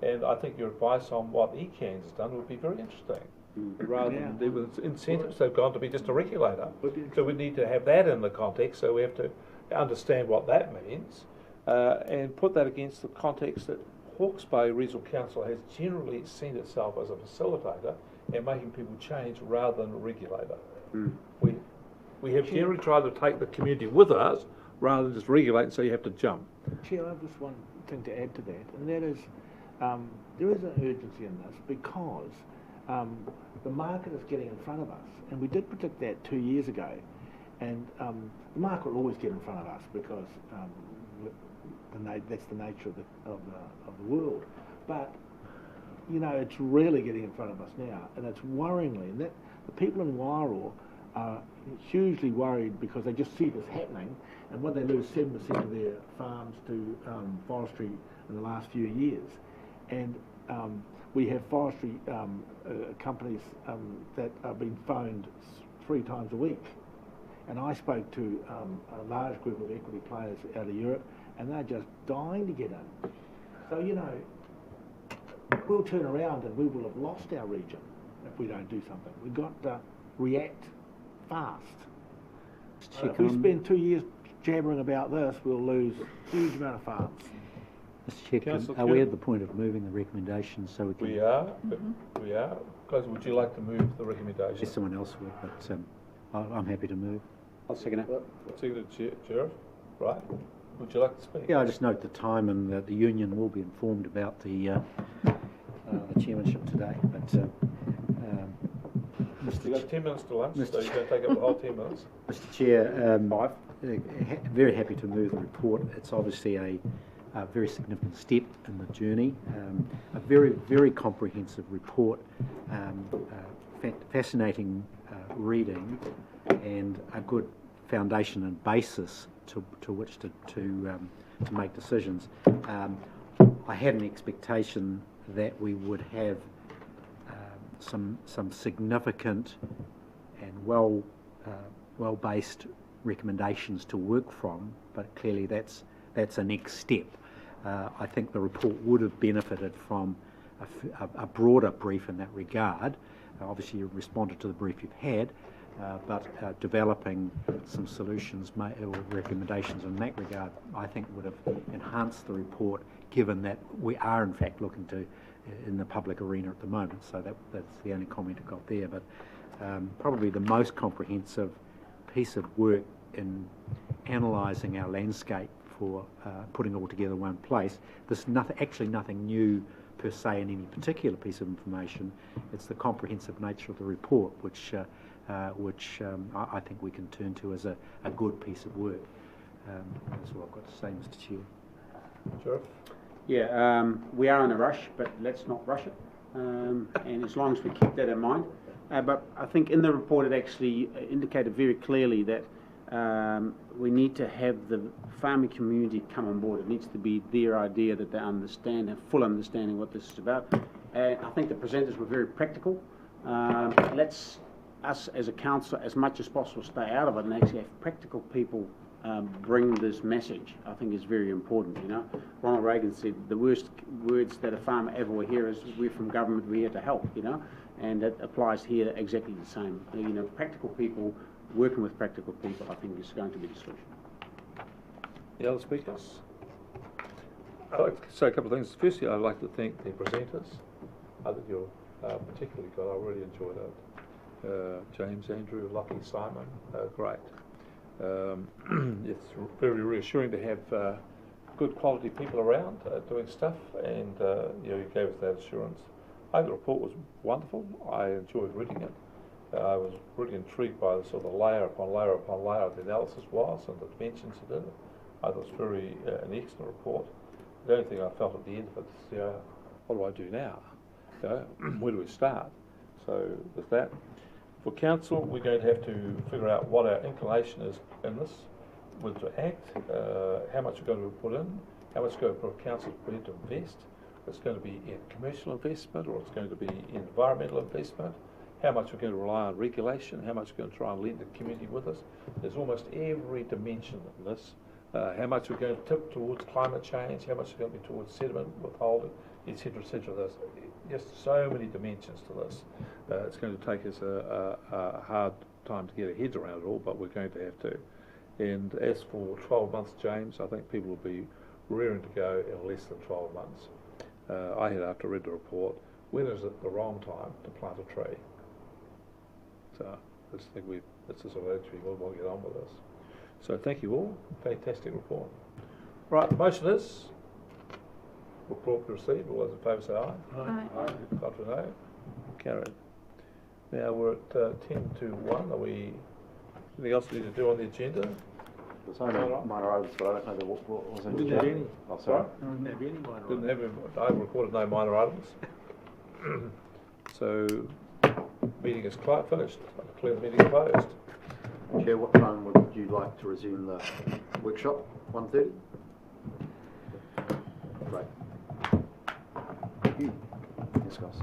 And I think your advice on what ECANS has done would be very interesting. Rather than with incentives, they've gone to be just a regulator. So we need to have that in the context. So we have to understand what that means and put that against the context that Hawke's Bay Regional Council has generally seen itself as a facilitator and making people change rather than a regulator. We have generally tried to take the community with us rather than just regulate and so you have to jump. Chair, I have just one thing to add to that, and that is there is an urgency in this because the market is getting in front of us, and we did predict that 2 years ago, and the market will always get in front of us because that's the nature of the world. But it's really getting in front of us now, and it's worryingly, and that the people in Wairoa are hugely worried because they just see this happening, and when they lose 7% of their farms to forestry in the last few years, and we have forestry companies that are being phoned 3 times a week, and I spoke to a large group of equity players out of Europe, and they're just dying to get in. So we'll turn around and we will have lost our region if we don't do something. We've got to react fast. If we spend 2 years jabbering about this, we'll lose a huge amount of farms. Mr. Chair, are we at the point of moving the recommendation so we can... We are. We are. Guys, would you like to move the recommendation? Yes, someone else would, but I'm happy to move. I'll second it. Seconded, Sheriff. Right. Would you like to speak? Yeah, I just note the time, and the union will be informed about the chairmanship today. But You've got 10 minutes to lunch, so you're going to take up the whole 10 minutes. Mr. Chair, very happy to move the report. It's obviously a very significant step in the journey. A very, very comprehensive report, fascinating reading, and a good foundation and basis to which to make decisions. I had an expectation that we would have some significant well-based recommendations to work from, but clearly that's a next step. I think the report would have benefited from a broader brief in that regard. Obviously, you've responded to the brief you've had, but developing some solutions or recommendations in that regard, I think would have enhanced the report, given that we are in fact looking to in the public arena at the moment. So that's the only comment I got there. But probably the most comprehensive piece of work in analysing our landscape for putting it all together in one place. There's nothing new per se in any particular piece of information. It's the comprehensive nature of the report which I think we can turn to as a good piece of work. That's all I've got to say, Mr. Chair. Sure. Yeah, we are in a rush, but let's not rush it. And as long as we keep that in mind. But I think in the report it actually indicated very clearly that we need to have the farming community come on board. It needs to be their idea, that they understand, have full understanding what this is about. And I think the presenters were very practical. Let's, us as a council, as much as possible, stay out of it and actually have practical people bring this message. I think is very important. You know, Ronald Reagan said the worst words that a farmer ever will hear is, "We're from government, we're here to help." You know, and that applies here exactly the same. You know, practical people working with practical people, I think, is going to be the solution. The other speakers? I'd like to say a couple of things. Firstly, I'd like to thank the presenters. I think you're particularly good. I really enjoyed it. James, Andrew, Lockie, Simon, great. It's very reassuring to have good quality people around doing stuff, and you gave us that assurance. I think the report was wonderful. I enjoyed reading it. I was really intrigued by the sort of layer upon layer upon layer of the analysis was and the dimensions it did. I thought it was very an excellent report. The only thing I felt at the end of it is, what do I do now? Where do we start? So with that, for council, we're going to have to figure out what our inclination is in this, whether to act, how much we're going to put in, how much we're going to put council prepared to invest. It's going to be in commercial investment, or it's going to be in environmental investment. How much we're going to rely on regulation, how much we're going to try and lend the community with us. There's almost every dimension of this. How much we're going to tip towards climate change, how much we're going to be towards sediment withholding, etc., etc. There's just so many dimensions to this. It's going to take us a hard time to get our heads around it all, but we're going to have to. And as for 12 months, James, I think people will be rearing to go in less than 12 months. I had, after I read the report, when is it the wrong time to plant a tree? So I just think it's a sort of attitude we want to get on with this. So thank you all. Fantastic report. Right, the motion is report be received. All those in favour say aye. Aye. Contrary no. Carried. Now we're at 10 to 1. Are we anything else we need to do on the agenda? There's only minor items, but I don't know what was in the Didn't have agenda. any. Oh, sorry. Didn't have any minor Didn't have any. I recorded no minor items. So meeting is finished. I declare the meeting closed. Chair, what time would you like to resume the workshop? 1:30? Great. Thank you. Yes, guys.